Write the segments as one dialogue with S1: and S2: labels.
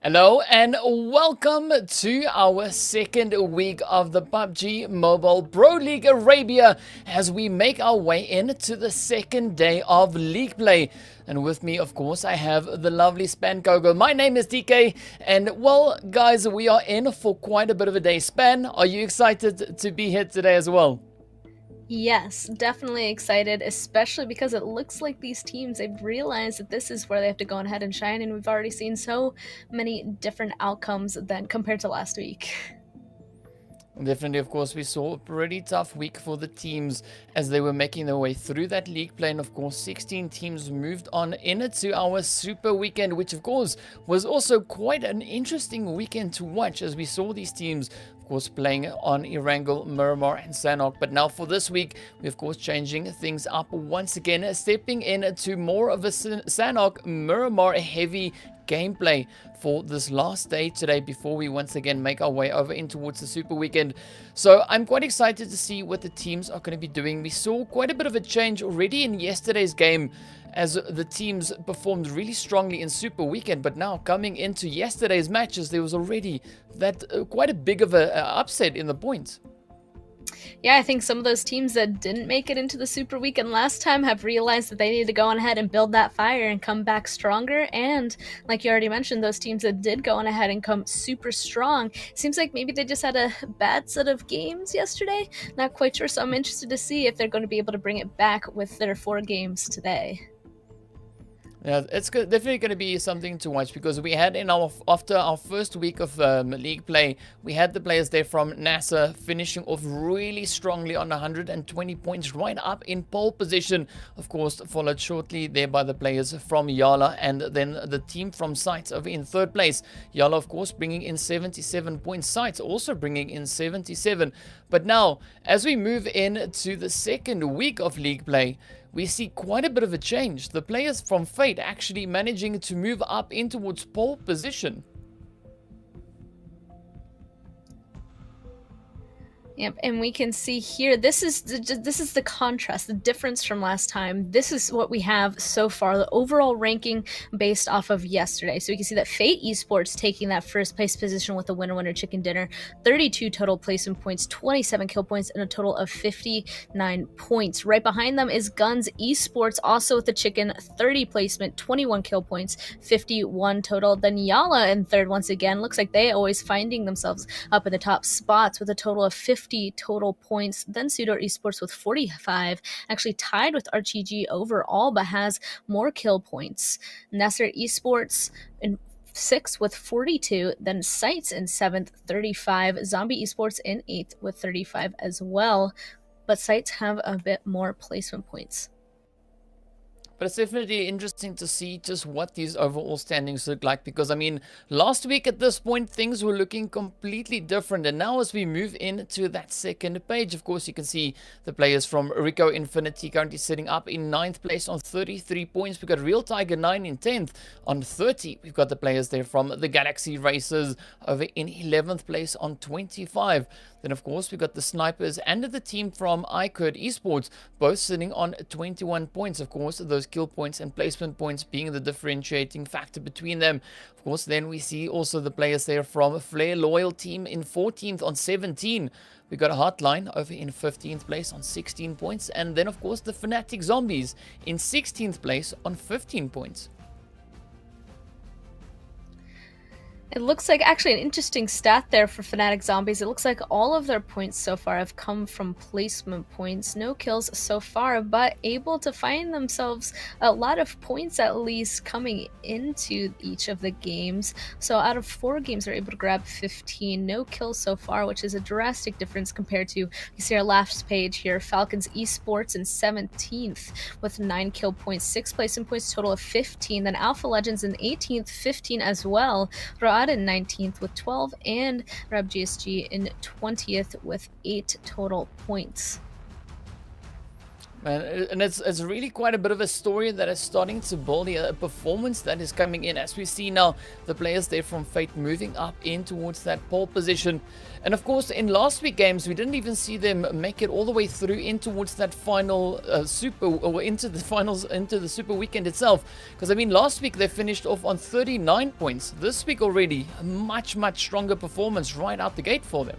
S1: Hello and welcome to our second week of the PUBG Mobile Pro League Arabia as we make our way into the second day of league play. And with me, of course, I have the lovely Span Kogo. My name is DK, and well, guys, we are in for quite a bit of a day. Span, are you excited to be here today as well?
S2: Yes, definitely excited, especially because it looks like these teams, they've realized that this is where they have to go ahead and shine, and we've already seen so many different outcomes than compared to last week.
S1: Definitely, of course, we saw a pretty tough week for the teams as they were making their way through that league play. And of course, 16 teams moved on into our super weekend, which of course was also quite an interesting weekend to watch as we saw these teams, of course, playing on Erangel, Miramar and Sanhok. But now for this week, we're of course changing things up once again, stepping into more of a Sanhok Miramar heavy gameplay for this last day today before we once again make our way over in towards the super weekend. So I'm quite excited to see what the teams are going to be doing. We saw quite a bit of a change already in yesterday's game as the teams performed really strongly in super weekend, but now coming into yesterday's matches there was already that quite a big of a upset in the points.
S2: Yeah, I think some of those teams that didn't make it into the Super Weekend last time have realized that they need to go on ahead and build that fire and come back stronger. And like you already mentioned, those teams that did go on ahead and come super strong, seems like maybe they just had a bad set of games yesterday. Not quite sure, so I'm interested to see if they're going to be able to bring it back with their 4 games today.
S1: Yeah, it's definitely going to be something to watch because we had after our first week of league play, we had the players there from NASR finishing off really strongly on 120 points, right up in pole position. Of course, followed shortly there by the players from YaLLa and then the team from SCYTES over in third place. YaLLa, of course, bringing in 77 points. SCYTES also bringing in 77. But now, as we move into the second week of league play, we see quite a bit of a change. The players from Fate actually managing to move up in towards pole position.
S2: Yep, and we can see here, this is the contrast, the difference from last time. This is what we have so far, the overall ranking based off of yesterday. So we can see that Fate Esports taking that first place position with a winner chicken dinner, 32 total placement points, 27 kill points, and a total of 59 points. Right behind them is GUNZ Esports, also with the chicken, 30 placement, 21 kill points, 51 total. Then YaLLa in third once again. Looks like they always finding themselves up in the top spots with a total of 50 total points. Then SUDOR Esports with 45, actually tied with RGG overall, but has more kill points. NASR Esports in 6th with 42, then SCYTES in 7th, 35, Zombie Esports in 8th with 35 as well, but SCYTES have a bit more placement points.
S1: But it's definitely interesting to see just what these overall standings look like because, I mean, last week at this point, things were looking completely different. And now as we move into that second page, of course, you can see the players from RICO Infinity currently sitting up in 9th place on 33 points. We've got Real Tiger 9 in 10th on 30. We've got the players there from the Galaxy Racers over in 11th place on 25. Then, of course, we've got the Snipers and the team from iKURD Esports, both sitting on 21 points. Of course, those kill points and placement points being the differentiating factor between them. Of course, then we see also the players there from Flare Loyal team in 14th on 17. We got a HOTLINE over in 15th place on 16 points. And then, of course, the Fanatic Zombies in 16th place on 15 points.
S2: It looks like actually an interesting stat there for Fanatic Zombies. It looks like all of their points so far have come from placement points. No kills so far, but able to find themselves a lot of points at least coming into each of the games. So out of 4 games, they're able to grab 15. No kills so far, which is a drastic difference compared to, you see our last page here, FalconsEsport in 17th with 9 kill points, 6 placement points, total of 15. Then Alpha Legends in 18th, 15 as well. In 19th with 12, and RabGSG in 20th with 8 total points.
S1: And it's really quite a bit of a story that is starting to build here, a performance that is coming in, as we see now the players there from Fate moving up in towards that pole position. And of course, in last week games, we didn't even see them make it all the way through in towards that final super, or into the finals, into the super weekend itself. Because I mean, last week they finished off on 39 points. This week already, a much stronger performance right out the gate for them.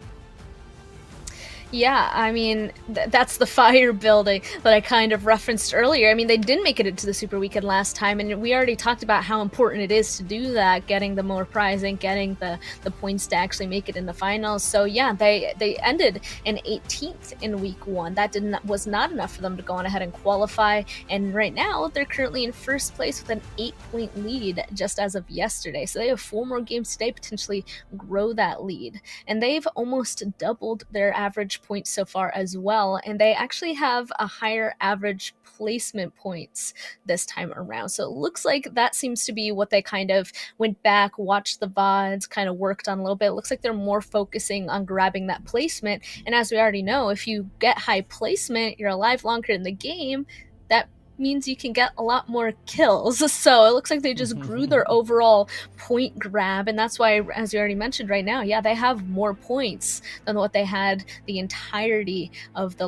S2: Yeah, I mean, that's the fire building that I kind of referenced earlier. I mean, they didn't make it into the Super Weekend last time, and we already talked about how important it is to do that, getting the more prizing, getting the points to actually make it in the finals. So yeah, they ended in 18th in Week 1. That was not enough for them to go on ahead and qualify, and right now they're currently in first place with an 8-point lead just as of yesterday. So they have 4 more games today, potentially grow that lead. And they've almost doubled their average points so far as well, and they actually have a higher average placement points this time around. So it looks like that seems to be what they kind of went back, watched the VODs, kind of worked on a little bit. It looks like they're more focusing on grabbing that placement, and as we already know, if you get high placement, you're alive longer in the game, that means you can get a lot more kills. So it looks like they just grew their overall point grab, and that's why, as you already mentioned, right now, yeah, they have more points than what they had the entirety of the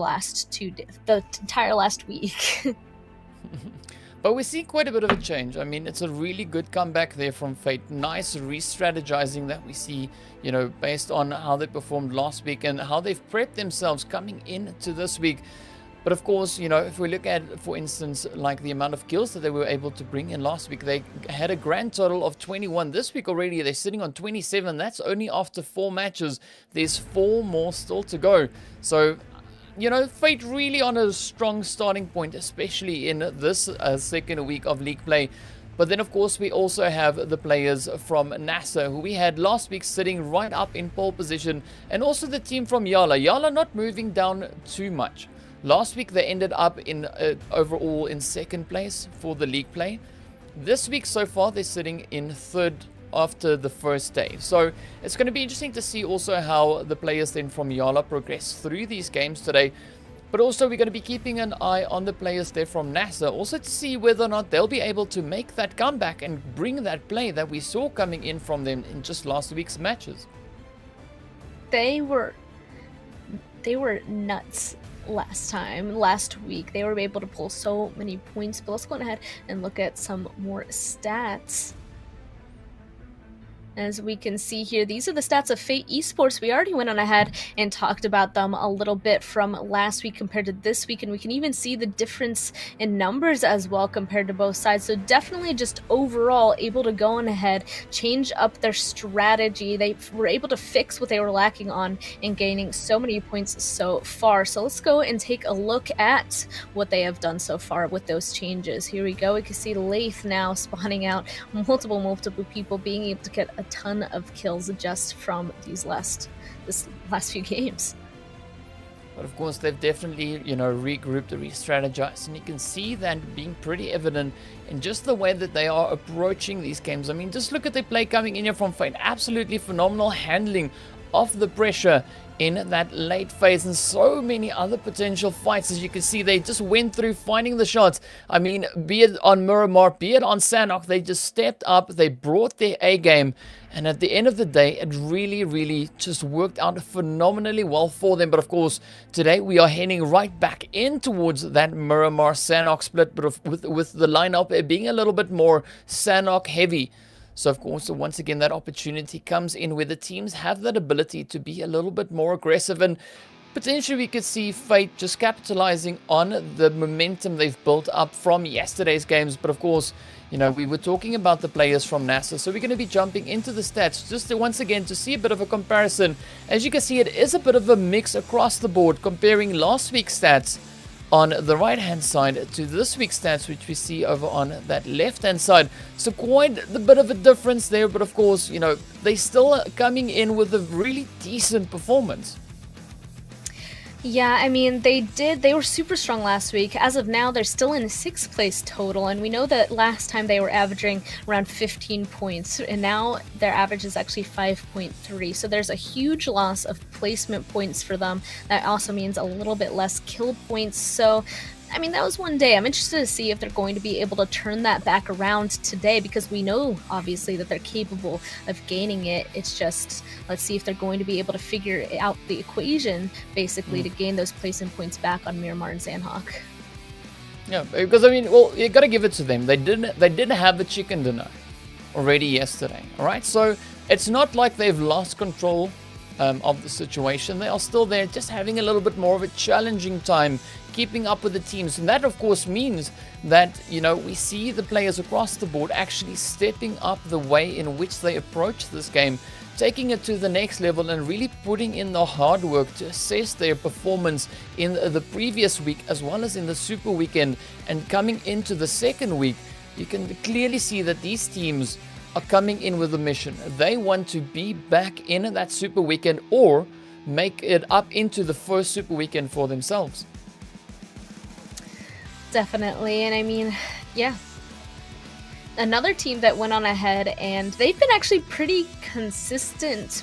S2: entire last week.
S1: But we see quite a bit of a change. I mean, it's a really good comeback there from Fate. Nice re-strategizing that we see, you know, based on how they performed last week and how they've prepped themselves coming into this week. But of course, you know, if we look at, for instance, like the amount of kills that they were able to bring in last week, they had a grand total of 21. This week already, they're sitting on 27. That's only after 4 matches. There's 4 more still to go. So, you know, Fate really on a strong starting point, especially in this second week of league play. But then, of course, we also have the players from NASR, who we had last week sitting right up in pole position, and also the team from YaLLa. YaLLa not moving down too much. Last week they ended up in overall in 2nd place for the league play. This week so far they're sitting in 3rd after the first day. So it's going to be interesting to see also how the players then from YaLLa progress through these games today. But also we're going to be keeping an eye on the players there from NASR, also to see whether or not they'll be able to make that comeback and bring that play that we saw coming in from them in just last week's matches.
S2: They were nuts last week. They were able to pull so many points, but let's go ahead and look at some more stats. As we can see here, these are the stats of Fate Esports. We already went on ahead and talked about them a little bit from last week compared to this week, and we can even see the difference in numbers as well compared to both sides. So definitely just overall able to go on ahead, change up their strategy. They were able to fix what they were lacking on in gaining so many points so far. So let's go and take a look at what they have done so far with those changes. Here we go. We can see Lathe now spawning out multiple people, being able to get a ton of kills just from this last few games.
S1: But of course they've definitely, you know, regrouped, re-strategized, and you can see that being pretty evident in just the way that they are approaching these games. I mean, just look at the play coming in here from Fate. Absolutely phenomenal handling of the pressure in that late phase, and so many other potential fights. As you can see, they just went through finding the shots. I mean, be it on Miramar, be it on Sanok, they just stepped up, they brought their A game, and at the end of the day, it really just worked out phenomenally well for them. But of course, today we are heading right back in towards that Miramar Sanok split, but with the lineup being a little bit more Sanok heavy. So of course, once again, that opportunity comes in where the teams have that ability to be a little bit more aggressive, and potentially we could see Fate just capitalizing on the momentum they've built up from yesterday's games. But of course, you know, we were talking about the players from NASR, so we're going to be jumping into the stats just to, once again, to see a bit of a comparison. As you can see, it is a bit of a mix across the board, comparing last week's stats on the right hand side to this week's stats, which we see over on that left hand side. So quite a bit of a difference there, but of course, you know, they still are coming in with a really decent performance.
S2: Yeah, I mean, they were super strong last week. As of now, they're still in 6th place total, and we know that last time they were averaging around 15 points, and now their average is actually 5.3. So there's a huge loss of placement points for them. That also means a little bit less kill points. So I mean, that was one day. I'm interested to see if they're going to be able to turn that back around today, because we know, obviously, that they're capable of gaining it. It's just, let's see if they're going to be able to figure out the equation, basically, to gain those placement points back on Miramar and Sandhawk.
S1: Yeah, because I mean, well, you gotta give it to them. They didn't have a chicken dinner already yesterday. All right, so it's not like they've lost control of the situation. They are still there, just having a little bit more of a challenging time keeping up with the teams, and that of course means that, you know, we see the players across the board actually stepping up the way in which they approach this game, taking it to the next level and really putting in the hard work to assess their performance in the previous week as well as in the Super Weekend. And coming into the second week, you can clearly see that these teams are coming in with a mission. They want to be back in that Super Weekend or make it up into the first Super Weekend for themselves.
S2: Definitely, and I mean, yeah. Another team that went on ahead, and they've been actually pretty consistent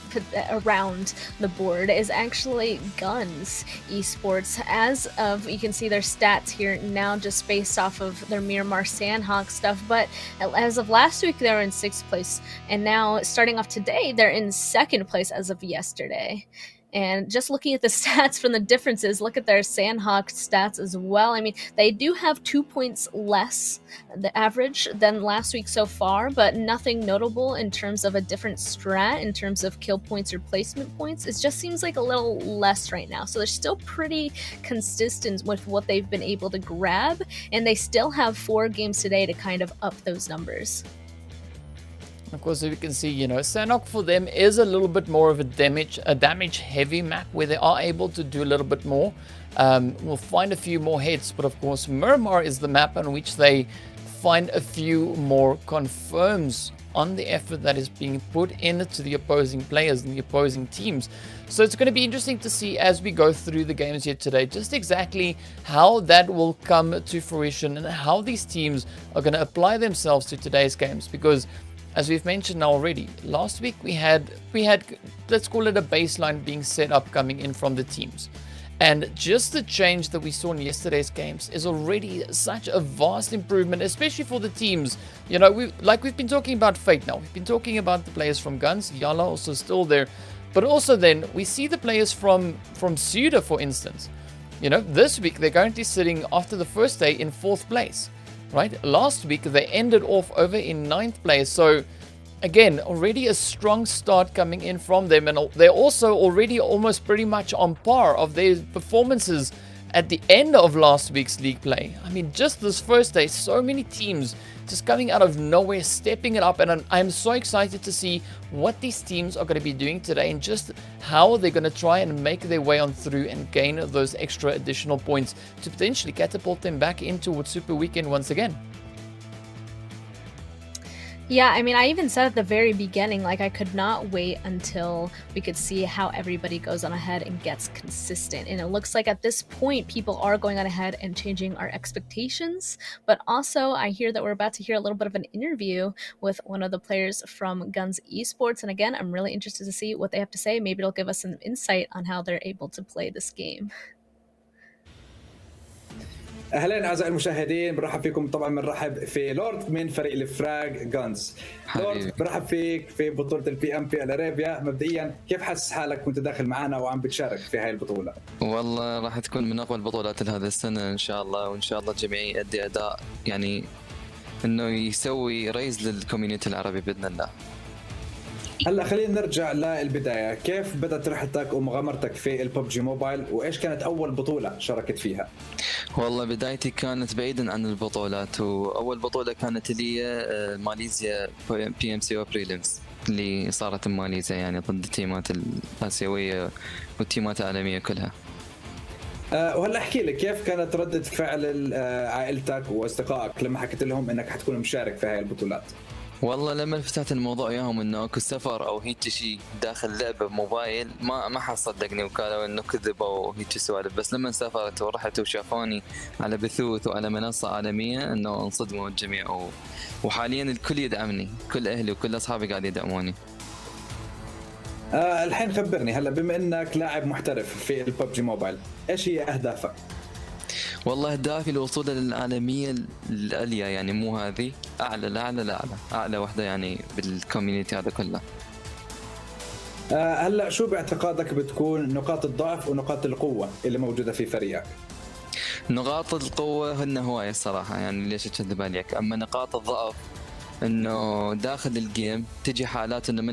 S2: around the board, is actually GUNZ Esports. As of, you can see their stats here now just based off of their Miramar Sandhawk stuff, but as of last week they were in 6th place, and now starting off today they're in 2nd place as of yesterday. And just looking at the stats from the differences, look at their Sandhawk stats as well. I mean, they do have 2 points less, the average, than last week so far, but nothing notable in terms of a different strat, in terms of kill points or placement points. It just seems like a little less right now. So they're still pretty consistent with what they've been able to grab, and they still have 4 games today to kind of up those numbers.
S1: Of course, as you can see, you know, Sandhawk for them is a little bit more of a damage heavy map where they are able to do a little bit more. We'll find a few more hits, but of course Miramar is the map on which they find a few more confirms on the effort that is being put into the opposing players and the opposing teams. So it's going to be interesting to see as we go through the games here today, just exactly how that will come to fruition and how these teams are going to apply themselves to today's games, because as we've mentioned already, last week we had, let's call it a baseline being set up coming in from the teams. And just the change that we saw in yesterday's games is already such a vast improvement, especially for the teams. You know, we've been talking about Fate now. We've been talking about the players from GUNZ, YaLLa also still there. But also then, we see the players from SUDOR, for instance. You know, this week they're currently sitting after the first day in 4th place. Right? Last week they ended off over in 9th place. So again, already a strong start coming in from them, and they're also already almost pretty much on par of their performances at the end of last week's league play. I mean, just this first day, so many teams just coming out of nowhere, stepping it up, and I'm so excited to see what these teams are going to be doing today and just how they're going to try and make their way on through and gain those extra additional points to potentially catapult them back into Super Weekend once again.
S2: Yeah, I mean, I even said at the very beginning, like, I could not wait until we could see how everybody goes on ahead and gets consistent. And it looks like at this point, people are going on ahead and changing our expectations. But also, I hear that we're about to hear a little bit of an interview with one of the players from GUNZ Esports. And again, I'm really interested to see what they have to say. Maybe it'll give us some insight on how they're able to play this game.
S3: اهلا اعزائي المشاهدين، برحب فيكم. طبعا بنرحب في لورد من فريق الفراغ جانز. لورد، برحب فيك في بطوله البي ام بي ال ارابيا. مبدئيا كيف حاسس حالك وانت داخل معنا وعم بتشارك في هاي البطوله؟
S4: والله راح تكون من اقوى البطولات لهذا السنه ان شاء الله، وان شاء الله الجميع يؤدي اداء يعني انه يسوي ريز للكوميونتي العربي باذن الله.
S3: هلا خلينا نرجع للبدايه، كيف بدأت رحلتك ومغامرتك في الببجي موبايل، وايش كانت اول بطوله شاركت فيها؟
S4: والله بدايتي كانت بعيدا عن البطولات، واول بطوله كانت لي ماليزيا PMCO بريليمز اللي صارت بماليزيا، يعني ضد التيمات الاسيويه والتيمات العالميه كلها.
S3: وهلا احكي لي كيف كانت ردة فعل عائلتك واصدقائك لما حكيت لهم انك حتكون مشارك في هاي البطولات؟
S4: والله لما فتحت الموضوع ياهم انه اكو سفر او هيك شيء داخل لعبه بموبايل ما حصدقني وقالوا انه كذب او هيك سوالف، بس لما سافرت ورحت وشافوني على بثوث وعلى منصه عالميه انه انصدموا الجميع وحاليا الكل يدعمني، كل اهلي وكل اصحابي قاعد يدعموني.
S3: الحين خبرني، هلا بما انك لاعب محترف في الببجي موبايل، ايش هي اهدافك؟
S4: والله أهدافي الوصول للعالمية العليا، يعني مو هذه، أعلى واحدة يعني بالكوميونيتي هذا كله.
S3: هلا شو باعتقادك بتكون نقاط الضعف ونقاط القوة اللي موجودة في فريقك؟
S4: نقاط القوة هن هواية الصراحة، يعني ليش أكذب عليك. أما نقاط الضعف إنه داخل الجيم تجي حالات إنه ما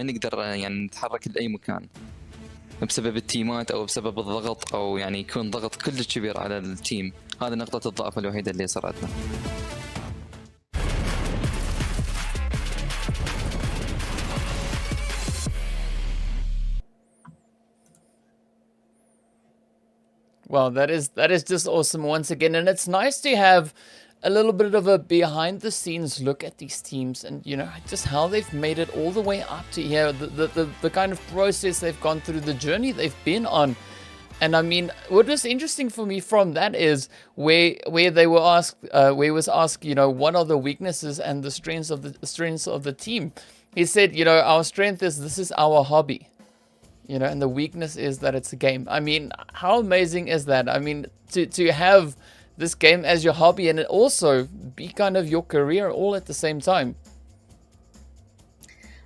S4: نقدر يعني نتحرك لأي مكان بسبب التيمات أو بسبب الضغط، أو يعني يكون ضغط كلش كبير على التيم. هذا نقطة الضعف الوحيدة اللي صارتنا.
S1: Well, that is just awesome once again, and it's nice to have a little bit of a behind the scenes look at these teams and, you know, just how they've made it all the way up to here, the kind of process they've gone through, the journey they've been on. And I mean, what was interesting for me from that is where they were asked, where was asked, you know, what are the weaknesses and the strengths of the team. He said, you know, our strength is this is our hobby, you know, and the weakness is that it's a game. I mean, how amazing is that? I mean, to have this game as your hobby and it also be kind of your career all at the same time.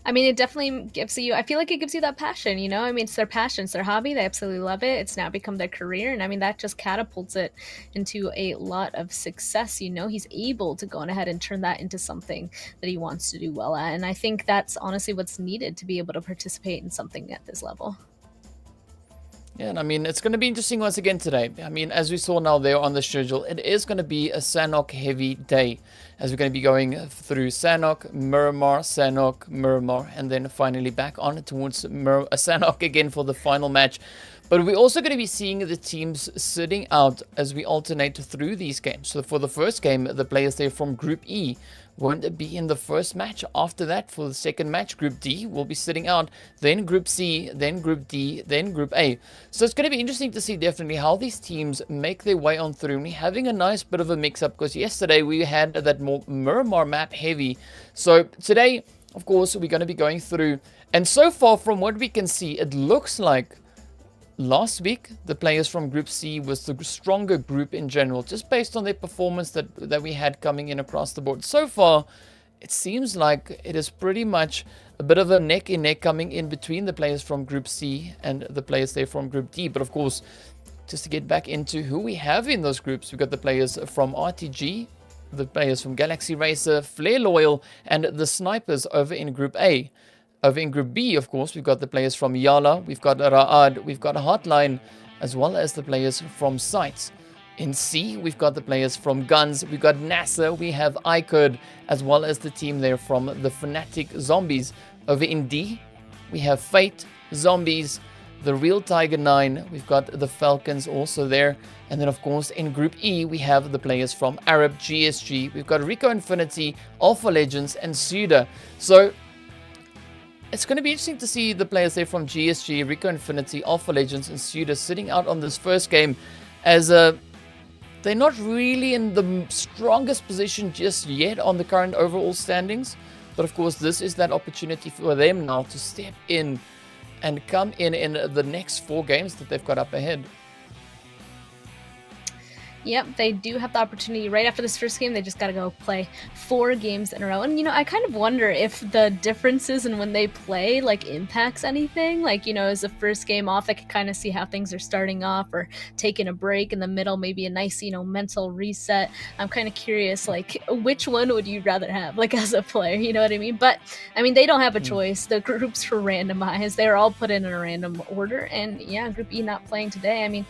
S2: I mean, it definitely gives you, I feel like it gives you that passion, you know? I mean, it's their passion, it's their hobby, they absolutely love it. It's now become their career, and I mean, that just catapults it into a lot of success, you know? He's able to go on ahead and turn that into something that he wants to do well at, and I think that's honestly what's needed to be able to participate in something at this level.
S1: Yeah, and I mean, it's going to be interesting once again today. I mean, as we saw now there on the schedule, it is going to be a Sanhok heavy day, as we're going to be going through Sanhok, Miramar, and then finally back on towards Sanhok again for the final match. But we're also going to be seeing the teams sitting out as we alternate through these games. So for the first game, the players there from Group E won't be in the first match. After that, for the second match, Group D will be sitting out, then Group C, then Group D, then Group A. So it's going to be interesting to see definitely how these teams make their way on through. And we're having a nice bit of a mix-up because yesterday we had that more Miramar map heavy. So today, of course, we're going to be going through. And so far, from what we can see, it looks like last week, the players from Group C was the stronger group in general, just based on their performance that we had coming in across the board. So far, it seems like it is pretty much a bit of a neck and neck coming in between the players from Group C and the players there from Group D. But of course, just to get back into who we have in those groups, we've got the players from RTG, the players from Galaxy Racer, Flare Loyal, and the Snipers over in Group A. Over in Group B, of course, we've got the players from YaLLa, we've got Ra'ad, we've got HOTLINE, as well as the players from SCYTES. In C, we've got the players from GUNZ, we've got NASR, we have iKURD, as well as the team there from the Fanatic Zombies. Over in D, we have Fate, Zombies, the Real Tiger 9, we've got the Falcons also there. And then, of course, in Group E, we have the players from Arab, GSG, we've got RICO Infinity, Alpha Legends, and SUDOR. So it's going to be interesting to see the players there from GSG, RICO Infinity, Alpha Legends, and SUDOR sitting out on this first game, as they're not really in the strongest position just yet on the current overall standings. But of course, this is that opportunity for them now to step in and come in the next 4 games that they've got up ahead.
S2: Yep, they do have the opportunity right after this first game. They just got to go play 4 games in a row. And, you know, I kind of wonder if the differences in when they play, like, impacts anything. Like, you know, as the first game off, I could kind of see how things are starting off, or taking a break in the middle, maybe a nice, you know, mental reset. I'm kind of curious, like, which one would you rather have, like, as a player? You know what I mean? But, I mean, they don't have a choice. The groups were randomized. They're all put in a random order. And, yeah, Group E not playing today. I mean,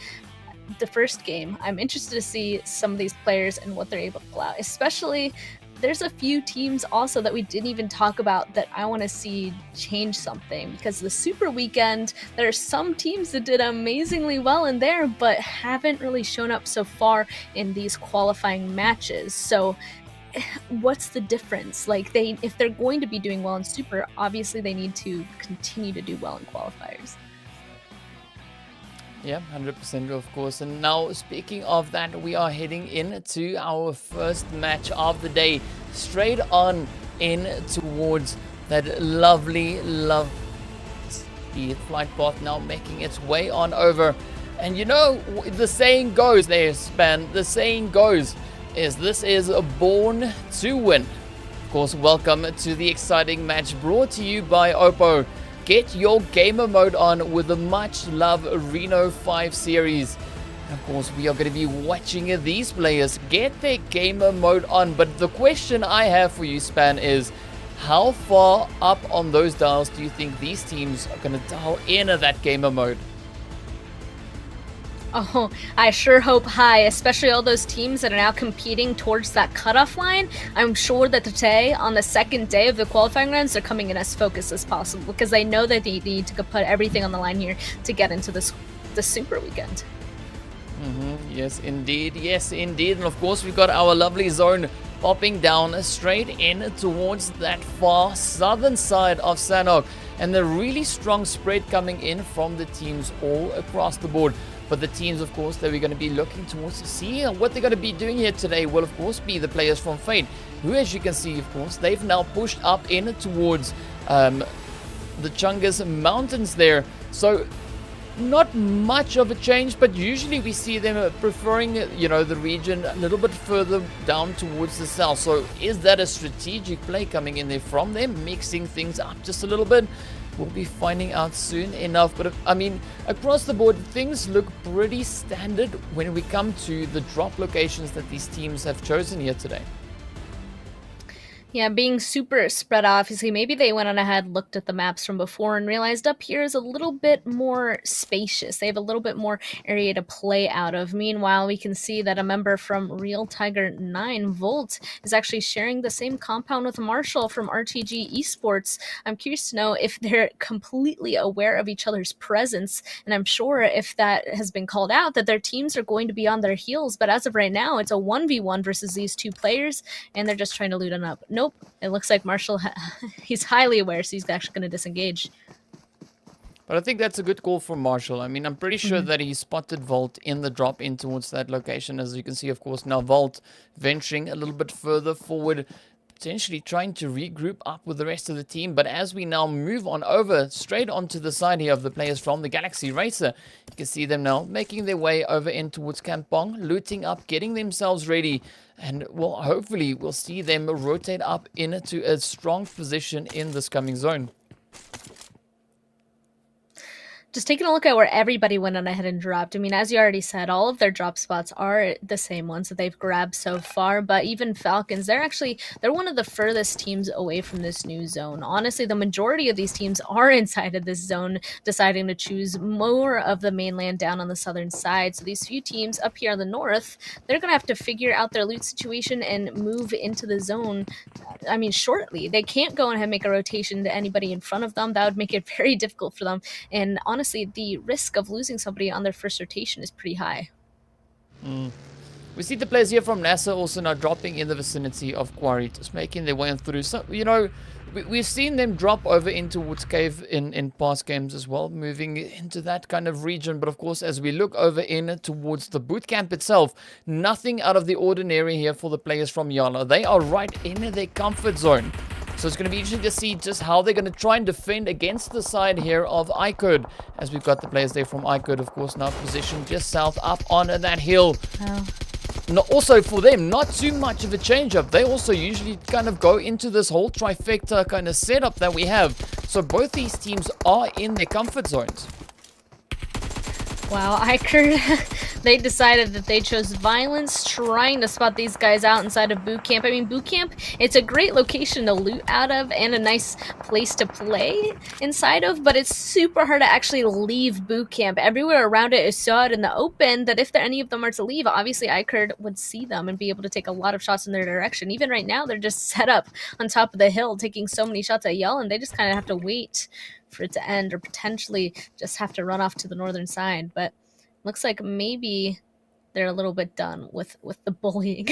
S2: the first game, I'm interested to see some of these players and what they're able to pull out. Especially, there's a few teams also that we didn't even talk about that I want to see change something, because the Super Weekend, there are some teams that did amazingly well in there but haven't really shown up so far in these qualifying matches. So what's the difference? Like, if they're going to be doing well in Super, obviously they need to continue to do well in qualifiers.
S1: Yeah, 100% of course. And now, speaking of that, we are heading into our first match of the day. Straight on in towards that lovely speed flight path, now making its way on over. And you know, the saying goes there, Span, the saying goes is this is born to win. Of course, welcome to the exciting match brought to you by Oppo. Get your gamer mode on with the much loved Reno 5 series. Of course, we are going to be watching these players get their gamer mode on. But the question I have for you, Span, is how far up on those dials do you think these teams are going to dial in that gamer mode?
S2: Oh, I sure hope high, especially all those teams that are now competing towards that cutoff line. I'm sure that today, on the second day of the qualifying rounds, they're coming in as focused as possible because they know that they need to put everything on the line here to get into the super weekend.
S1: Yes, indeed. Yes, indeed. And of course, we've got our lovely zone popping down straight in towards that far southern side of Sanok. And the really strong spread coming in from the teams all across the board. But the teams, of course, that we're going to be looking towards to see what they're going to be doing here today will, of course, be the players from Fate, who, as you can see, of course, they've now pushed up in towards the Chungus Mountains there. So not much of a change, but usually we see them preferring, you know, the region a little bit further down towards the south. So is that a strategic play coming in there from them, mixing things up just a little bit? We'll be finding out soon enough. But I mean, across the board, things look pretty standard when we come to the drop locations that these teams have chosen here today.
S2: Yeah, being super spread out, obviously, maybe they went on ahead, looked at the maps from before, and realized up here is a little bit more spacious. They have a little bit more area to play out of. Meanwhile, we can see that a member from Real Tiger 9, Volt, is actually sharing the same compound with Marshall from RTG Esports. I'm curious to know if they're completely aware of each other's presence, and I'm sure if that has been called out, that their teams are going to be on their heels. But as of right now, it's a 1v1 versus these two players, and they're just trying to loot them up. Nope, it looks like Marshall, he's highly aware, so he's actually going to disengage.
S1: But I think that's a good call from Marshall. I mean, I'm pretty sure that he spotted Volt in the drop in towards that location. As you can see, of course, now Volt venturing a little bit further forward, potentially trying to regroup up with the rest of the team. But as we now move on over straight onto the side here of the players from the Galaxy Racer, you can see them now making their way over in towards Kampong, looting up, getting themselves ready. And well, hopefully we'll see them rotate up into a strong position in this coming zone.
S2: Just taking a look at where everybody went on ahead and dropped. I mean, as you already said, all of their drop spots are the same ones that they've grabbed so far. But even Falcons, they're one of the furthest teams away from this new zone. Honestly, the majority of these teams are inside of this zone, deciding to choose more of the mainland down on the southern side. So these few teams up here on the north, they're going to have to figure out their loot situation and move into the zone, I mean, shortly. They can't go ahead and make a rotation to anybody in front of them. That would make it very difficult for them. And honestly, the risk of losing somebody on their first rotation is pretty high.
S1: We see the players here from NASR also now dropping in the vicinity of Quarry, just making their way through. So, you know, we've seen them drop over into Woods Cave in past games as well, moving into that kind of region. But of course, as we look over in towards the boot camp itself, nothing out of the ordinary here for the players from YaLLa. They are right in their comfort zone. So it's going to be interesting to see just how they're going to try and defend against the side here of iKURD, as we've got the players there from iKURD, of course, now positioned just south up on that hill.
S2: Oh.
S1: Now, also for them, not too much of a change up. They also usually kind of go into this whole trifecta kind of setup that we have. So both these teams are in their comfort zones.
S2: Wow, iKURD, they decided that they chose violence, trying to spot these guys out inside of boot camp. I mean, boot camp, it's a great location to loot out of and a nice place to play inside of, but it's super hard to actually leave boot camp. Everywhere around it is so out in the open that if any of them are to leave, obviously iKURD would see them and be able to take a lot of shots in their direction. Even right now, they're just set up on top of the hill, taking so many shots at YaLLa, and they just kind of have to wait for it to end, or potentially just have to run off to the northern side. But looks like maybe they're a little bit done with the bullying.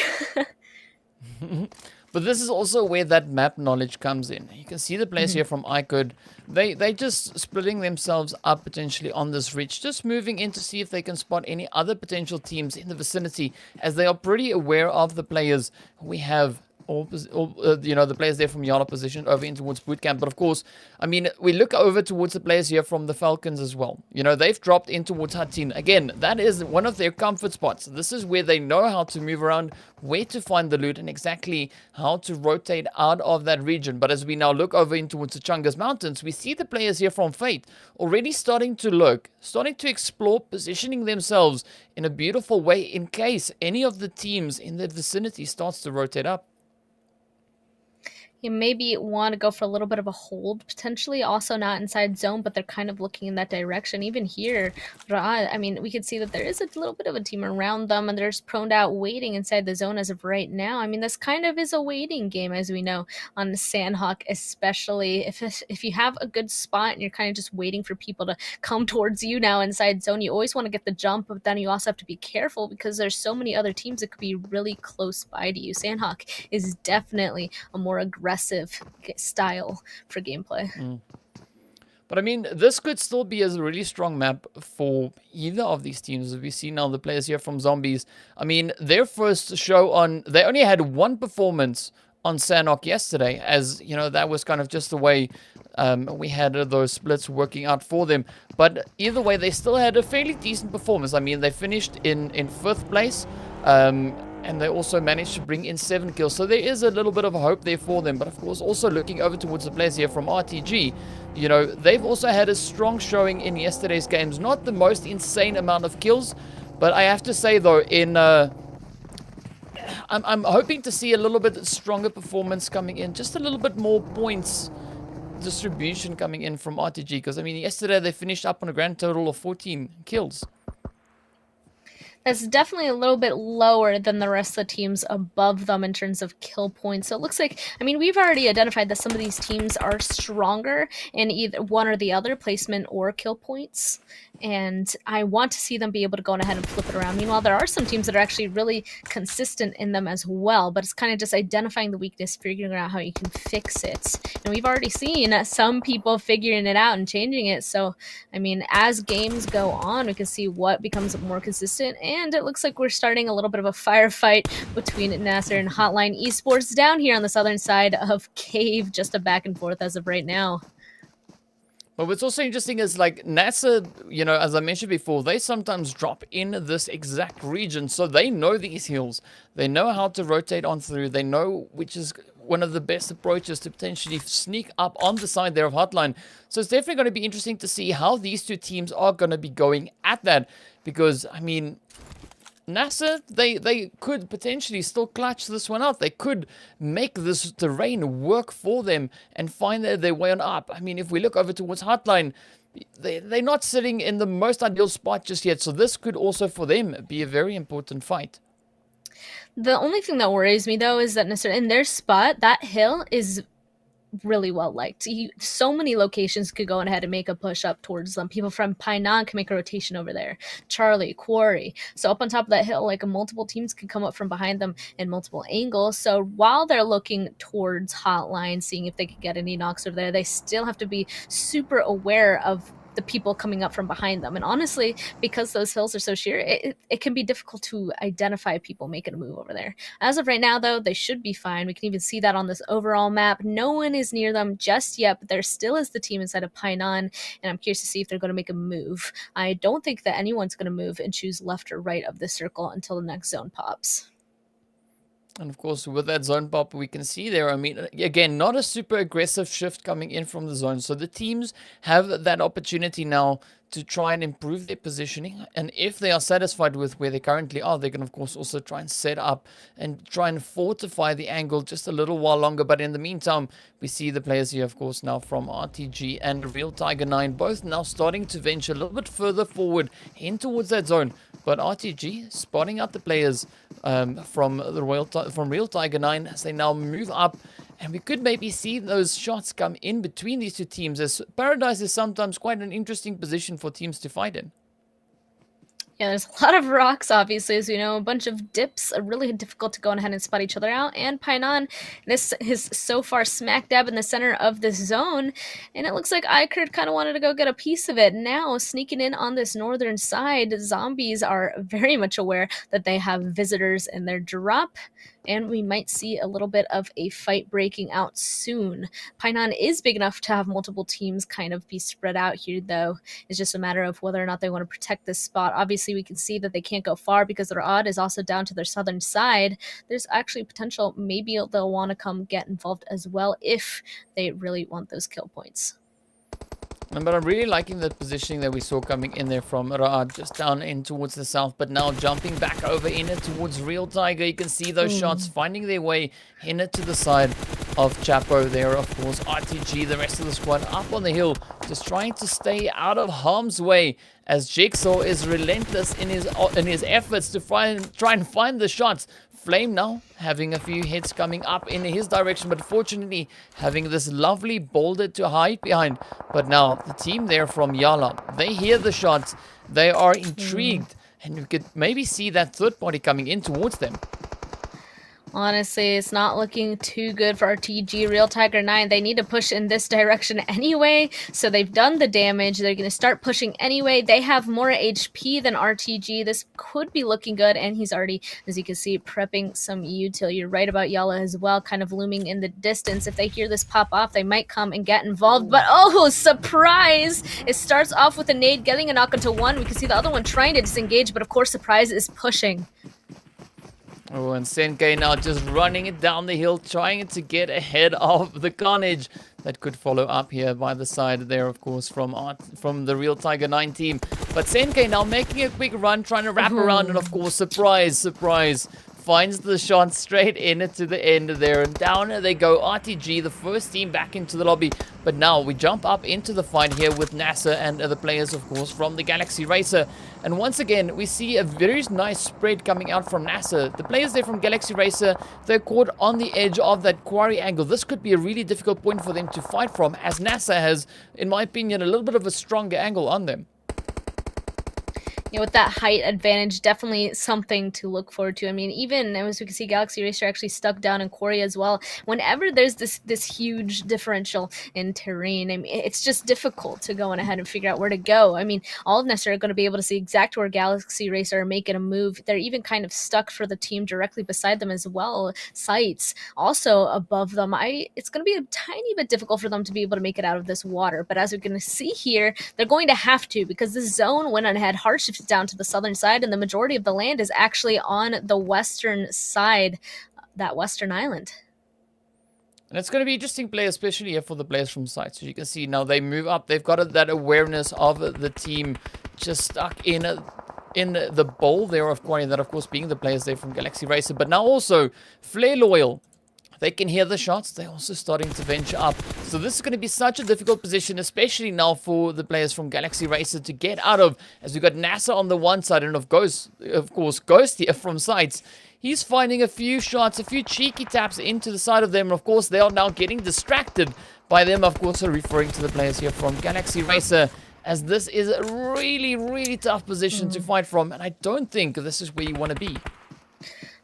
S1: But this is also where that map knowledge comes in. You can see the players here from iKURD. They just splitting themselves up potentially on this ridge, just moving in to see if they can spot any other potential teams in the vicinity, as they are pretty aware of the players we have you know, the players there from YaLLa positioned over in towards bootcamp. But of course, I mean, we look over towards the players here from the Falcons as well. You know, they've dropped in towards HOTLINE. Again, that is one of their comfort spots. This is where they know how to move around, where to find the loot, and exactly how to rotate out of that region. But as we now look over in towards the Chungus Mountains, we see the players here from Fate already starting to explore, positioning themselves in a beautiful way in case any of the teams in the vicinity starts to rotate up.
S2: You maybe want to go for a little bit of a hold, potentially. Also not inside zone, but they're kind of looking in that direction. Even here, I mean, we can see that there is a little bit of a team around them, and they're just prone out waiting inside the zone as of right now. I mean, this kind of is a waiting game, as we know, on the Sandhawk, especially. If you have a good spot and you're kind of just waiting for people to come towards you now inside zone, you always want to get the jump, but then you also have to be careful because there's so many other teams that could be really close by to you. Sandhawk is definitely a more aggressive style for gameplay.
S1: But I mean, this could still be a really strong map for either of these teams. As we see now the players here from Zombies, I mean, their first show on, they only had one performance on Sandhawk yesterday, as you know, that was kind of just the way we had those splits working out for them. But either way, they still had a fairly decent performance. I mean, they finished in 5th place, and they also managed to bring in 7 kills. So there is a little bit of hope there for them. But of course, also looking over towards the players here from RTG, you know, they've also had a strong showing in yesterday's games. Not the most insane amount of kills, but I have to say though, I'm hoping to see a little bit stronger performance coming in, just a little bit more points distribution coming in from RTG, because I mean, yesterday they finished up on a grand total of 14 kills.
S2: That's definitely a little bit lower than the rest of the teams above them in terms of kill points. So it looks like, I mean, we've already identified that some of these teams are stronger in either one or the other, placement or kill points. And I want to see them be able to go ahead and flip it around. Meanwhile, there are some teams that are actually really consistent in them as well, but it's kind of just identifying the weakness, figuring out how you can fix it. And we've already seen some people figuring it out and changing it. So, I mean, as games go on, we can see what becomes more consistent. And it looks like we're starting a little bit of a firefight between NASR and HOTLINE Esports down here on the southern side of Cave, just a back and forth as of right now.
S1: But what's also interesting is, like, NASR, you know, as I mentioned before, they sometimes drop in this exact region, so they know these hills. They know how to rotate on through. They know which is one of the best approaches to potentially sneak up on the side there of HOTLINE. So it's definitely going to be interesting to see how these two teams are going to be going at that, because, I mean, NASR, they could potentially still clutch this one out. They could make this terrain work for them and find their way on up. I mean, if we look over towards HOTLINE, they're not sitting in the most ideal spot just yet. So this could also, for them, be a very important fight.
S2: The only thing that worries me, though, is that in their spot, that hill is really well liked. So many locations could go ahead and make a push up towards them. People from Painan can make a rotation over there. Charlie, Quarry. So up on top of that hill, like, multiple teams could come up from behind them in multiple angles. So while they're looking towards HOTLINE, seeing if they could get any knocks over there, they still have to be super aware of the people coming up from behind them. And honestly, because those hills are so sheer, it can be difficult to identify people making a move over there. As of right now, though, they should be fine. We can even see that on this overall map. No one is near them just yet, but there still is the team inside of Painan, and I'm curious to see if they're going to make a move. I don't think that anyone's going to move and choose left or right of the circle until the next zone pops.
S1: And of course, with that zone pop, we can see there, I mean, again, not a super aggressive shift coming in from the zone. So the teams have that opportunity now to try and improve their positioning. And if they are satisfied with where they currently are, they can, of course, also try and set up and try and fortify the angle just a little while longer. But in the meantime, we see the players here, of course, now from RTG and Real Tiger 9, both now starting to venture a little bit further forward in towards that zone. But RTG spotting out the players from Real Tiger 9 as they now move up. And we could maybe see those shots come in between these two teams, as Paradise is sometimes quite an interesting position for teams to fight in.
S2: Yeah, there's a lot of rocks, obviously, as we know, a bunch of dips are really difficult to go ahead and spot each other out. And Painan, this is so far smack dab in the center of this zone, and it looks like iKURD kind of wanted to go get a piece of it. Now, sneaking in on this northern side, Zombies are very much aware that they have visitors in their drop. And we might see a little bit of a fight breaking out soon. Painan is big enough to have multiple teams kind of be spread out here, though. It's just a matter of whether or not they want to protect this spot. Obviously, we can see that they can't go far because their odd is also down to their southern side. There's actually potential maybe they'll want to come get involved as well if they really want those kill points.
S1: But I'm really liking the positioning that we saw coming in there from Ra'ad, just down in towards the south, but now jumping back over in it towards Real Tiger. You can see those shots finding their way in it to the side of Chapo there, of course. RTG, the rest of the squad up on the hill, just trying to stay out of harm's way as Jigsaw is relentless in his efforts to try and find the shots. Flame now having a few hits coming up in his direction, but fortunately having this lovely boulder to hide behind. But now the team there from YaLLa, they hear the shots, they are intrigued, and you could maybe see that third party coming in towards them.
S2: Honestly, it's not looking too good for RTG. Real Tiger 9, they need to push in this direction anyway, so they've done the damage. They're going to start pushing anyway. They have more HP than RTG. This could be looking good, and he's already, as you can see, prepping some util. You're right about YaLLa as well, kind of looming in the distance. If they hear this pop off, they might come and get involved, but oh, surprise! It starts off with a nade, getting a knock into one. We can see the other one trying to disengage, but of course, Surprise is pushing.
S1: Oh, and Senkei now just running it down the hill, trying to get ahead of the carnage that could follow up here by the side there, of course, from the Real Tiger 9 team. But Senkei now making a quick run, trying to wrap around, and of course, surprise, finds the shot straight into the end there, and down they go. RTG, the first team back into the lobby, but now we jump up into the fight here with NASR and the players, of course, from the Galaxy Racer. And once again, we see a very nice spread coming out from NASR. The players there from Galaxy Racer, they're caught on the edge of that quarry angle. This could be a really difficult point for them to fight from, as NASR has, in my opinion, a little bit of a stronger angle on them.
S2: With that height advantage, definitely something to look forward to. I mean, even as we can see, Galaxy Racer actually stuck down in quarry as well. Whenever there's this huge differential in terrain, I mean, it's just difficult to go on ahead and figure out where to go. I mean, all of NASR are going to be able to see exactly where Galaxy Racer are making a move. They're even kind of stuck for the team directly beside them as well. SCYTES also above them. It's going to be a tiny bit difficult for them to be able to make it out of this water. But as we're going to see here, they're going to have to, because the zone went ahead, hard shifted down to the southern side, and the majority of the land is actually on the western side, that western island.
S1: And it's going to be interesting play, especially here for the players from SCYTES. So you can see now they move up. They've got that awareness of the team just stuck in the bowl there of quarry, that of course being the players there from Galaxy Racer. But now also Flare Loyal, they can hear the shots. They're also starting to venture up. So this is going to be such a difficult position, especially now for the players from Galaxy Racer to get out of, as we've got NASR on the one side, and of course Ghost here from SCYTES. He's finding a few shots, a few cheeky taps into the side of them. And of course, they are now getting distracted by them, of course, referring to the players here from Galaxy Racer, as this is a really, really tough position to fight from. And I don't think this is where you want to be.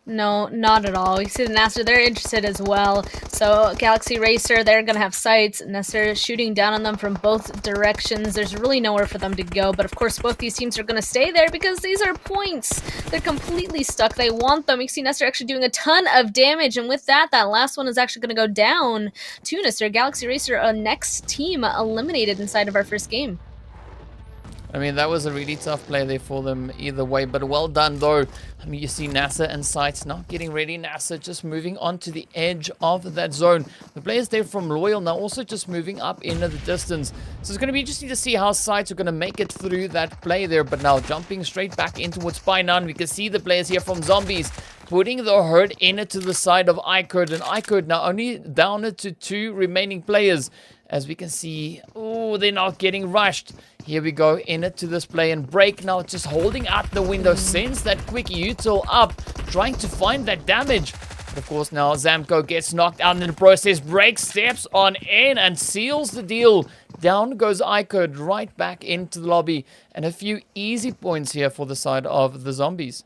S2: No, not at all. We see the NASR, they're interested as well. So Galaxy Racer, they're going to have sights. NASR shooting down on them from both directions. There's really nowhere for them to go. But of course, both these teams are going to stay there because these are points. They're completely stuck. They want them. You see NASR actually doing a ton of damage. And with that, that last one is actually going to go down to NASR. Galaxy Racer, a next team eliminated inside of our first game.
S1: I mean, that was a really tough play there for them either way, but well done though. I mean, you see NASR and SCYTES not getting ready. NASR just moving on to the edge of that zone. The players there from Loyal now also just moving up into the distance. So it's going to be interesting to see how SCYTES are going to make it through that play there. But now jumping straight back in towards Painan, we can see the players here from Zombies putting the herd into the side of iKURD. And iKURD now only down to 2 remaining players. As we can see, oh, they're not getting rushed. Here we go, into this play, and Break now just holding out the window, sends that quick util up, trying to find that damage. But of course now Zamco gets knocked out in the process. Break steps on in and seals the deal. Down goes iKURD right back into the lobby, and a few easy points here for the side of the Zombies.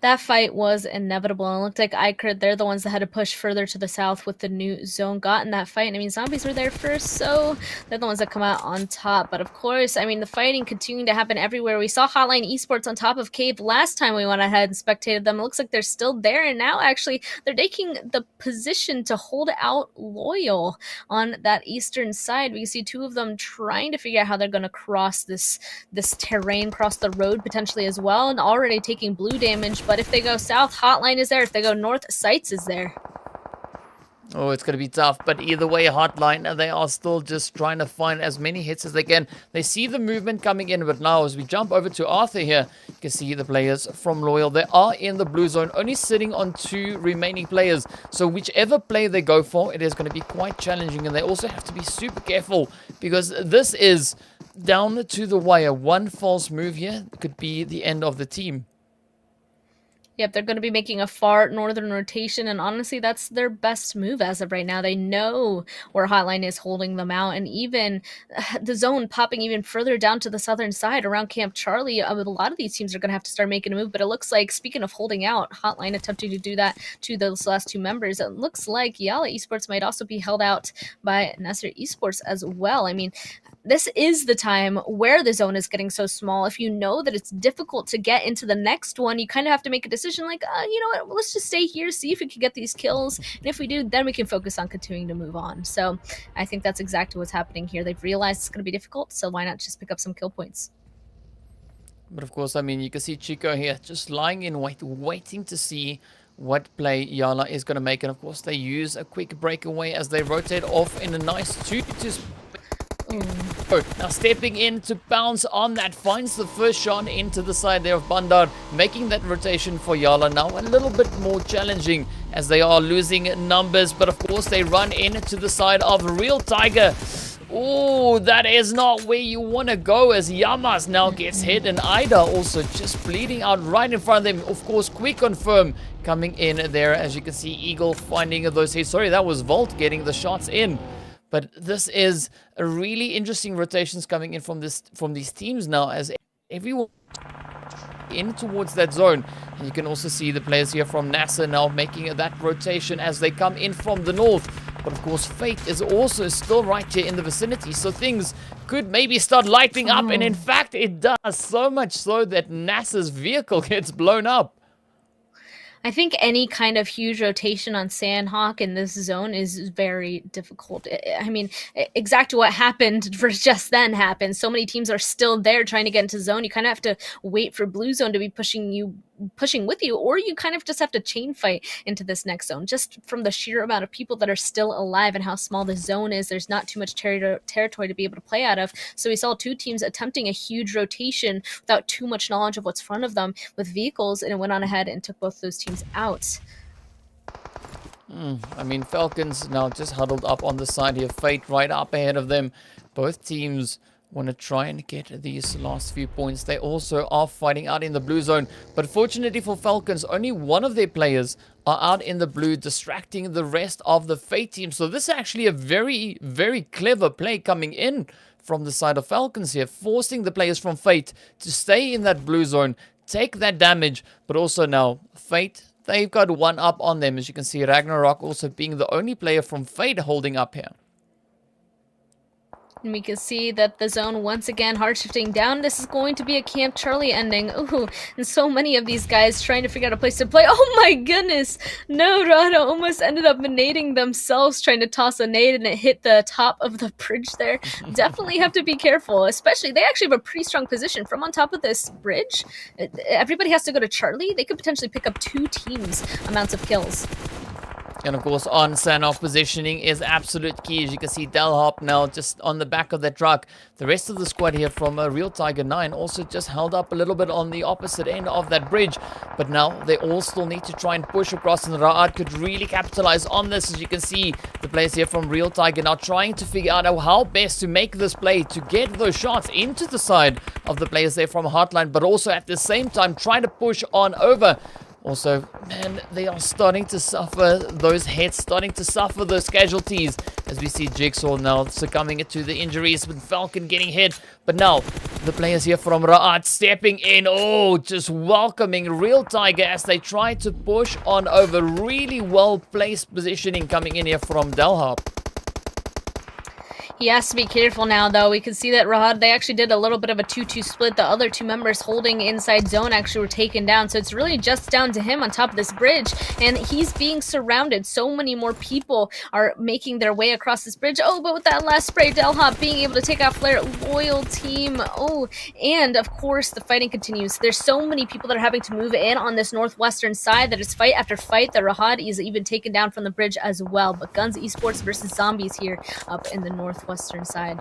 S2: That fight was inevitable, and it looked like iKURD, they're the ones that had to push further to the south with the new zone, got in that fight. I mean, Zombies were there first, so they're the ones that come out on top. But of course, I mean, the fighting continuing to happen everywhere. We saw HOTLINE Esports on top of Cave last time we went ahead and spectated them. It looks like they're still there, and now actually they're taking the position to hold out Loyal on that eastern side. We see two of them trying to figure out how they're going to cross this terrain, cross the road potentially as well, and already taking blue damage. But if they go south, HOTLINE is there. If they go north, SCYTES is there.
S1: Oh, it's going to be tough, but either way, HOTLINE, they are still just trying to find as many hits as they can. They see the movement coming in, but now as we jump over to Arthur here, you can see the players from Loyal. They are in the blue zone, only sitting on 2 remaining players. So whichever play they go for, it is going to be quite challenging, and they also have to be super careful because this is down to the wire. One false move here could be the end of the team.
S2: Yep, they're going to be making a far northern rotation, and honestly, that's their best move as of right now. They know where HOTLINE is holding them out, and even the zone popping even further down to the southern side around Camp Charlie. A lot of these teams are going to have to start making a move, but it looks like, speaking of holding out, HOTLINE attempting to do that to those last 2 members, it looks like YaLLa Esports might also be held out by NASR Esports as well. I mean, this is the time where the zone is getting so small. If you know that it's difficult to get into the next one, you kind of have to make a decision like, you know what, let's just stay here, see if we can get these kills. And if we do, then we can focus on continuing to move on. So I think that's exactly what's happening here. They've realized it's going to be difficult, so why not just pick up some kill points?
S1: But of course, I mean, you can see Chico here just lying in wait, waiting to see what play YaLLa is going to make. And of course, they use a quick breakaway as they rotate off in a nice 2-2. Now stepping in to bounce on that, finds the first shot into the side there of Bandar, making that rotation for YaLLa now a little bit more challenging as they are losing numbers. But of course they run into the side of Real Tiger. Oh, that is not where you want to go as Yamas now gets hit, and Ida also just bleeding out right in front of them. Of course, quick confirm coming in there, as you can see Eagle finding those hits. Sorry, that was Volt getting the shots in. But this is a really interesting rotations coming in from these teams now, as everyone in towards that zone. And you can also see the players here from NASR now making that rotation as they come in from the north. But of course, Fate is also still right here in the vicinity, so things could maybe start lighting up. And in fact, it does, so much so that NASR's vehicle gets blown up.
S2: I think any kind of huge rotation on Sandhawk in this zone is very difficult. I mean, exactly what happened for just then happened. So many teams are still there trying to get into zone. You kind of have to wait for blue zone to be pushing with you, or you kind of just have to chain fight into this next zone. Just from the sheer amount of people that are still alive and how small the zone is, there's not too much territory to be able to play out of. So we saw 2 teams attempting a huge rotation without too much knowledge of what's in front of them with vehicles, and it went on ahead and took both those teams out.
S1: I mean, Falcons now just huddled up on the side here. Fate right up ahead of them. Both teams want to try and get these last few points. They also are fighting out in the blue zone, but fortunately for Falcons, only one of their players are out in the blue, distracting the rest of the Fate team. So this is actually a very, very clever play coming in from the side of Falcons here, forcing the players from Fate to stay in that blue zone, take that damage. But also now Fate, they've got one up on them, as you can see Ragnarok also being the only player from Fate holding up here.
S2: And we can see that the zone once again hard shifting down. This is going to be a Camp Charlie ending. Ooh, and so many of these guys trying to figure out a place to play. Oh my goodness! No, Rana almost ended up nading themselves trying to toss a nade, and it hit the top of the bridge there. Definitely have to be careful, especially they actually have a pretty strong position from on top of this bridge. Everybody has to go to Charlie. They could potentially pick up 2 teams' amounts of kills.
S1: And of course, on Sanoff positioning is absolute key. As you can see, Delhop now just on the back of the truck. The rest of the squad here from Real Tiger 9 also just held up a little bit on the opposite end of that bridge. But now they all still need to try and push across, and Ra'ad could really capitalize on this. As you can see, the players here from Real Tiger now trying to figure out how best to make this play to get those shots into the side of the players there from HOTLINE, but also at the same time trying to push on over. Also, man, they are starting to suffer those hits, starting to suffer those casualties. As we see Jigsaw now succumbing to the injuries with Falcon getting hit. But now, the players here from Ra'at stepping in. Oh, just welcoming Real Tiger as they try to push on over. Really well-placed positioning coming in here from Delharp.
S2: He has to be careful now, though. We can see that Rahad, they actually did a little bit of a 2-2 split. The other two members holding inside zone actually were taken down. So it's really just down to him on top of this bridge. And he's being surrounded. So many more people are making their way across this bridge. Oh, but with that last spray, Delhop being able to take out Flare. Loyal team. Oh, and of course, the fighting continues. There's so many people that are having to move in on this northwestern side that it's fight after fight. The Rahad is even taken down from the bridge as well. But GUNZ Esports versus Zombies here up in the northwestern side.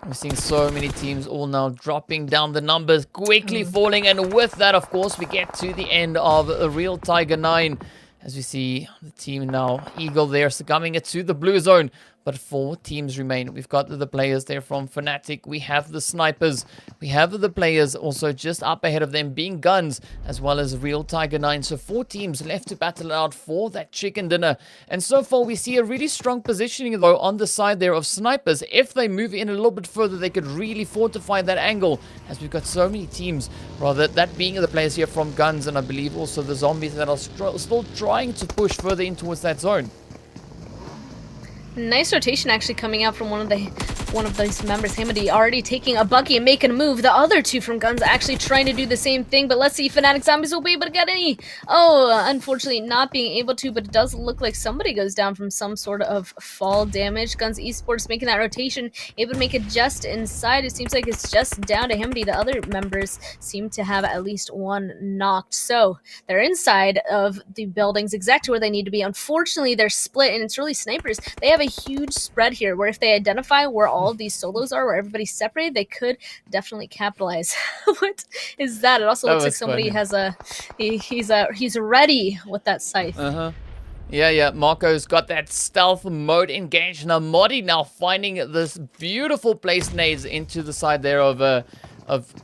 S1: We're seeing so many teams all now dropping down the numbers, quickly falling, and with that, of course, we get to the end of the Real Tiger 9. As we see the team now, Eagle there succumbing it to the blue zone. But 4 teams remain. We've got the players there from Fnatic. We have the snipers. We have the players also just up ahead of them being GUNZ, as well as Real Tiger 9. So 4 teams left to battle it out for that chicken dinner. And so far, we see a really strong positioning, though, on the side there of snipers. If they move in a little bit further, they could really fortify that angle, as we've got so many teams, rather, that being the players here from GUNZ, and I believe also the Zombies that are still trying to push further in towards that zone.
S2: Nice rotation actually coming out from one of those members. Hamady already taking a buggy and making a move. The other two from GUNZ actually trying to do the same thing, but let's see if Fanatic Zombies will be able to get any. Oh, unfortunately not being able to, but it does look like somebody goes down from some sort of fall damage. GUNZ Esports making that rotation, able to make it just inside. It seems like it's just down to Hamady. The other members seem to have at least one knocked. So they're inside of the buildings, exactly where they need to be. Unfortunately, they're split, and it's really snipers. They have a huge spread here, where if they identify where all of these solos are, where everybody's separated, they could definitely capitalize. What is that? It also looks like somebody funny. Has a he's ready with that scythe.
S1: Yeah, Marco's got that stealth mode engaged. Now Modi now finding this beautiful place nades into the side there of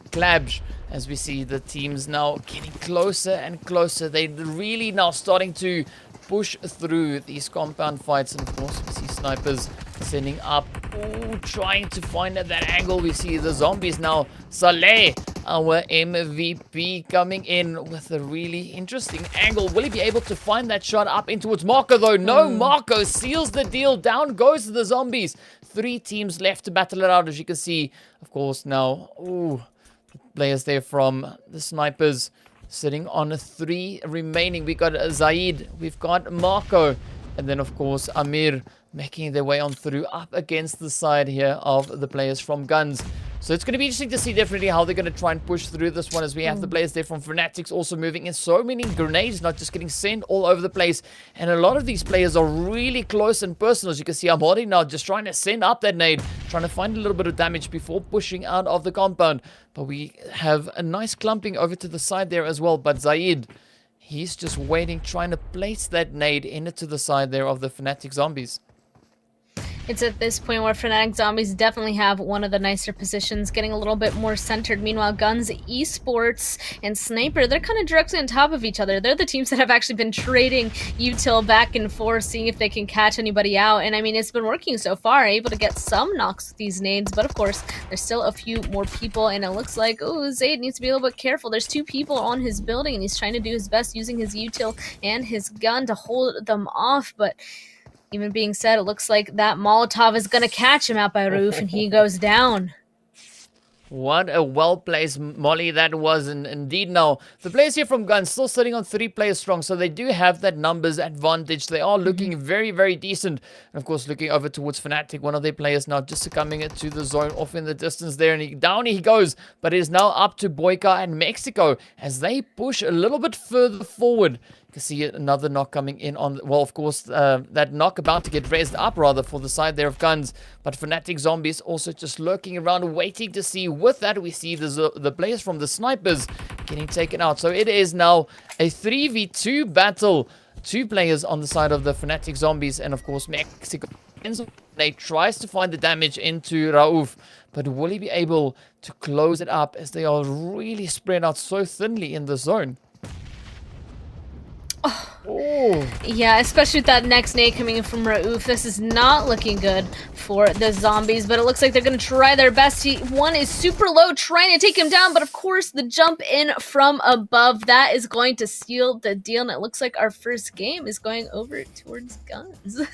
S1: Klabj. As we see the teams now getting closer and closer. They're really now starting to push through these compound fights. And of course, we see snipers sending up. Ooh, trying to find that angle. We see the Zombies now. Saleh, our MVP, coming in with a really interesting angle. Will he be able to find that shot up in towards Marco, though? No, Marco seals the deal. Down goes the Zombies. 3 teams left to battle it out, as you can see. Of course, now, ooh, players there from the snipers sitting on 3 remaining. We got Zaid, we've got Marco, and then of course Amir making their way on through up against the side here of the players from GUNZ. So it's going to be interesting to see definitely how they're going to try and push through this one, as we have the players there from Fanatics also moving in. So many grenades not just getting sent all over the place. And a lot of these players are really close and personal. As you can see, Amori now just trying to send up that nade, trying to find a little bit of damage before pushing out of the compound. But we have a nice clumping over to the side there as well. But Zaid, he's just waiting, trying to place that nade into the side there of the Fanatic Zombies.
S2: It's at this point where Fanatic Zombies definitely have one of the nicer positions, getting a little bit more centered. Meanwhile, GUNZ Esports and Sniper, they're kind of directly on top of each other. They're the teams that have actually been trading util back and forth, seeing if they can catch anybody out. And I mean, it's been working so far, able to get some knocks with these nades. But of course, there's still a few more people, and it looks like, oh, Zaid needs to be a little bit careful. There's 2 people on his building, and he's trying to do his best using his util and hhis gun to hold them off. But even being said, it looks like that Molotov is going to catch him out by roof, and he goes down.
S1: What a well-placed molly that was, and indeed now. The players here from GUNZ still sitting on 3 players strong, so they do have that numbers advantage. They are looking very, very decent. And of course, looking over towards Fnatic, one of their players now just succumbing it to the zone off in the distance there, and down he goes. But it is now up to Boyka and Mexico as they push a little bit further forward. You can see another knock coming in on, well, of course, that knock about to get raised up, rather, for the side there of GUNZ. But Fanatic Zombies also just lurking around, waiting to see. With that, we see the players from the snipers getting taken out. So it is now a 3v2 battle. 2 players on the side of the Fanatic Zombies, and of course, Mexico. They tries to find the damage into Rauf, but will he be able to close it up, as they are really spread out so thinly in the zone? Oh,
S2: Yeah, especially with that next nade coming in from Raouf. This is not looking good for the zombies, but it looks like they're going to try their best. One is super low, trying to take him down, but of course the jump in from above, that is going to seal the deal, and it looks like our first game is going over towards GUNZ.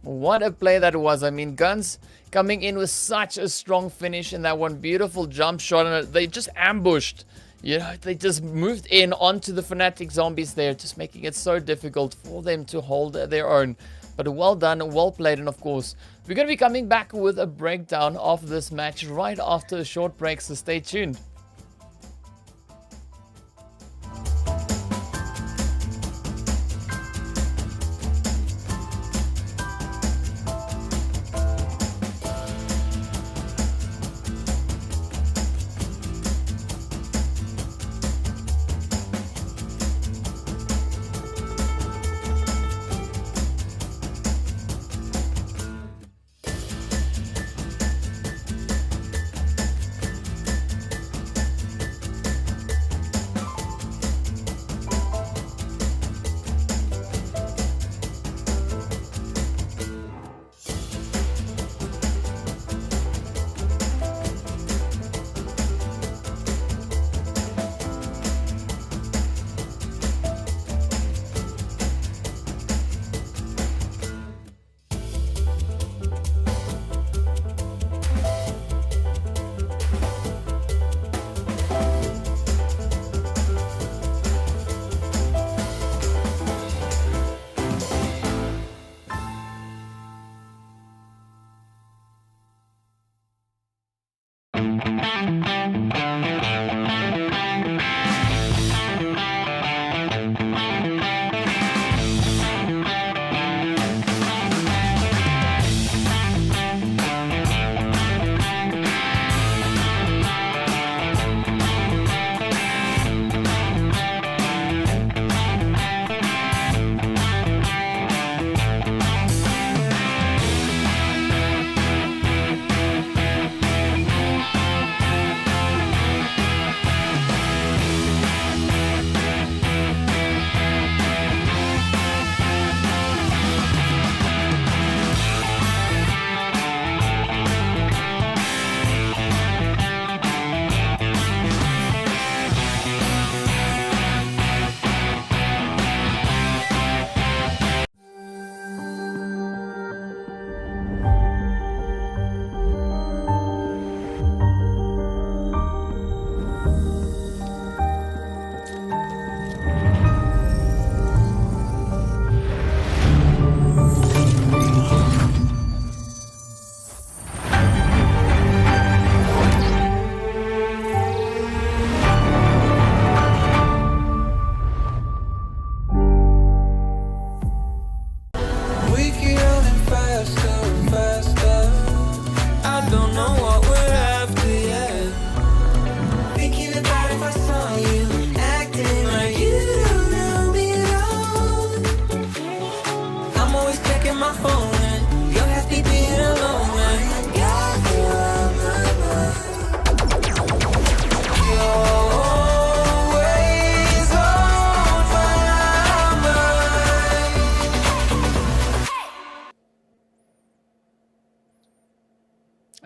S1: what a play that was. I mean, GUNZ coming in with such a strong finish in that one beautiful jump shot, and they just ambushed. You know, they just moved in onto the Fanatic Zombies there, just making it so difficult for them to hold their own. But well done, well played, and of course, we're going to be coming back with a breakdown of this match right after a short break, so stay tuned.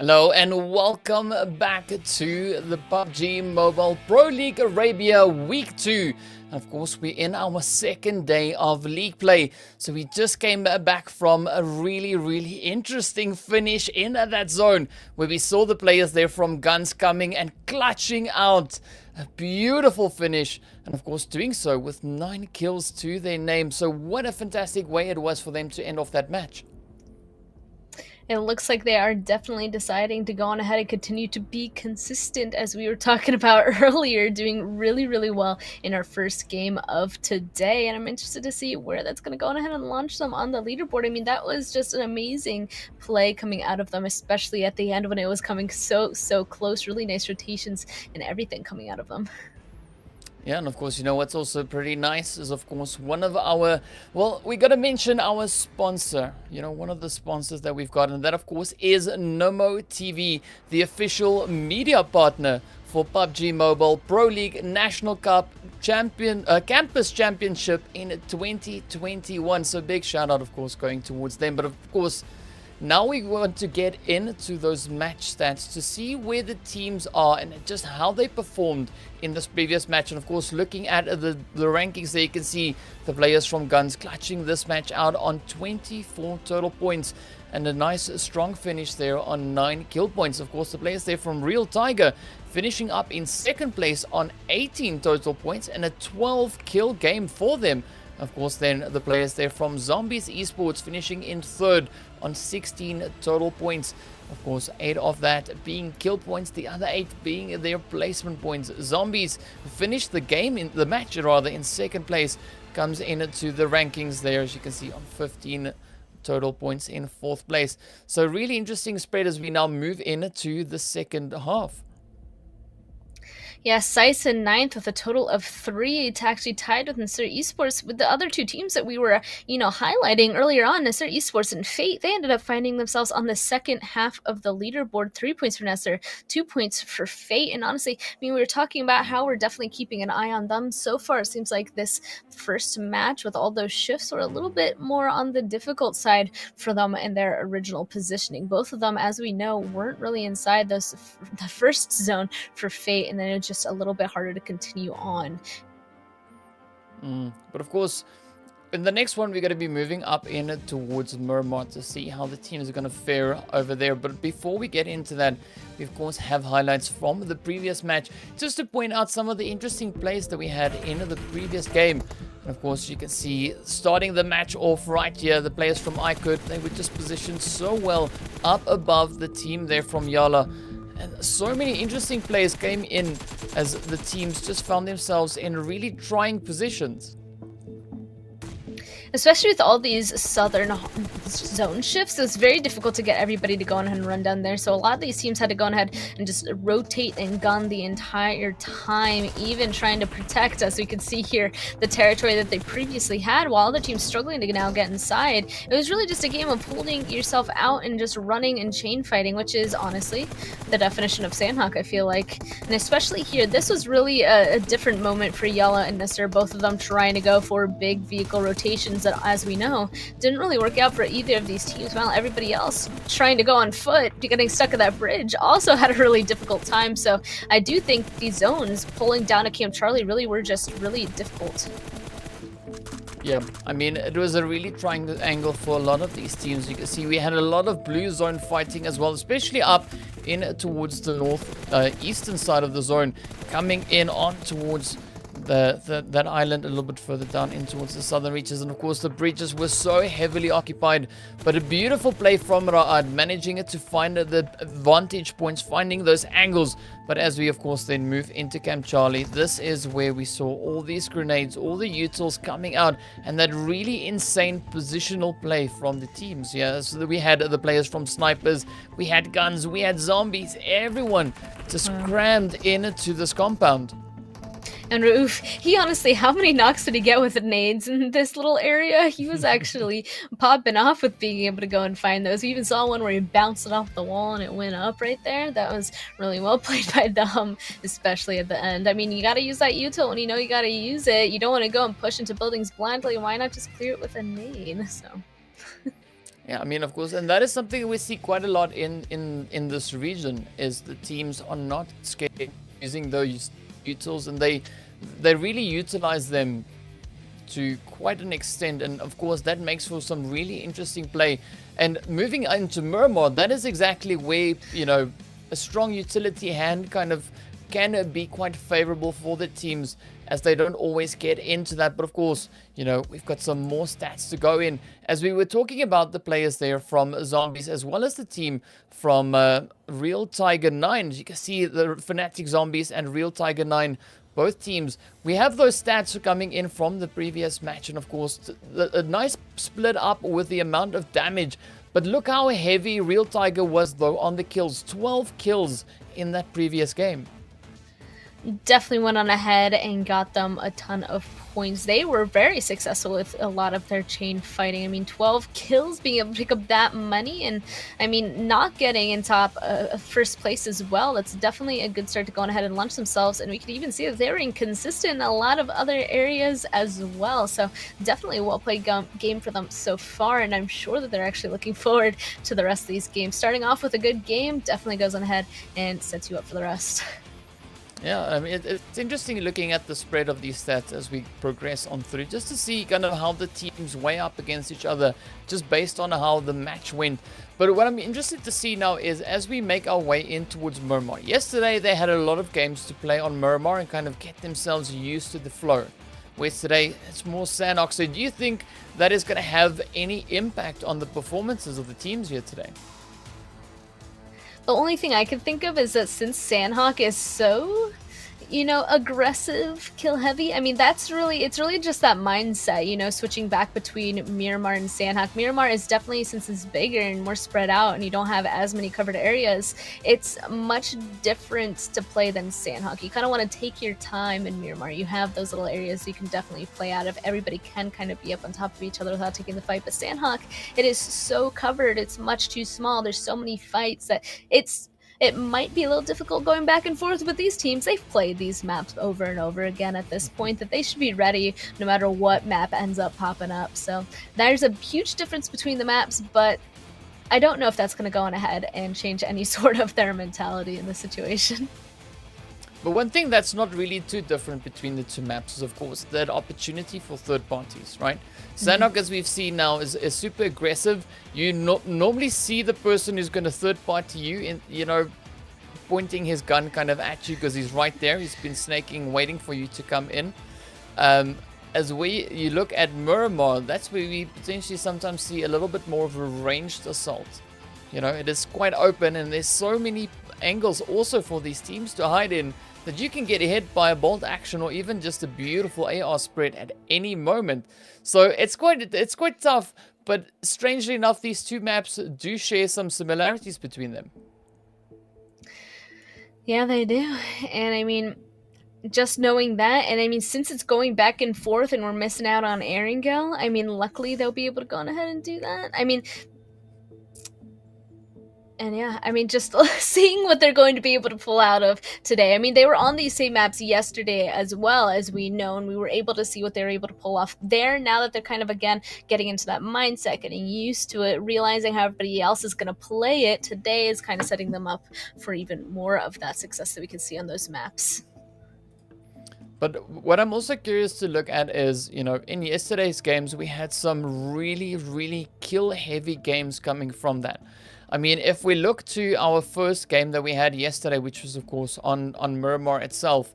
S1: Hello and welcome back to the PUBG Mobile Pro League Arabia Week 2. Of course, we're in our second day of league play. So we just came back from a really interesting finish in that zone where we saw the players there from GUNZ coming and clutching out a beautiful finish. And of course, doing so with 9 kills to their name. So what a fantastic way it was for them to end off that match.
S2: It looks like they are definitely deciding to go on ahead and continue to be consistent, as we were talking about earlier, doing really well in our first game of today. And I'm interested to see where that's going to go on ahead and launch them on the leaderboard. I mean, that was just an amazing play coming out of them, especially at the end when it was coming so close. Really nice rotations and everything coming out of them.
S1: Yeah, and of course, you know what's also pretty nice is, of course, one of our, well, we got to mention our sponsor, you know, one of the sponsors that we've got, and that, of course, is Nomo TV, the official media partner for PUBG Mobile Pro League National Cup Campus Championship in 2021. So big shout out, of course, going towards them. But of course, now we want to get into those match stats to see where the teams are and just how they performed in this previous match. And of course, looking at the rankings there, you can see the players from GUNZ clutching this match out on 24 total points and a nice strong finish there on 9 kill points. Of course, the players there from Real Tiger finishing up in second place on 18 total points and a 12 kill game for them. Of course, then the players there from Zombies Esports finishing in third on 16 total points. Of course, 8 of that being kill points, the other 8 being their placement points. Zombies finished the game, in the match rather, in second place, comes into the rankings there, as you can see, on 15 total points in fourth place. So really interesting spread as we now move into the second half.
S2: Yeah, SCYTES in ninth with a total of 3, actually tied with NASR Esports. With the other two teams that we were, highlighting earlier on, NASR Esports and Fate, they ended up finding themselves on the second half of the leaderboard. 3 points for NASR, 2 points for Fate. And honestly, we were talking about how we're definitely keeping an eye on them. So far, it seems like this first match with all those shifts were a little bit more on the difficult side for them in their original positioning. Both of them, as we know, weren't really inside the first zone for Fate, and then it just a little bit harder to continue on.
S1: But of course, in the next one, we're going to be moving up in towards Miramar to see how the teams are going to fare over there. But before we get into that, we of course have highlights from the previous match, just to point out some of the interesting plays that we had in the previous game. And of course, you can see starting the match off right here, the players from iKURD, they were just positioned so well up above the team there from YaLLa. And so many interesting plays came in as the teams just found themselves in really trying positions.
S2: Especially with all these southern zone shifts, it's very difficult to get everybody to go ahead and run down there. So a lot of these teams had to go ahead and just rotate and gun the entire time, even trying to protect, as we can see here, the territory that they previously had, while other teams struggling to now get inside. It was really just a game of holding yourself out and just running and chain fighting, which is honestly the definition of Sandhawk, I feel like. And especially here, this was really a different moment for YaLLa and NASR, both of them trying to go for big vehicle rotations that, as we know, didn't really work out for either of these teams, while everybody else trying to go on foot, getting stuck at that bridge, also had a really difficult time. So I do think these zones pulling down to Camp Charlie really were just really difficult.
S1: Yeah, I mean, it was a really trying angle for a lot of these teams. You can see we had a lot of blue zone fighting as well, especially up in towards the north eastern side of the zone, coming in on towards that island a little bit further down in towards the southern reaches. And of course, the bridges were so heavily occupied, but a beautiful play from Ra'ad, managing it to find the vantage points, finding those angles. But as we of course then move into Camp Charlie, this is where we saw all these grenades, all the utils coming out, and that really insane positional play from the teams. Yeah, so we had the players from Snipers, we had GUNZ, we had Zombies, everyone just crammed into this compound.
S2: And Raouf, he honestly, how many knocks did he get with the nades in this little area? He was actually popping off with being able to go and find those. We even saw one where he bounced it off the wall and it went up right there. That was really well played by them, especially at the end. I mean, you got to use that util when you know you got to use it. You don't want to go and push into buildings blindly. Why not just clear it with a nade? So...
S1: Yeah, I mean, of course, and that is something we see quite a lot in this region, is the teams are not scared using those utils, and they really utilize them to quite an extent, and of course that makes for some really interesting play. And moving into Miramar, that is exactly where, you know, a strong utility hand kind of can be quite favorable for the teams, as they don't always get into that. But of course, you know, we've got some more stats to go in, as we were talking about the players there from Zombies, as well as the team from Real Tiger 9. As you can see, the Fanatic Zombies and Real Tiger 9, both teams, we have those stats coming in from the previous match. And of course, a nice split up with the amount of damage. But look how heavy Real Tiger was, though, on the kills. 12 kills in that previous game.
S2: definitely went on ahead and got them a ton of points. They were very successful with a lot of their chain fighting. I mean, 12 kills, being able to pick up that money, and I mean, not getting in top first place as well. That's definitely a good start to go on ahead and launch themselves. And we could even see that they're inconsistent in a lot of other areas as well. So definitely a well-played game for them so far, and I'm sure that they're actually looking forward to the rest of these games. Starting off with a good game definitely goes on ahead and sets you up for the rest.
S1: Yeah, I mean, it's interesting looking at the spread of these stats as we progress on through, just to see kind of how the teams weigh up against each other, just based on how the match went. But what I'm interested to see now is as we make our way in towards Miramar. Yesterday, they had a lot of games to play on Miramar and kind of get themselves used to the flow. Whereas today, it's more Sandhawk. So do you think that is going to have any impact on the performances of the teams here today?
S2: The only thing I can think of is that since Sandhawk is so, you know, aggressive, kill heavy, I mean, it's really just that mindset, you know, switching back between Miramar and Sandhawk. Miramar is definitely, since it's bigger and more spread out and you don't have as many covered areas, it's much different to play than Sandhawk. You kind of want to take your time in Miramar. You have those little areas you can definitely play out of. Everybody can kind of be up on top of each other without taking the fight. But Sandhawk, it is so covered. It's much too small. There's so many fights that it might be a little difficult going back and forth with these teams. They've played these maps over and over again at this point, that they should be ready no matter what map ends up popping up. So there's a huge difference between the maps, but I don't know if that's going to go on ahead and change any sort of their mentality in this situation.
S1: But one thing that's not really too different between the two maps is, of course, that opportunity for third parties, right? Sandhawk, as we've seen now, is super aggressive. You normally see the person who's going to third party you, in, you know, pointing his gun kind of at you because he's right there. He's been snaking, waiting for you to come in. As you look at Miramar, that's where we potentially sometimes see a little bit more of a ranged assault. You know, it is quite open, and there's so many angles also for these teams to hide in that you can get hit by a bolt action or even just a beautiful AR spread at any moment. So it's quite tough, but strangely enough, these two maps do share some similarities between them.
S2: Yeah, they do. And I mean, just knowing that, and I mean, since it's going back and forth and we're missing out on Erangel, I mean, luckily they'll be able to go on ahead and do that. I mean, and yeah, I mean, just seeing what they're going to be able to pull out of today. I mean, they were on these same maps yesterday as well, as we know, and we were able to see what they were able to pull off there. Now that they're kind of, again, getting into that mindset, getting used to it, realizing how everybody else is going to play it, today is kind of setting them up for even more of that success that we can see on those maps.
S1: But what I'm also curious to look at is, you know, in yesterday's games, we had some really, really kill-heavy games coming from that. I mean, if we look to our first game that we had yesterday, which was, of course, on Miramar itself,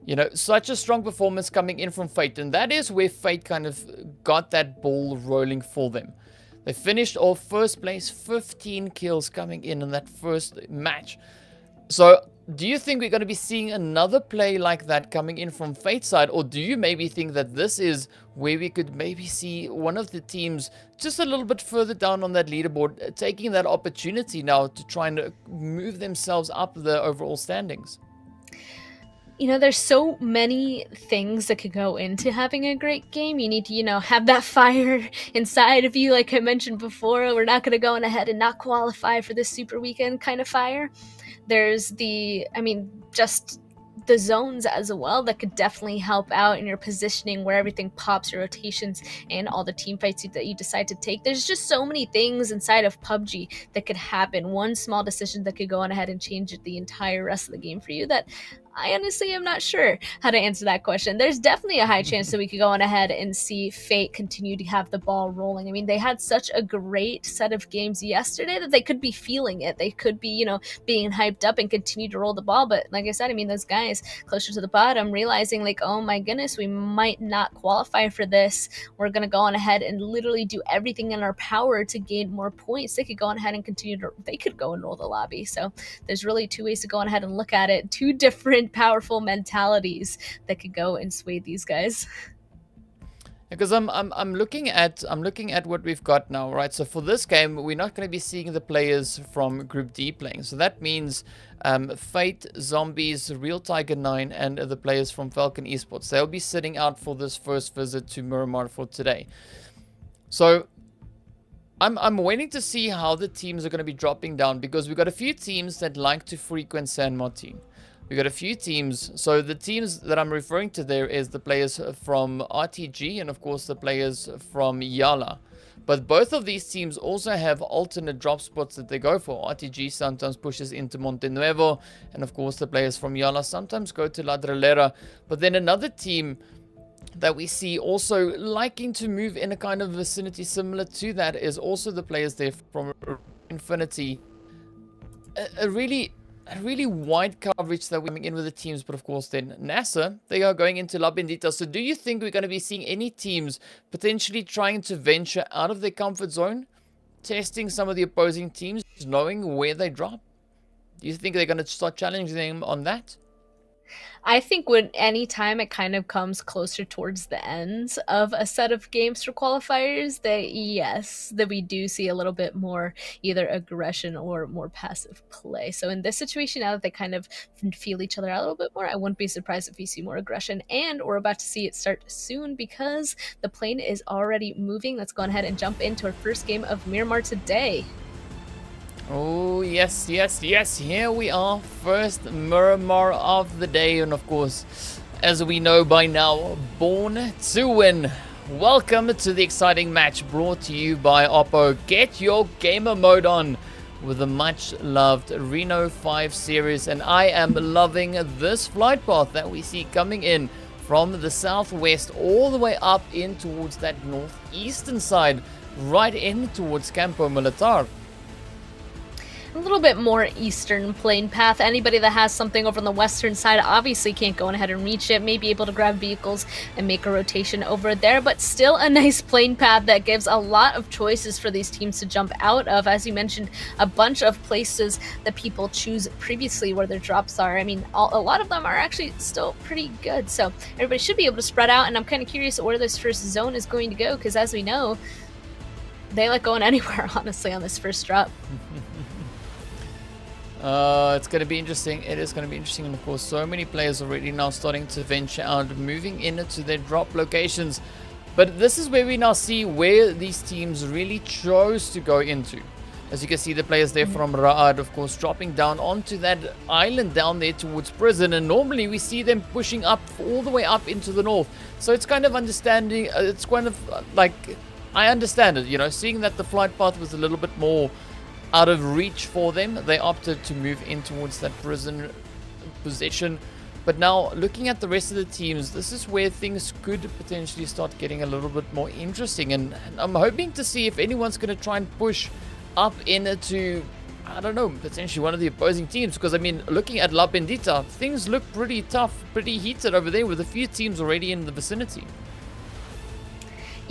S1: you know, such a strong performance coming in from Fate. And that is where Fate kind of got that ball rolling for them. They finished off first place, 15 kills coming in that first match. So do you think we're going to be seeing another play like that coming in from Fate's side? Or do you maybe think that this is where we could maybe see one of the teams just a little bit further down on that leaderboard, taking that opportunity now to try and move themselves up the overall standings?
S2: You know, there's so many things that could go into having a great game. You need to, you know, have that fire inside of you, like I mentioned before. We're not going to go on ahead and not qualify for this super weekend kind of fire. There's just the zones as well that could definitely help out in your positioning, where everything pops, your rotations, and all the team fights that you decide to take. There's just so many things inside of PUBG that could happen. One small decision that could go on ahead and change the entire rest of the game for you, that I honestly am not sure how to answer that question. There's definitely a high chance that we could go on ahead and see Fate continue to have the ball rolling. I mean, they had such a great set of games yesterday that they could be feeling it. They could be, you know, being hyped up and continue to roll the ball. But like I said, I mean, those guys closer to the bottom realizing, like, oh my goodness, we might not qualify for this. We're going to go on ahead and literally do everything in our power to gain more points. They could go on ahead and they could go and roll the lobby. So there's really two ways to go on ahead and look at it. Two different powerful mentalities that could go and sway these guys.
S1: Because I'm looking at what we've got now, right? So for this game, we're not going to be seeing the players from Group D playing. So that means Fate, Zombies, Real Tiger 9, and the players from FalconsEsport. They'll be sitting out for this first visit to Miramar for today. So I'm waiting to see how the teams are going to be dropping down, because we've got a few teams that like to frequent San Martin. We got a few teams. So the teams that I'm referring to there is the players from RTG and of course the players from YaLLa. But both of these teams also have alternate drop spots that they go for. RTG sometimes pushes into Monte Nuevo, and of course the players from YaLLa sometimes go to La Dralera. But then another team that we see also liking to move in a kind of vicinity similar to that is also the players there from Infinity. A really wide coverage that we're coming in with the teams, but of course then NASR, they are going into La Bendita. So do you think we're going to be seeing any teams potentially trying to venture out of their comfort zone, testing some of the opposing teams, knowing where they drop? Do you think they're going to start challenging them on that?
S2: I think when any time it kind of comes closer towards the ends of a set of games for qualifiers, that we do see a little bit more either aggression or more passive play. So in this situation, now that they kind of feel each other out a little bit more, I wouldn't be surprised if we see more aggression. And we're about to see it start soon because the plane is already moving. Let's go ahead and jump into our first game of Miramar today.
S1: Oh, yes. Here we are. First Miramar of the day. And of course, as we know by now, born to win. Welcome to the exciting match brought to you by Oppo. Get your gamer mode on with the much loved Reno 5 series. And I am loving this flight path that we see coming in from the southwest all the way up in towards that northeastern side, right in towards Campo Militar.
S2: A little bit more eastern plane path. Anybody that has something over on the western side obviously can't go ahead and reach it, may be able to grab vehicles and make a rotation over there, but still a nice plane path that gives a lot of choices for these teams to jump out of. As you mentioned, a bunch of places that people choose previously where their drops are. I mean, a lot of them are actually still pretty good, so everybody should be able to spread out, and I'm kind of curious where this first zone is going to go, because as we know, they like going anywhere, honestly, on this first drop.
S1: It's going to be interesting. It is going to be interesting. And of course, so many players already now starting to venture out, moving into their drop locations. But this is where we now see where these teams really chose to go into. As you can see, the players there from Ra'ad, of course, dropping down onto that island down there towards prison. And normally we see them pushing up all the way up into the north. So it's kind of understanding. It's kind of like, I understand it, you know, seeing that the flight path was a little bit more out of reach for them, they opted to move in towards that prison position. But now, looking at the rest of the teams, this is where things could potentially start getting a little bit more interesting. And I'm hoping to see if anyone's going to try and push up into, I don't know, potentially one of the opposing teams. Because, I mean, looking at La Bendita, things look pretty tough, pretty heated over there with a few teams already in the vicinity.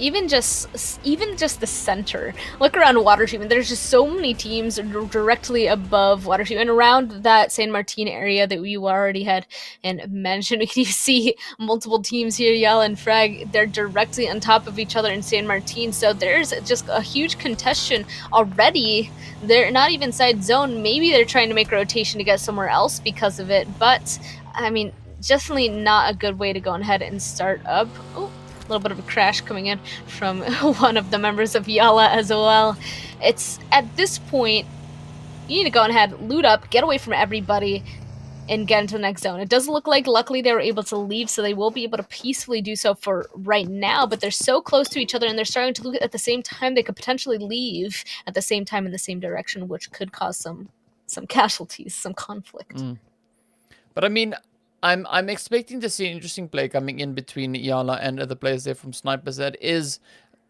S2: Even just the center. Look around water treatment. There's just so many teams directly above water treatment around that San Martin area that we already had and mentioned. We can see multiple teams here, YaLLa and Frag. They're directly on top of each other in San Martin. So there's just a huge contention already. They're not even side zone. Maybe they're trying to make a rotation to get somewhere else because of it. But I mean, definitely not a good way to go ahead and start up. Oh. A little bit of a crash coming in from one of the members of YaLLa as well. It's at this point, you need to go ahead, loot up, get away from everybody, and get into the next zone. It does look like luckily they were able to leave, so they will be able to peacefully do so for right now, but they're so close to each other and they're starting to loot at the same time. They could potentially leave at the same time in the same direction, which could cause some casualties, some conflict.
S1: But I mean, I'm expecting to see an interesting play coming in between YaLLa and other players there from Snipers. That is,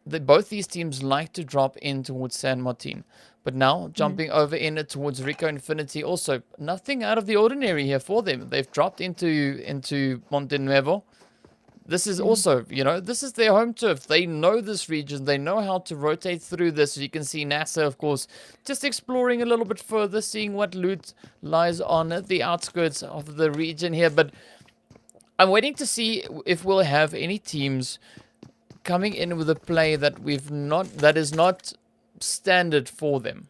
S1: that both these teams like to drop in towards San Martin. But now, jumping over in towards RICO Infinity, also, nothing out of the ordinary here for them. They've dropped into Monte Nuevo. This is also, you know, this is their home turf. They know this region. They know how to rotate through this. You can see NASR, of course, just exploring a little bit further, seeing what loot lies on the outskirts of the region here. But I'm waiting to see if we'll have any teams coming in with a play that is not standard for them.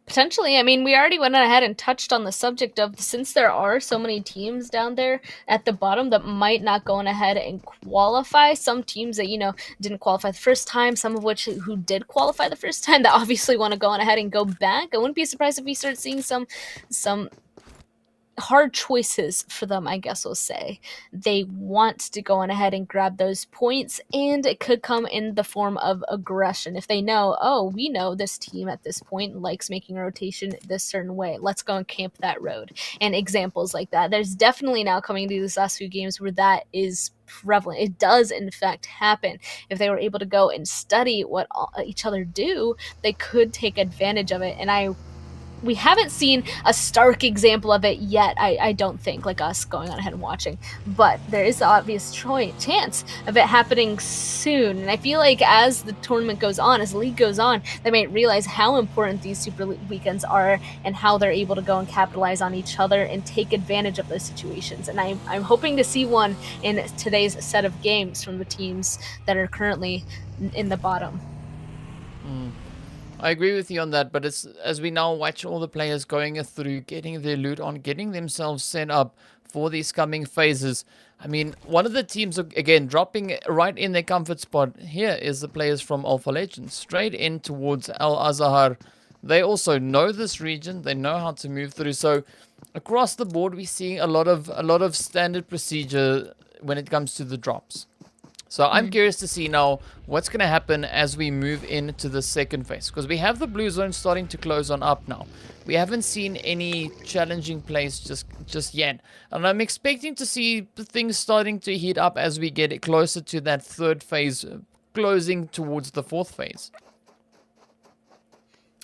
S2: Potentially. I mean, we already went ahead and touched on the subject of, since there are so many teams down there at the bottom that might not go on ahead and qualify, some teams that, you know, didn't qualify the first time, some of which who did qualify the first time that obviously want to go on ahead and go back. I wouldn't be surprised if we start seeing some hard choices for them, I guess we'll say. They want to go on ahead and grab those points, and it could come in the form of aggression. If they know, oh, we know this team at this point likes making a rotation this certain way, let's go and camp that road. And examples like that. There's definitely now coming into these last few games where that is prevalent. It does in fact happen. If they were able to go and study what each other do, they could take advantage of it. And we haven't seen a stark example of it yet, I don't think, like us going on ahead and watching. But there is the obvious chance of it happening soon. And I feel like as the tournament goes on, as the league goes on, they might realize how important these Super Weekends are and how they're able to go and capitalize on each other and take advantage of those situations. And I'm hoping to see one in today's set of games from the teams that are currently in the bottom.
S1: I agree with you on that, but it's as we now watch all the players going through, getting their loot on, getting themselves set up for these coming phases. I mean, one of the teams, again, dropping right in their comfort spot here is the players from Alpha Legends, straight in towards Al Azhar. They also know this region, they know how to move through. So across the board, we're seeing a lot of standard procedure when it comes to the drops. So I'm curious to see now what's going to happen as we move into the second phase. Because we have the blue zone starting to close on up now. We haven't seen any challenging plays just yet. And I'm expecting to see things starting to heat up as we get closer to that third phase, closing towards the fourth phase.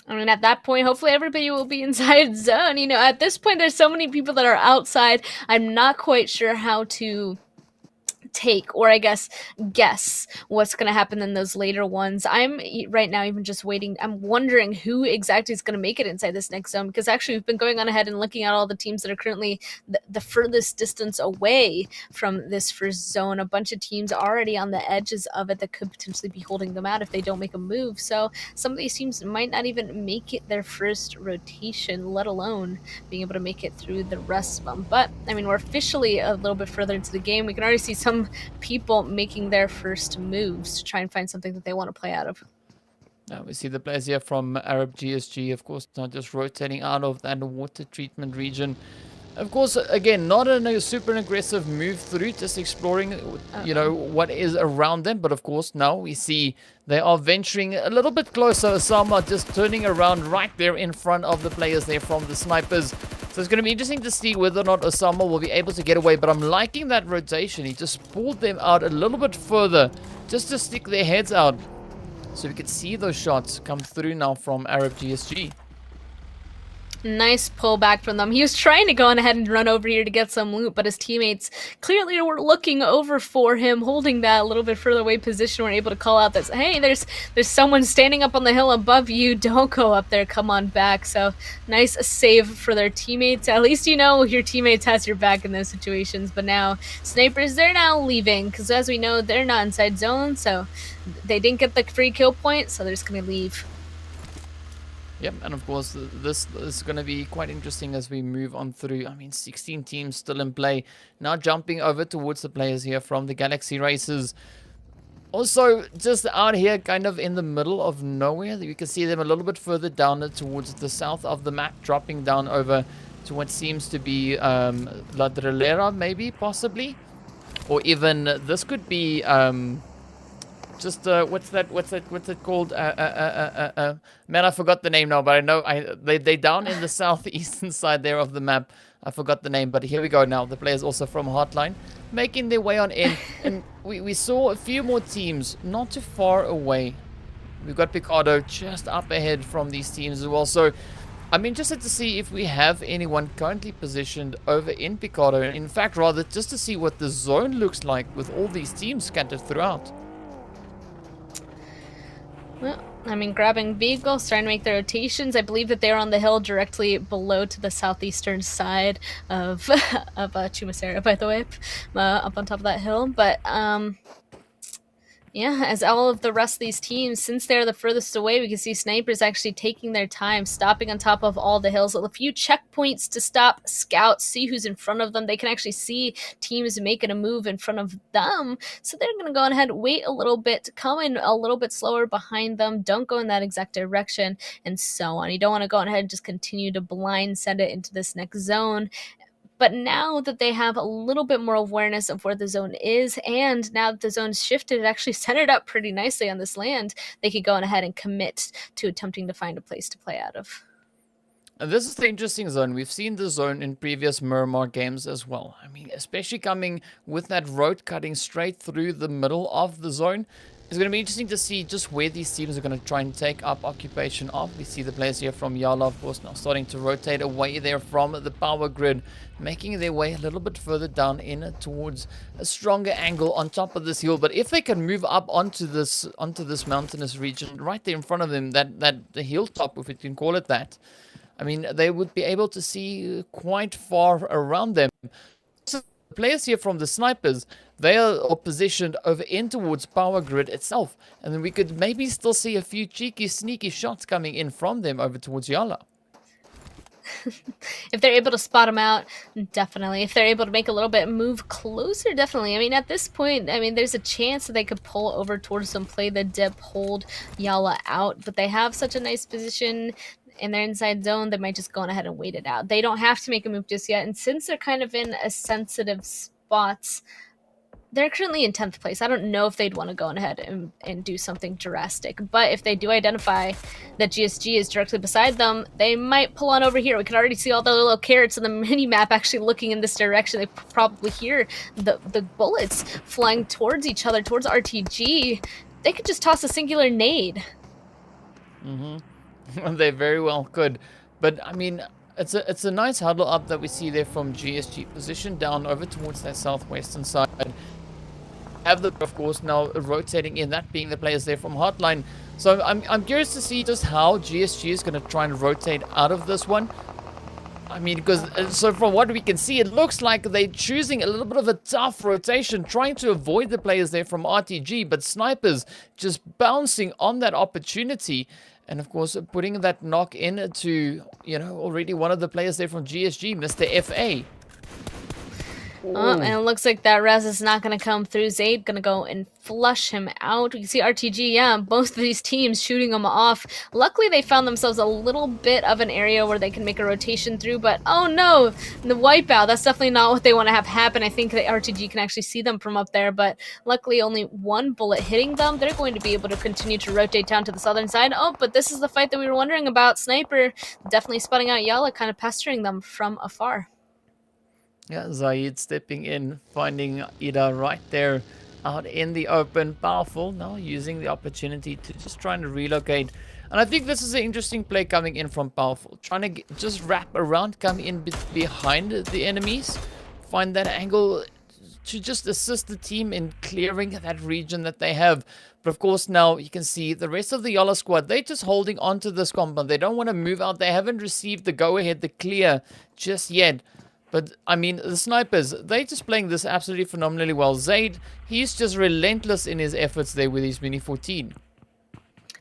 S2: I mean, at that point, hopefully everybody will be inside zone. You know, at this point, there's so many people that are outside. I'm not quite sure how to take, or I guess guess what's going to happen in those later ones. I'm right now even just waiting. I'm wondering who exactly is going to make it inside this next zone, because actually we've been going on ahead and looking at all the teams that are currently the furthest distance away from this first zone. A bunch of teams already on the edges of it that could potentially be holding them out if they don't make a move. So some of these teams might not even make it their first rotation, let alone being able to make it through the rest of them. But I mean, we're officially a little bit further into the game. We can already see some people making their first moves to try and find something that they want to play out of.
S1: Now we see the players here from Arab GSG, of course, not just rotating out of that water treatment region. Of course, again, not a super aggressive move through, just exploring, you know, what is around them. But of course, now we see they are venturing a little bit closer. Osama just turning around right there in front of the players there from the snipers. So it's going to be interesting to see whether or not Osama will be able to get away. But I'm liking that rotation. He just pulled them out a little bit further just to stick their heads out. So we can see those shots come through now from Arab GSG.
S2: Nice pullback from them. He was trying to go on ahead and run over here to get some loot, but his teammates clearly were looking over for him, holding that a little bit further away position. Were able to call out that, hey, there's someone standing up on the hill above you. Don't go up there. Come on back. So nice save for their teammates. At least you know your teammates has your back in those situations. But now snipers, they're now leaving because as we know, they're not inside zone, so they didn't get the free kill point, so they're just gonna leave.
S1: Yep, and of course, this is going to be quite interesting as we move on through. I mean, 16 teams still in play. Now jumping over towards the players here from the Galaxy Races. Also, just out here, kind of in the middle of nowhere. You can see them a little bit further down towards the south of the map, dropping down over to what seems to be La Drillera, maybe, possibly. Or even, this could be... just what's it called? Man, I forgot the name now, but I know they down in the southeastern side there of the map. I forgot the name, but here we go now. The players also from HOTLINE making their way on in, and we saw a few more teams not too far away. We've got Picardo just up ahead from these teams as well. So I'm interested to see if we have anyone currently positioned over in Picardo. In fact, rather just to see what the zone looks like with all these teams scattered throughout.
S2: Well, I mean, grabbing vehicles, trying to make their rotations. I believe that they're on the hill directly below to the southeastern side of Chumasera, by the way, up on top of that hill. But yeah, as all of the rest of these teams, since they're the furthest away, we can see snipers actually taking their time, stopping on top of all the hills. A few checkpoints to stop, scout, see who's in front of them. They can actually see teams making a move in front of them. So they're going to go ahead, wait a little bit, come in a little bit slower behind them, don't go in that exact direction, and so on. You don't want to go ahead and just continue to blind send it into this next zone. But now that they have a little bit more awareness of where the zone is, and now that the zone's shifted, it actually centered up pretty nicely on this land, they could go on ahead and commit to attempting to find a place to play out of.
S1: And this is the interesting zone. We've seen the zone in previous Miramar games as well. I mean, especially coming with that road cutting straight through the middle of the zone. It's going to be interesting to see just where these teams are going to try and take up occupation of. We see the players here from YaLLa, of course, now starting to rotate away there from the power grid, making their way a little bit further down in towards a stronger angle on top of this hill. But if they can move up onto this mountainous region right there in front of them, the hilltop, if we can call it that, I mean, they would be able to see quite far around them. So the players here from the snipers, they are positioned over in towards power grid itself. And then we could maybe still see a few cheeky, sneaky shots coming in from them over towards YaLLa.
S2: If they're able to spot them out, definitely. If they're able to make a little bit move closer, definitely. I mean, at this point, I mean, there's a chance that they could pull over towards them, play the dip, hold YaLLa out. But they have such a nice position in their inside zone, they might just go on ahead and wait it out. They don't have to make a move just yet. And since they're kind of in a sensitive spots, they're currently in 10th place. I don't know if they'd want to go on ahead and do something drastic. But if they do identify that GSG is directly beside them, they might pull on over here. We can already see all the little carrots on the mini-map actually looking in this direction. They probably hear the bullets flying towards each other, towards RTG. They could just toss a singular nade.
S1: They very well could. But, I mean, it's a nice huddle up that we see there from GSG, positioned down over towards that southwestern side. Have the, of course, now rotating in, that being the players there from HOTLINE. So I'm curious to see just how GSG is going to try and rotate out of this one. I mean, because so from what we can see, it looks like they're choosing a little bit of a tough rotation, trying to avoid the players there from RTG, but snipers just bouncing on that opportunity. And of course, putting that knock into, you know, already one of the players there from GSG, Mr. FA.
S2: Oh, and it looks like that res is not going to come through. Zaid going to go and flush him out. We can see RTG, yeah, both of these teams shooting them off. Luckily, they found themselves a little bit of an area where they can make a rotation through, but oh no, the wipeout, that's definitely not what they want to have happen. I think that RTG can actually see them from up there, but luckily only one bullet hitting them. They're going to be able to continue to rotate down to the southern side. Oh, but this is the fight that we were wondering about. Sniper definitely spotting out YaLLa, kind of pestering them from afar.
S1: Yeah, Zaid stepping in, finding Ida right there out in the open. Powerful now, using the opportunity to just trying to relocate. And I think this is an interesting play coming in from Powerful. Trying to just wrap around, come in behind the enemies. Find that angle to just assist the team in clearing that region that they have. But of course now you can see the rest of the YaLLa squad, they're just holding on to this compound. They don't want to move out. They haven't received the go-ahead, the clear just yet. But, I mean, the snipers, they're just playing this absolutely phenomenally well. Zaid, he's just relentless in his efforts there with his Mini 14.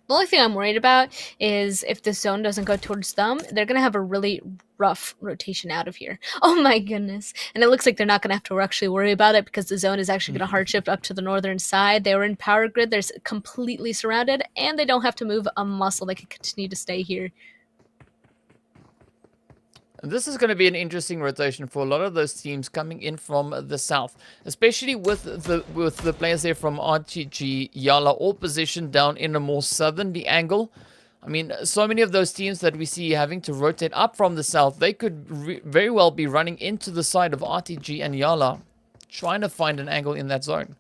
S2: The only thing I'm worried about is if the zone doesn't go towards them, they're going to have a really rough rotation out of here. Oh my goodness. And it looks like they're not going to have to actually worry about it because the zone is actually going to hard shift up to the northern side. They were in power grid. They're completely surrounded, and they don't have to move a muscle. They can continue to stay here.
S1: This is going to be an interesting rotation for a lot of those teams coming in from the south, especially with the players there from RTG, YaLLa, all positioned down in a more southerly angle. I mean, so many of those teams that we see having to rotate up from the south, they could very well be running into the side of RTG and YaLLa, trying to find an angle in that zone.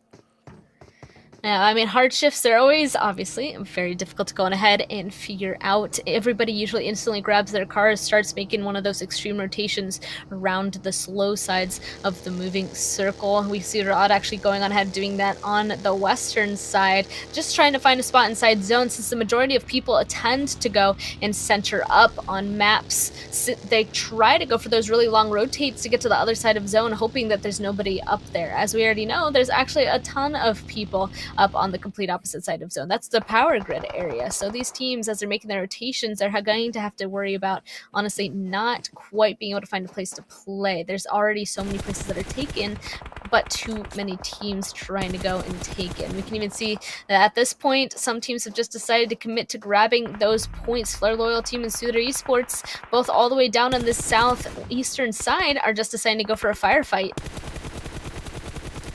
S2: I mean, hard shifts, they're always, obviously, very difficult to go on ahead and figure out. Everybody usually instantly grabs their cars, starts making one of those extreme rotations around the slow sides of the moving circle. We see Rod actually going on ahead doing that on the western side, just trying to find a spot inside zone, since the majority of people tend to go and center up on maps. So they try to go for those really long rotates to get to the other side of zone, hoping that there's nobody up there. As we already know, there's actually a ton of people up on the complete opposite side of zone. That's the power grid area. So these teams, as they're making their rotations, are going to have to worry about, honestly, not quite being able to find a place to play. There's already so many places that are taken, but too many teams trying to go and take it. And we can even see that at this point, some teams have just decided to commit to grabbing those points. Flare Loyal team and SUDOR Esports, both all the way down on the southeastern side, are just deciding to go for a firefight.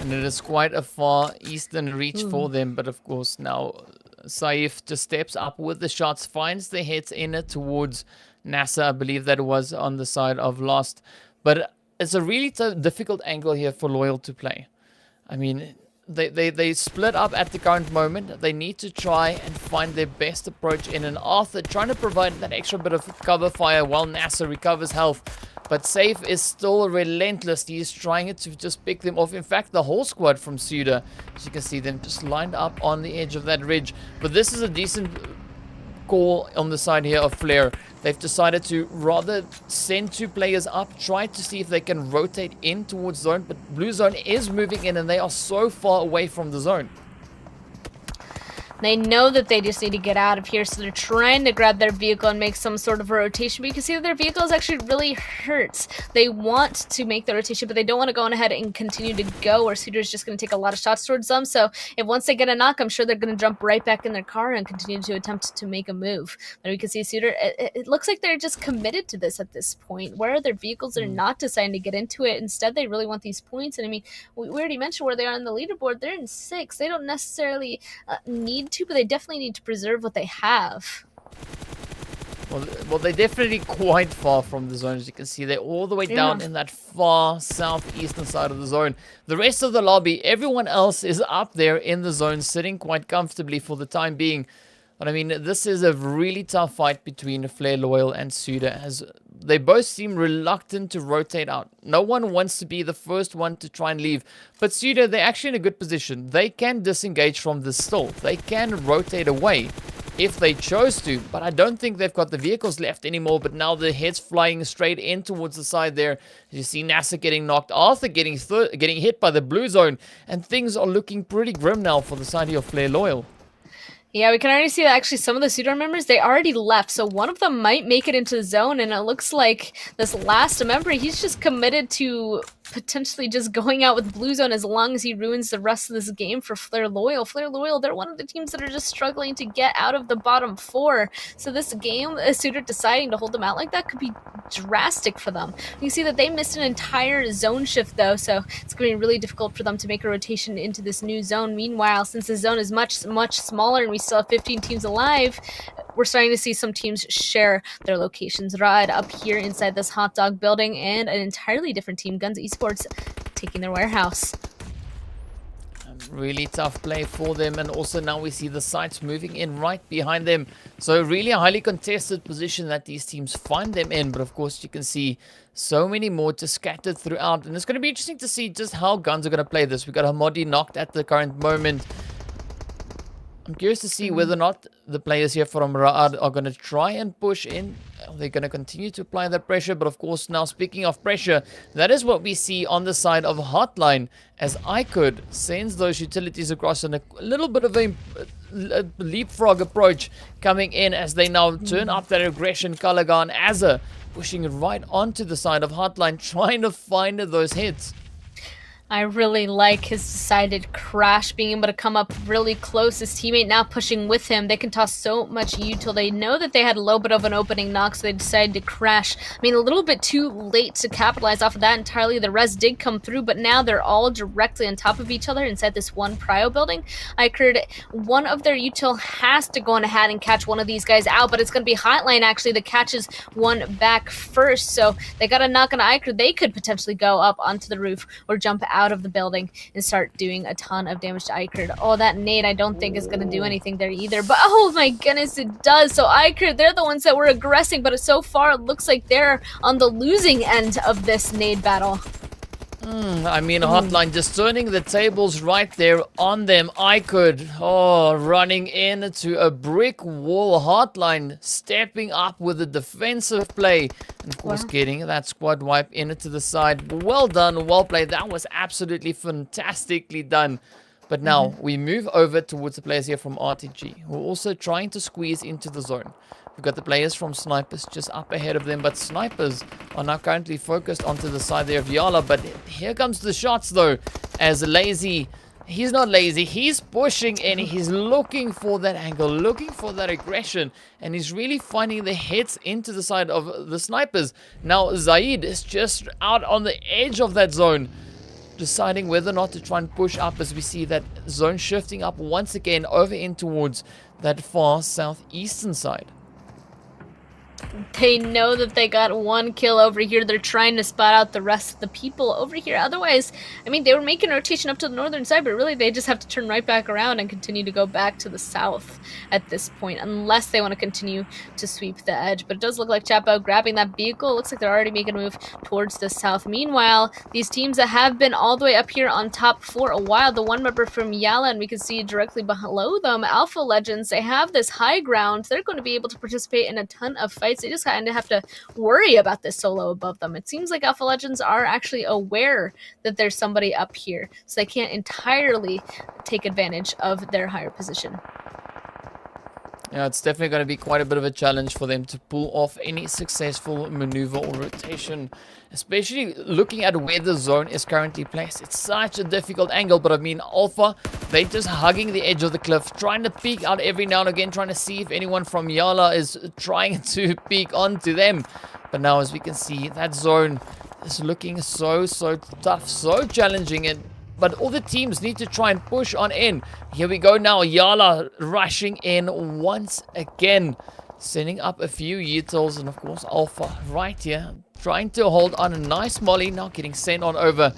S1: And it is quite a far eastern reach for them, but of course now Saif just steps up with the shots, finds the hits in it towards NASA. I believe that was on the side of Lost. But it's a really difficult angle here for Loyal to play. I mean, they split up at the current moment. They need to try and find their best approach in, an Arthur trying to provide that extra bit of cover fire while NASA recovers health. But Safe is still relentless. He's trying to just pick them off. In fact, the whole squad from SUDOR, as you can see them just lined up on the edge of that ridge. But this is a decent call on the side here of Flare. They've decided to rather send 2 players up, try to see if they can rotate in towards zone. But blue zone is moving in and they are so far away from the zone.
S2: They know that they just need to get out of here, so they're trying to grab their vehicle and make some sort of a rotation. But you can see that their vehicle is actually really hurts. They want to make the rotation, but they don't want to go on ahead and continue to go, or SUDOR is just going to take a lot of shots towards them. So if once they get a knock, I'm sure they're going to jump right back in their car and continue to attempt to make a move. But we can see SUDOR, it looks like they're just committed to this at this point, where their vehicles are not deciding to get into it. Instead, they really want these points. And I mean, we already mentioned where they are on the leaderboard. They're in 6th. They don't necessarily need to, but they definitely need to preserve what they have.
S1: Well, they're definitely quite far from the zone. As you can see, they're all the way down in that far southeastern side of the zone. The rest of the lobby, everyone else is up there in the zone, sitting quite comfortably for the time being. But I mean, this is a really tough fight between Flare Loyal and SUDOR, as they both seem reluctant to rotate out. No one wants to be the first one to try and leave. But SUDOR, they're actually in a good position. They can disengage from this still. They can rotate away if they chose to. But I don't think they've got the vehicles left anymore. But now the heads flying straight in towards the side there. You see NASA getting knocked, Arthur getting hit by the blue zone. And things are looking pretty grim now for the side of Flare Loyal.
S2: Yeah, we can already see that actually some of the SUDOR members, they already left. So one of them might make it into the zone, and it looks like this last member, he's just committed to potentially just going out with blue zone as long as he ruins the rest of this game for Flare Loyal. Flare Loyal, they're one of the teams that are just struggling to get out of the bottom 4. So this game, SUDOR deciding to hold them out like that could be drastic for them. You can see that they missed an entire zone shift though, so it's going to be really difficult for them to make a rotation into this new zone. Meanwhile, since the zone is much smaller and we still have 15 teams alive, we're starting to see some teams share their locations. Rod up here inside this hot dog building, and an entirely different team, GUNZ Esports, taking their warehouse.
S1: Really tough play for them, and also now we see the sites moving in right behind them. So really a highly contested position that these teams find them in, but of course you can see so many more just scattered throughout, and it's going to be interesting to see just how GUNZ are going to play this. We got Hamodi knocked at the current moment. I'm curious to see whether or not the players here from Ra'ad are going to try and push in. They're going to continue to apply that pressure. But of course, now speaking of pressure, that is what we see on the side of HOTLINE, as iKURD sends those utilities across in a little bit of a leapfrog approach coming in as they now turn up their aggression. Kalagan, Azza pushing right onto the side of HOTLINE, trying to find those hits.
S2: I really like his decided crash, being able to come up really close. His teammate now pushing with him. They can toss so much util. They know that they had a little bit of an opening knock, so they decided to crash. I mean, a little bit too late to capitalize off of that entirely. The res did come through, but now they're all directly on top of each other inside this one prio building. iKURD, one of their util has to go on ahead and catch one of these guys out, but it's going to be HOTLINE actually that catches one back first. So they got a knock on iKURD. They could potentially go up onto the roof or jump out out of the building and start doing a ton of damage to iKURD. Oh, that nade I don't think is going to do anything there either. But oh my goodness, it does. So iKURD, they're the ones that were aggressing, but so far it looks like they're on the losing end of this nade battle.
S1: I mean, HOTLINE just turning the tables right there on them. iKURD, running into a brick wall. HOTLINE stepping up with a defensive play. And of course, getting that squad wipe into the side. Well done, well played. That was absolutely fantastically done. But now we move over towards the players here from RTG, who are also trying to squeeze into the zone. We've got the players from Snipers just up ahead of them, but Snipers are now currently focused onto the side there of YaLLa. But here comes the shots though, as Lazy, he's not lazy, he's pushing in, he's looking for that angle, looking for that aggression, and he's really finding the hits into the side of the Snipers. Now Zaid is just out on the edge of that zone, deciding whether or not to try and push up, as we see that zone shifting up once again over in towards that far southeastern side.
S2: They know that they got one kill over here. They're trying to spot out the rest of the people over here. Otherwise, I mean, they were making a rotation up to the northern side, but really they just have to turn right back around and continue to go back to the south at this point, unless they want to continue to sweep the edge. But it does look like Chapo grabbing that vehicle. It looks like they're already making a move towards the south. Meanwhile, these teams that have been all the way up here on top for a while, the one member from YaLLa, and we can see directly below them, Alpha Legends, they have this high ground. They're going to be able to participate in a ton of fights. They just kind of have to worry about this solo above them. It seems like Alpha Legends are actually aware that there's somebody up here, so they can't entirely take advantage of their higher position.
S1: Yeah, it's definitely going to be quite a bit of a challenge for them to pull off any successful maneuver or rotation, especially looking at where the zone is currently placed. It's such a difficult angle, but I mean, Alpha, they're just hugging the edge of the cliff, trying to peek out every now and again, trying to see if anyone from YaLLa is trying to peek onto them. But now, as we can see, that zone is looking so tough, so challenging, but all the teams need to try and push on in. Here we go now. YaLLa rushing in once again, sending up a few utils, and of course Alpha right here trying to hold on a nice molly, now getting sent on over.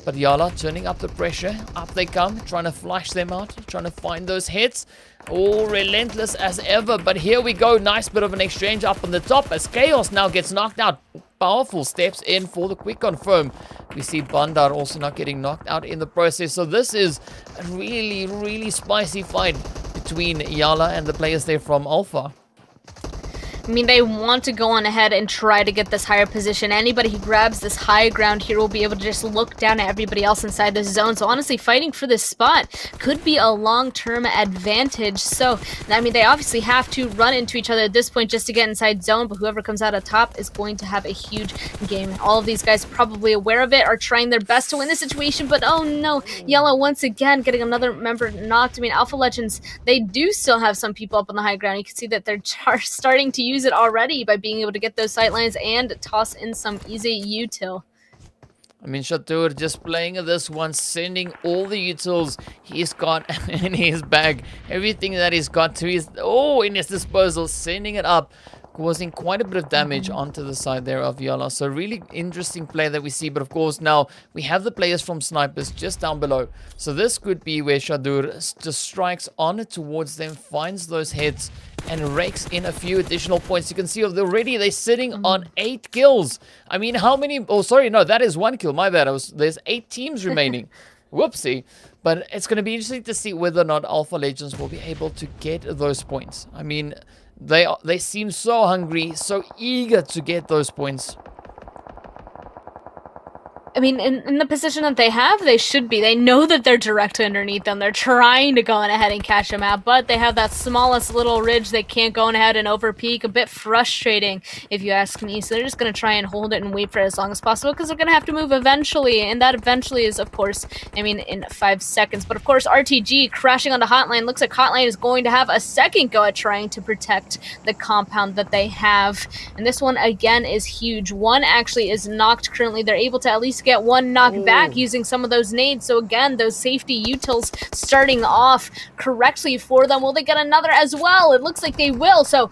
S1: But YaLLa turning up the pressure. Up they come, trying to flush them out, trying to find those hits. All relentless as ever. But here we go. Nice bit of an exchange up on the top as Chaos now gets knocked out. Powerful steps in for the quick confirm. We see Bandar also not getting knocked out in the process. So this is a really spicy fight between YaLLa and the players there from Alpha.
S2: I mean, they want to go on ahead and try to get this higher position. Anybody who grabs this high ground here will be able to just look down at everybody else inside this zone. So honestly, fighting for this spot could be a long-term advantage. So, I mean, they obviously have to run into each other at this point just to get inside zone, but whoever comes out on top is going to have a huge game. All of these guys probably aware of it, are trying their best to win the situation, but oh no, YaLLa once again getting another member knocked. I mean, Alpha Legends, they do still have some people up on the high ground. You can see that they're starting to use it already by being able to get those sight lines and toss in some easy util.
S1: I mean, SUDOR just playing this one, sending all the utils he's got in his bag, everything that he's got to his in his disposal, sending it up, causing quite a bit of damage onto the side there of YaLLa. So really interesting play that we see. But of course now we have the players from Snipers just down below. So this could be where SUDOR just strikes on towards them, finds those hits, and rakes in a few additional points. You can see already they're sitting on 8 kills. I mean, how many? Oh, sorry, no, that is 1 kill. My bad. There's 8 teams remaining. Whoopsie. But it's going to be interesting to see whether or not Alpha Legends will be able to get those points. I mean, they seem so hungry, so eager to get those points.
S2: I mean, in the position that they have, they should be. They know that they're directly underneath them. They're trying to go on ahead and catch them out, but they have that smallest little ridge. They can't go on ahead and overpeak. A bit frustrating, if you ask me. So they're just going to try and hold it and wait for it as long as possible, because they're going to have to move eventually, and that eventually is, of course, I mean, in 5 seconds. But, of course, RTG crashing onto HOTLINE. Looks like HOTLINE is going to have a second go at trying to protect the compound that they have. And this one, again, is huge. One actually is knocked currently. They're able to at least get one knocked back using some of those nades. So again, those safety utils starting off correctly for them. Will they get another as well? It looks like they will. So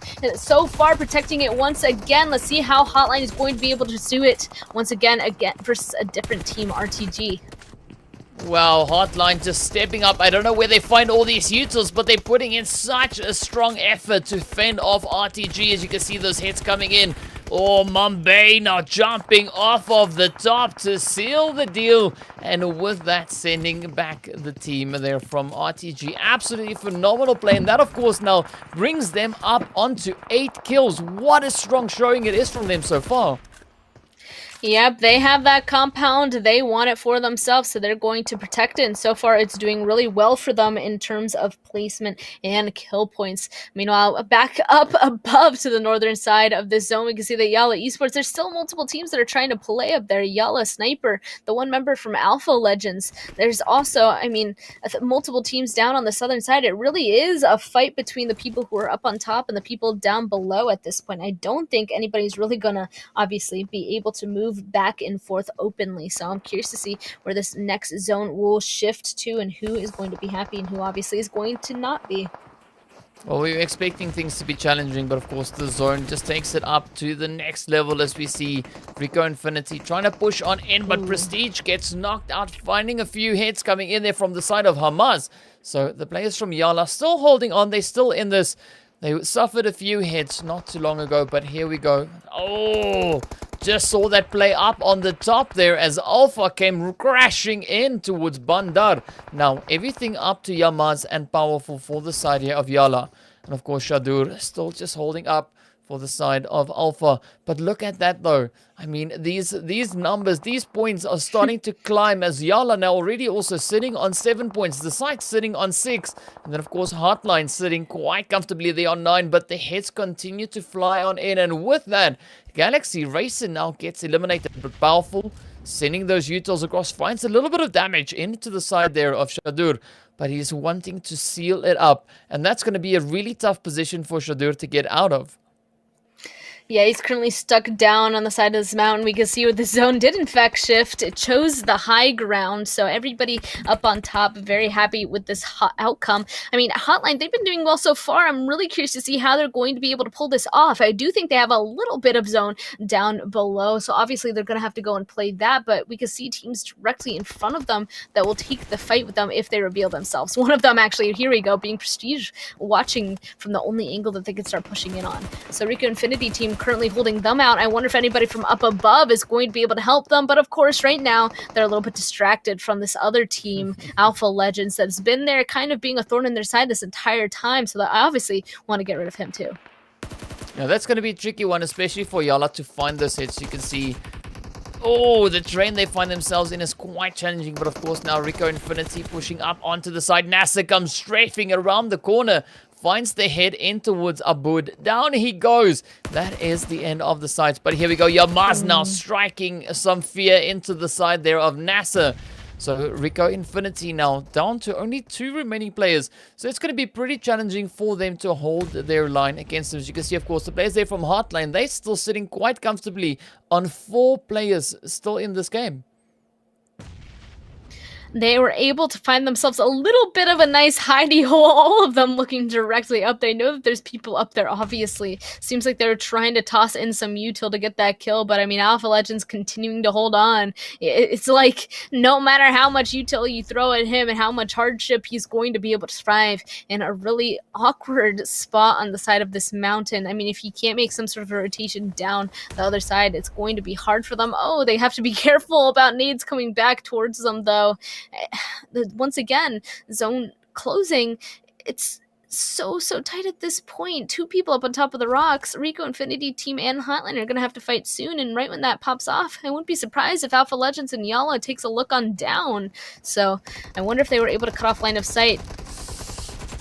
S2: far protecting it once again. Let's see how HOTLINE is going to be able to do it once again versus a different team, RTG.
S1: Wow, HOTLINE just stepping up. I don't know where they find all these utils, but they're putting in such a strong effort to fend off RTG. As you can see, those hits coming in. Oh, Mumbai now jumping off of the top to seal the deal. And with that, sending back the team there from RTG. Absolutely phenomenal play. And that, of course, now brings them up onto 8 kills. What a strong showing it is from them so far.
S2: Yep, they have that compound. They want it for themselves, so they're going to protect it. And so far, it's doing really well for them in terms of placement and kill points. Meanwhile, back up above to the northern side of this zone, we can see that YaLLa Esports, there's still multiple teams that are trying to play up there. YaLLa Sniper, the one member from Alpha Legends. There's also, multiple teams down on the southern side. It really is a fight between the people who are up on top and the people down below at this point. I don't think anybody's really going to, obviously, be able to move back and forth openly. So I'm curious to see where this next zone will shift to and who is going to be happy and who obviously is going to not be.
S1: Well, we were expecting things to be challenging, but of course the zone just takes it up to the next level as we see RICO Infinity trying to push on in, but Prestige gets knocked out, finding a few hits coming in there from the side of Hamas. So the players from YaLLa still holding on. They're still in this. They suffered a few hits not too long ago, but here we go. Oh, just saw that play up on the top there as Alpha came crashing in towards Bandar. Now, everything up to Yamaz and Powerful for the side here of YaLLa. And of course, SUDOR still just holding up for the side of Alpha. But look at that though. I mean, these numbers, these points are starting to climb as YaLLa now already also sitting on 7 points. The site sitting on 6. And then of course HOTLINE sitting quite comfortably there on 9. But the hits continue to fly on in. And with that, Galaxy Racer now gets eliminated. But Powerful sending those utils across, finds a little bit of damage into the side there of SUDOR. But he's wanting to seal it up. And that's going to be a really tough position for SUDOR to get out of.
S2: Yeah, he's currently stuck down on the side of this mountain. We can see where the zone did in fact shift. It chose the high ground, so everybody up on top very happy with this outcome. I mean, HOTLINE, they've been doing well so far. I'm really curious to see how they're going to be able to pull this off. I do think they have a little bit of zone down below, so obviously they're going to have to go and play that, but we can see teams directly in front of them that will take the fight with them if they reveal themselves. One of them actually, here we go, being Prestige, watching from the only angle that they can start pushing in on. So RICO Infinity team currently holding them out. I wonder if anybody from up above is going to be able to help them, but of course right now they're a little bit distracted from this other team, Alpha Legends, that's been there kind of being a thorn in their side this entire time, so I obviously want to get rid of him too.
S1: Now that's going to be a tricky one, especially for YaLLa to find those hits. You can see, oh, the terrain they find themselves in is quite challenging, but of course now RICO Infinity pushing up onto the side. NASR comes strafing around the corner, finds the head in towards iKURD. Down he goes. That is the end of the sides. But here we go. Yamaz now striking some fear into the side there of NASR. So RICO Infinity now down to only 2 remaining players. So it's going to be pretty challenging for them to hold their line against them. As you can see, of course, the players there from HOTLINE, they're still sitting quite comfortably on 4 players still in this game.
S2: They were able to find themselves a little bit of a nice hidey hole, all of them looking directly up. They know that there's people up there, obviously. Seems like they're trying to toss in some util to get that kill, but I mean, Alpha Legends continuing to hold on. It's like, no matter how much util you throw at him and how much hardship, he's going to be able to thrive in a really awkward spot on the side of this mountain. I mean, if he can't make some sort of a rotation down the other side, it's going to be hard for them. Oh, they have to be careful about nades coming back towards them, though. Once again, zone closing, it's so tight at this point. 2 people up on top of the rocks. RICO Infinity team and HOTLINE are going to have to fight soon, and right when that pops off, I wouldn't be surprised if Alpha Legends and YaLLa takes a look on down. So I wonder if they were able to cut off line of sight.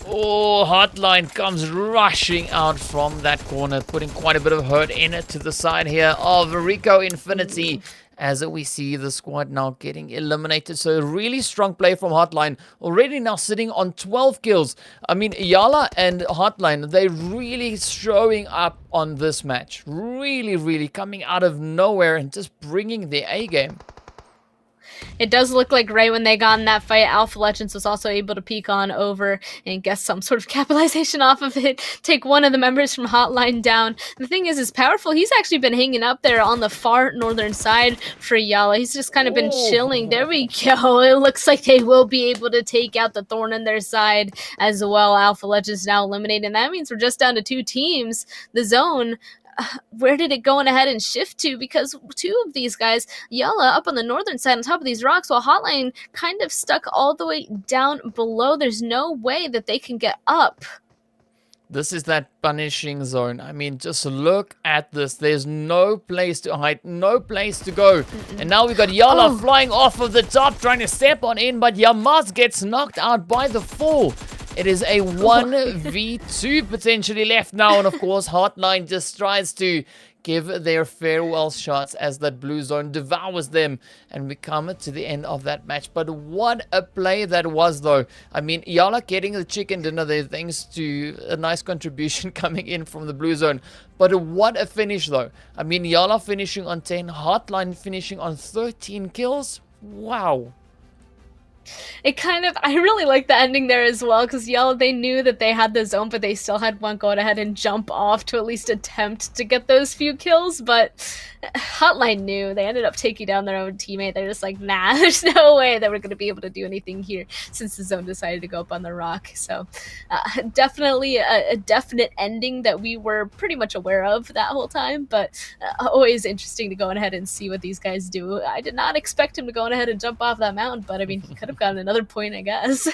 S1: Oh, HOTLINE comes rushing out from that corner, putting quite a bit of hurt in it to the side here of RICO Infinity. As we see the squad now getting eliminated. So a really strong play from HOTLINE. Already now sitting on 12 kills. I mean, YaLLa and HOTLINE, they're really showing up on this match. Really coming out of nowhere and just bringing their A game.
S2: It does look like right when they got in that fight, Alpha Legends was also able to peek on over and get some sort of capitalization off of it, take one of the members from Hotline down. The thing is Powerful, he's actually been hanging up there on the far northern side for YaLLa. He's just kind of been chilling. There we go. It looks like they will be able to take out the thorn in their side as well. Alpha Legends now eliminated, and that means we're just down to 2 teams. The zone, where did it go on ahead and shift to? Because 2 of these guys, YaLLa up on the northern side on top of these rocks, while Hotline kind of stuck all the way down below. There's no way that they can get up.
S1: This is that punishing zone. I mean, just look at this. There's no place to hide, no place to go. And now we got YaLLa flying off of the top, trying to step on in, but Yamaz gets knocked out by the fall. It is a 1v2 potentially left now. And of course, Hotline just tries to give their farewell shots as that blue zone devours them. And we come to the end of that match. But what a play that was, though. I mean, YaLLa getting the chicken dinner there thanks to a nice contribution coming in from the blue zone. But what a finish, though. I mean, YaLLa finishing on 10, Hotline finishing on 13 kills. Wow.
S2: It kind of, I really like the ending there as well, because YaLLa, they knew that they had the zone, but they still had one go ahead and jump off to at least attempt to get those few kills. But Hotline knew. They ended up taking down their own teammate. They're just like, nah, there's no way that we're going to be able to do anything here since the zone decided to go up on the rock. So definitely a definite ending that we were pretty much aware of that whole time, but always interesting to go ahead and see what these guys do. I did not expect him to go ahead and jump off that mountain, but I mean, he could have gotten another point, I guess.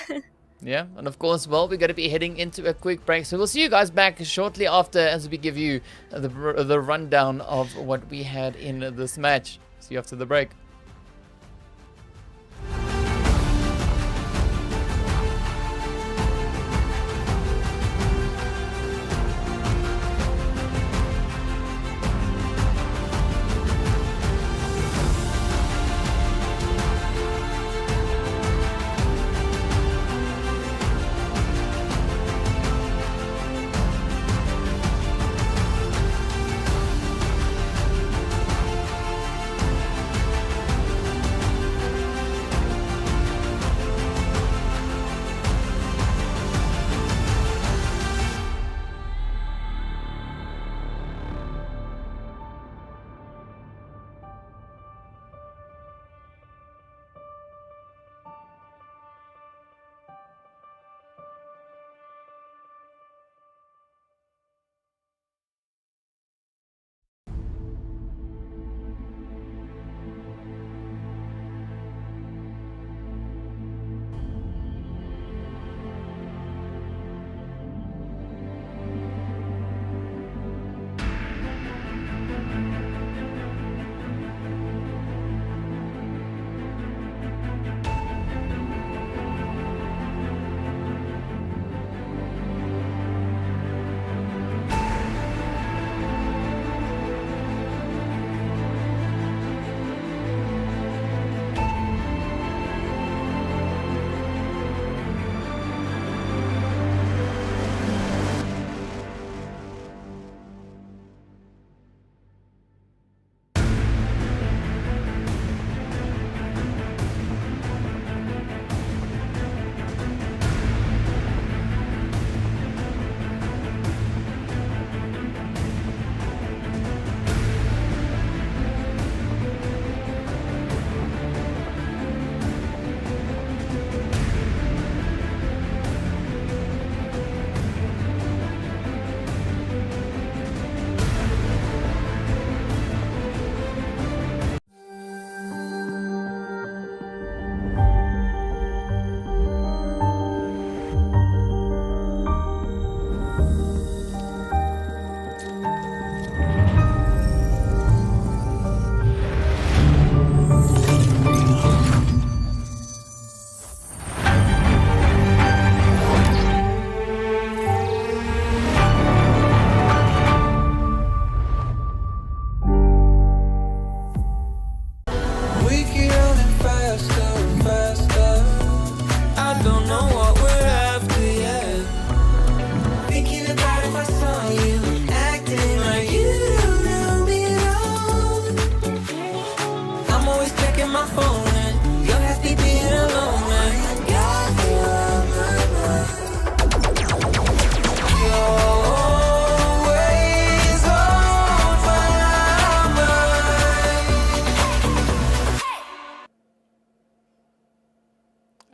S1: Yeah, and of course, well, we're going to be heading into a quick break. So we'll see you guys back shortly after as we give you the rundown of what we had in this match. See you after the break.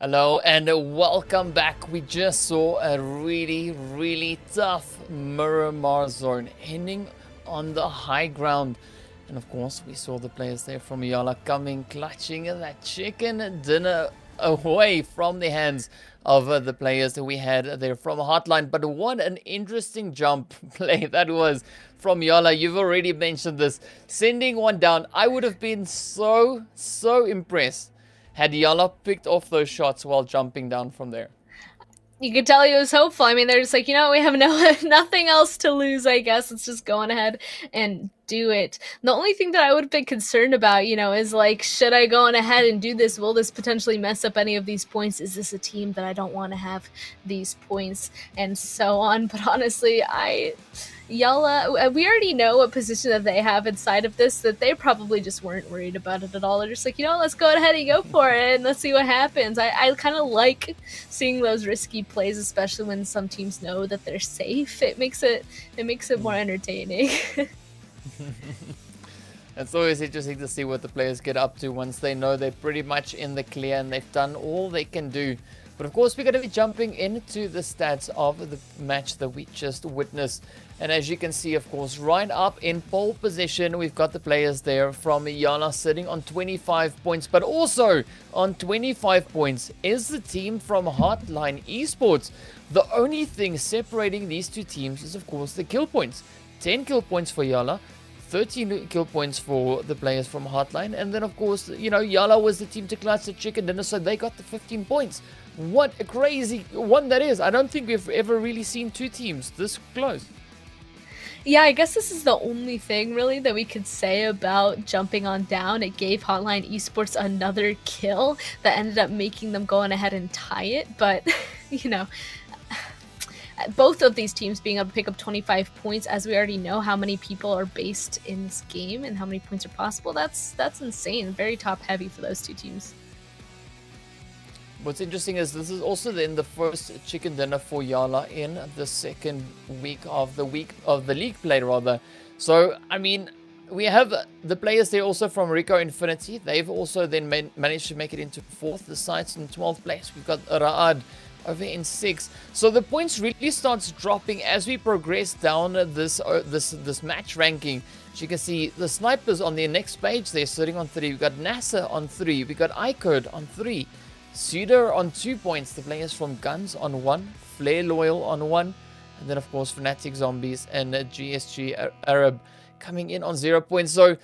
S1: Hello and welcome back. We just saw a really tough Miramar zone ending on the high ground. And of course, we saw the players there from YaLLa coming, clutching that chicken dinner away from the hands of the players that we had there from HOTLINE. But what an interesting jump play that was from YaLLa. You've already mentioned this. Sending one down. I would have been so impressed had YaLLa picked off those shots while jumping down from there.
S2: You could tell he was hopeful. I mean, they're just like, we have nothing else to lose, I guess. Let's just go on ahead and do it. The only thing that I would have been concerned about, is like, should I go on ahead and do this? Will this potentially mess up any of these points? Is this a team that I don't want to have these points? And so on. But honestly, YaLLa, we already know what position that they have inside of this, that they probably just weren't worried about it at all. They're just like, let's go ahead and go for it and let's see what happens. I kind of like seeing those risky plays, especially when some teams know that they're safe. It makes it more entertaining.
S1: It's always interesting to see what the players get up to once they know they're pretty much in the clear and they've done all they can do. But of course, we're going to be jumping into the stats of the match that we just witnessed. And as you can see, of course, right up in pole position, we've got the players there from YaLLa sitting on 25 points. But also on 25 points is the team from HOTLINE Esports. The only thing separating these two teams is, of course, the kill points. 10 kill points for YaLLa. 13 kill points for the players from HOTLINE. And then, of course, YaLLa was the team to clutch the chicken dinner, so they got the 15 points. What a crazy one that is. I don't think we've ever really seen two teams this close.
S2: Yeah, I guess this is the only thing really that we could say about jumping on down. It gave HOTLINE Esports another kill that ended up making them go on ahead and tie it. But, both of these teams being able to pick up 25 points, as we already know how many people are based in this game and how many points are possible, that's insane. Very top heavy for those two teams.
S1: What's interesting is this is also then the first chicken dinner for YaLLa in the second week of the league play rather. So I mean, we have the players there also from RICO Infinity. They've also then managed to make it into 4th. The sites in 12th place. We've got Raad over in 6th. So the points really starts dropping as we progress down this match ranking. As you can see, the snipers on the next page, they're sitting on 3. We've got NASR on 3. We've got iKURD on 3. SUDOR on 2 points. The players from GUNZ on 1. Flare Loyal on 1. And then, of course, Fanatic Zombies and GSG Arab coming in on 0 points. So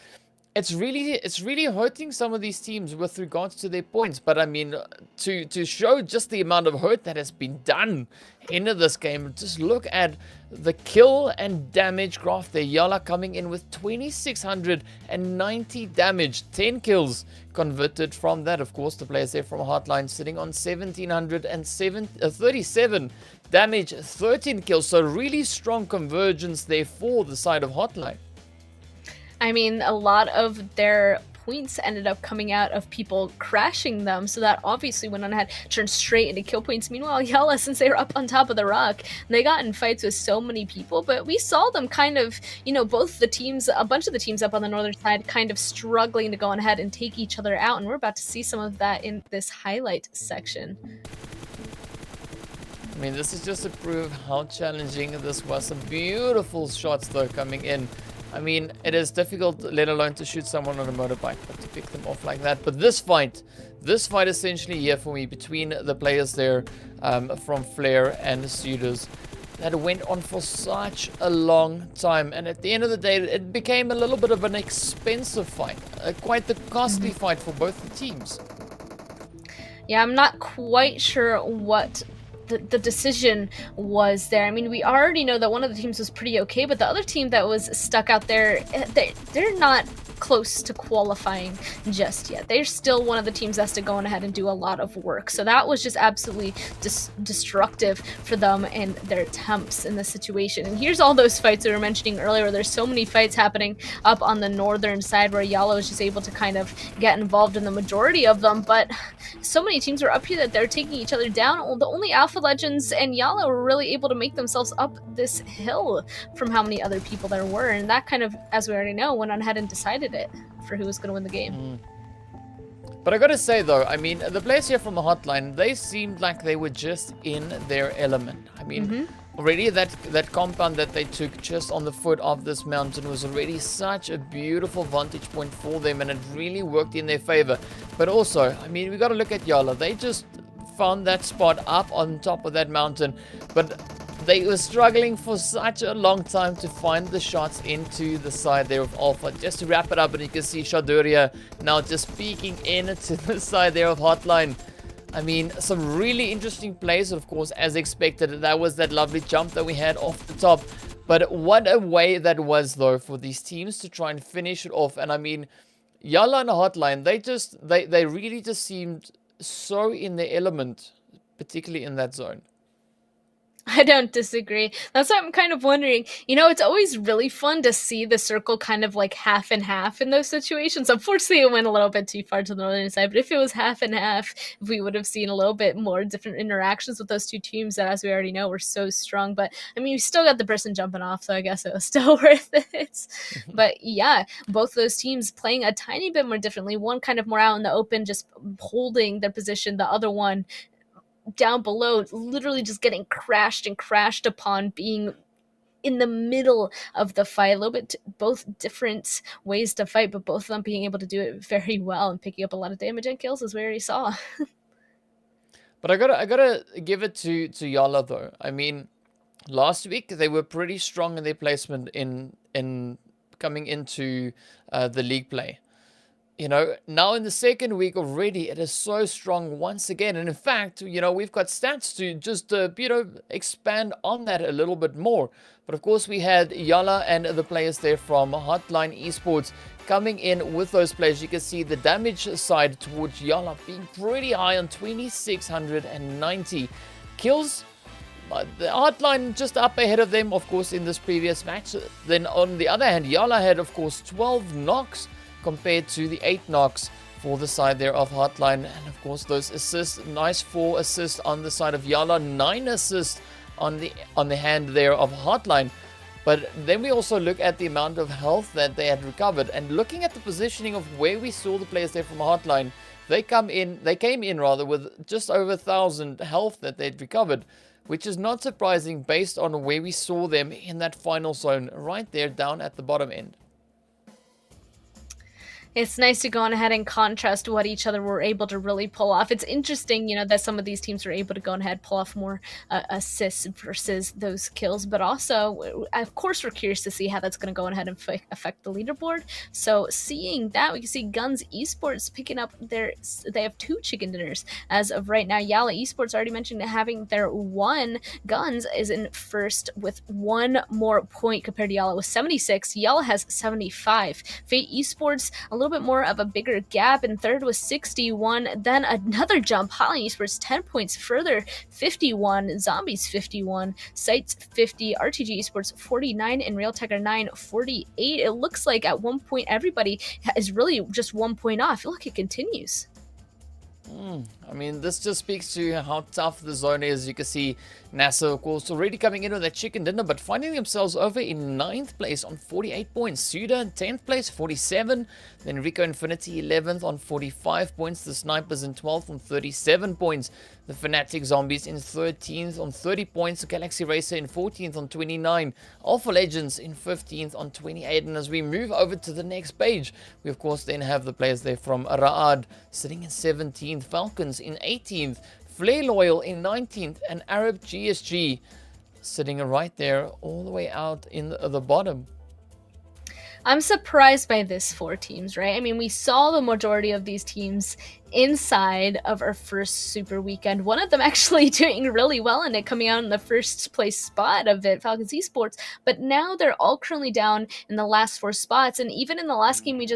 S1: it's really hurting some of these teams with regards to their points. But I mean, to show just the amount of hurt that has been done into this game, just look at the kill and damage graph there. YaLLa coming in with 2,690 damage, 10 kills converted from that. Of course, the players there from HOTLINE sitting on 1,737 damage, 13 kills. So really strong convergence there for the side of HOTLINE.
S2: I mean, a lot of their points ended up coming out of people crashing them, so that obviously went on ahead, turned straight into kill points. Meanwhile, YaLLa, since they were up on top of the rock, they got in fights with so many people, but we saw them kind of, both the teams, a bunch of the teams up on the northern side, kind of struggling to go on ahead and take each other out, and we're about to see some of that in this highlight section.
S1: I mean, this is just to prove how challenging this was. Some beautiful shots, though, coming in. I mean, it is difficult, let alone to shoot someone on a motorbike, but to pick them off like that. But this fight essentially here for me, between the players there from Flare and SUDOR, that went on for such a long time. And at the end of the day, it became a little bit of an expensive fight. Quite the costly fight for both the teams.
S2: Yeah, I'm not quite sure what the decision was there. I mean, we already know that one of the teams was pretty okay, but the other team that was stuck out there, they're not close to qualifying just yet. They're still one of the teams that has to go on ahead and do a lot of work. So that was just absolutely destructive for them and their attempts in this situation. And here's all those fights we were mentioning earlier. There's so many fights happening up on the northern side where YaLLa was just able to kind of get involved in the majority of them. But so many teams were up here that they're taking each other down. The only Alpha Legends and YaLLa were really able to make themselves up this hill from how many other people there were. And that kind of, as we already know, went on ahead and decided it for who was going to win the game.
S1: But I gotta say though, I mean, the players here from the Hotline, they seemed like they were just in their element. I mean, already that compound that they took just on the foot of this mountain was already such a beautiful vantage point for them, and it really worked in their favor. But also, I mean, we gotta look at YaLLa. They just found that spot up on top of that mountain, but they were struggling for such a long time to find the shots into the side there of Alpha. Just to wrap it up, and you can see SUDOR now just peeking into the side there of Hotline. I mean, some really interesting plays, of course, as expected. That was that lovely jump that we had off the top. But what a way that was, though, for these teams to try and finish it off. And I mean, YaLLa and Hotline, they really just seemed so in their element, particularly in that zone.
S2: I don't disagree. That's what I'm kind of wondering. You know, it's always really fun to see the circle kind of like half and half in those situations. Unfortunately, it went a little bit too far to the northern side, but if it was half and half, we would have seen a little bit more different interactions with those two teams that, as we already know, were so strong. But I mean, we still got the person jumping off, so I guess it was still worth it. But yeah, both those teams playing a tiny bit more differently. One kind of more out in the open, just holding their position. The other one down below, literally just getting crashed upon, being in the middle of the fight. A little bit both different ways to fight, but both of them being able to do it very well and picking up a lot of damage and kills, as we already saw.
S1: But I gotta give it to YaLLa though. I mean, last week they were pretty strong in their placement in coming into the league play. You know, now in the second week already, it is so strong once again. And in fact, you know, we've got stats to just, you know, expand on that a little bit more. But of course, we had YaLLa and the players there from HOTLINE Esports coming in with those players. You can see the damage side towards YaLLa being pretty high on 2,690 kills. The HOTLINE just up ahead of them, of course, in this previous match. Then on the other hand, YaLLa had, of course, 12 knocks compared to the 8 knocks for the side there of HOTLINE. And of course those assists, nice 4 assists on the side of YaLLa, 9 assists on the hand there of HOTLINE. But then we also look at the amount of health that they had recovered, and looking at the positioning of where we saw the players there from HOTLINE, they came in with just over 1,000 health that they'd recovered, which is not surprising based on where we saw them in that final zone right there down at the bottom end.
S2: It's nice to go on ahead and contrast what each other were able to really pull off. It's interesting, you know, that some of these teams were able to go on ahead and pull off more assists versus those kills. But also, of course, we're curious to see how that's going to go on ahead and affect the leaderboard. So seeing that, we can see GUNZ Esports picking up they have 2 chicken dinners as of right now. YaLLa Esports already mentioned having their 1. GUNZ is in first with 1 more point compared to YaLLa with 76. YaLLa has 75. Fate Esports, a little bit more of a bigger gap, and third was 61. Then another jump. HOTLINE Esports 10 points further, 51. Zombies 51. SCYTES 50. RTG Esports 49, and Realtek 9 48. It looks like at one point everybody is really just 1 point off. Look, it continues.
S1: I mean, this just speaks to how tough the zone is. You can see NASR, of course, already coming in with that chicken dinner, but finding themselves over in 9th place on 48 points. SUDOR in 10th place, 47. Then RICO Infinity 11th on 45 points. The Snipers in 12th on 37 points. The Fanatic Zombies in 13th on 30 points. The Galaxy Racer in 14th on 29. Alpha Legends in 15th on 28. And as we move over to the next page, we of course then have the players there from Ra'ad sitting in 17th. Falcons in 18th. Flare Loyal in 19th. And Arab GSG sitting right there all the way out in the bottom.
S2: I'm surprised by this 4 teams, right? I mean, we saw the majority of these teams inside of our first super weekend. One of them actually doing really well in it, coming out in the first place spot of it, FalconsEsport. But now they're all currently down in the last 4 spots. And even in the last game we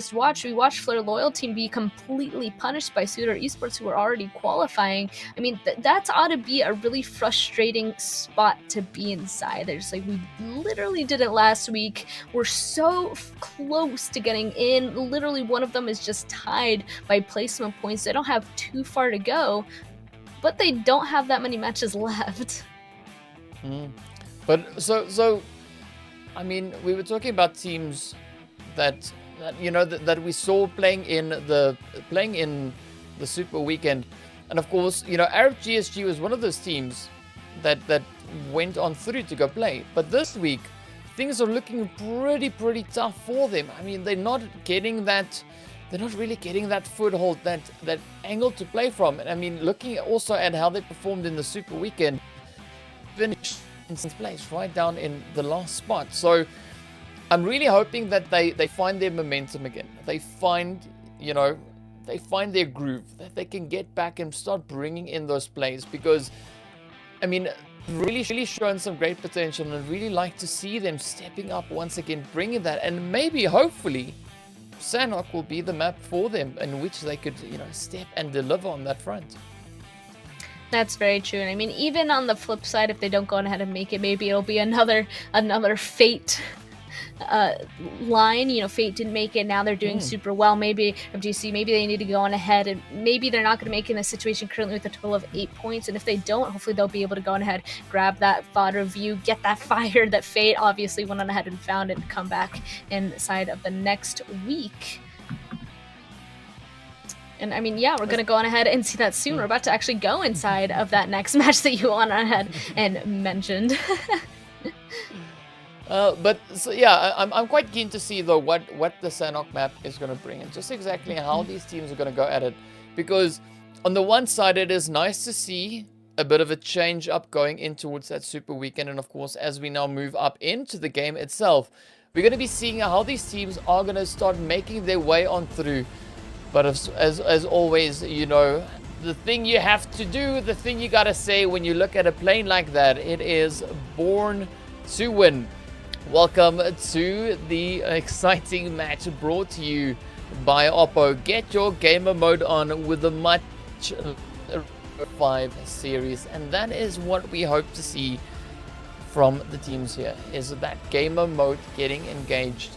S2: watched Flare Loyal team be completely punished by SUDOR Esports, who were already qualifying. I mean, that's ought to be a really frustrating spot to be inside. They're just like, we literally did it last week. We're so close to getting in. Literally, one of them is just tied by placement points. They don't have too far to go, but they don't have that many matches left.
S1: But so I mean, we were talking about teams that you know that we saw playing in the Super Weekend. And of course, you know, Arab GSG was one of those teams that went on through to go play. But this week, things are looking pretty tough for them. I mean, they're not really getting that foothold, that angle to play from. And I mean, looking also at how they performed in the Super Weekend, finished in sixth place, right down in the last spot. So I'm really hoping that they find their momentum again. They find their groove, that they can get back and start bringing in those plays, because I mean, really shown some great potential, and I'd really like to see them stepping up once again, bringing that, and maybe, hopefully, Sanhok will be the map for them in which they could, you know, step and deliver on that front.
S2: That's very true. And I mean, even on the flip side, if they don't go ahead and make it, maybe it'll be another Fate line. You know, Fate didn't make it, now they're doing super well. Maybe FGC, maybe they need to go on ahead, and maybe they're not going to make it in a situation currently with a total of 8 points, and if they don't, hopefully they'll be able to go on ahead, grab that fodder view, get that fire that Fate obviously went on ahead and found, and come back inside of the next week. And I mean, yeah, we're going to go on ahead and see that soon. We're about to actually go inside of that next match that you went on ahead and mentioned.
S1: But so, yeah, I'm quite keen to see though what the Sanhok map is going to bring, and just exactly how these teams are going to go at it. Because on the one side, it is nice to see a bit of a change up going in towards that Super Weekend, and of course, as we now move up into the game itself, we're going to be seeing how these teams are going to start making their way on through. But as always, you know, the thing you have to do, the thing you got to say when you look at a plane like that, it is born to win. Welcome to the exciting match brought to you by Oppo. Get your gamer mode on with the much 5 series, and that is what we hope to see from the teams here, is that gamer mode getting engaged.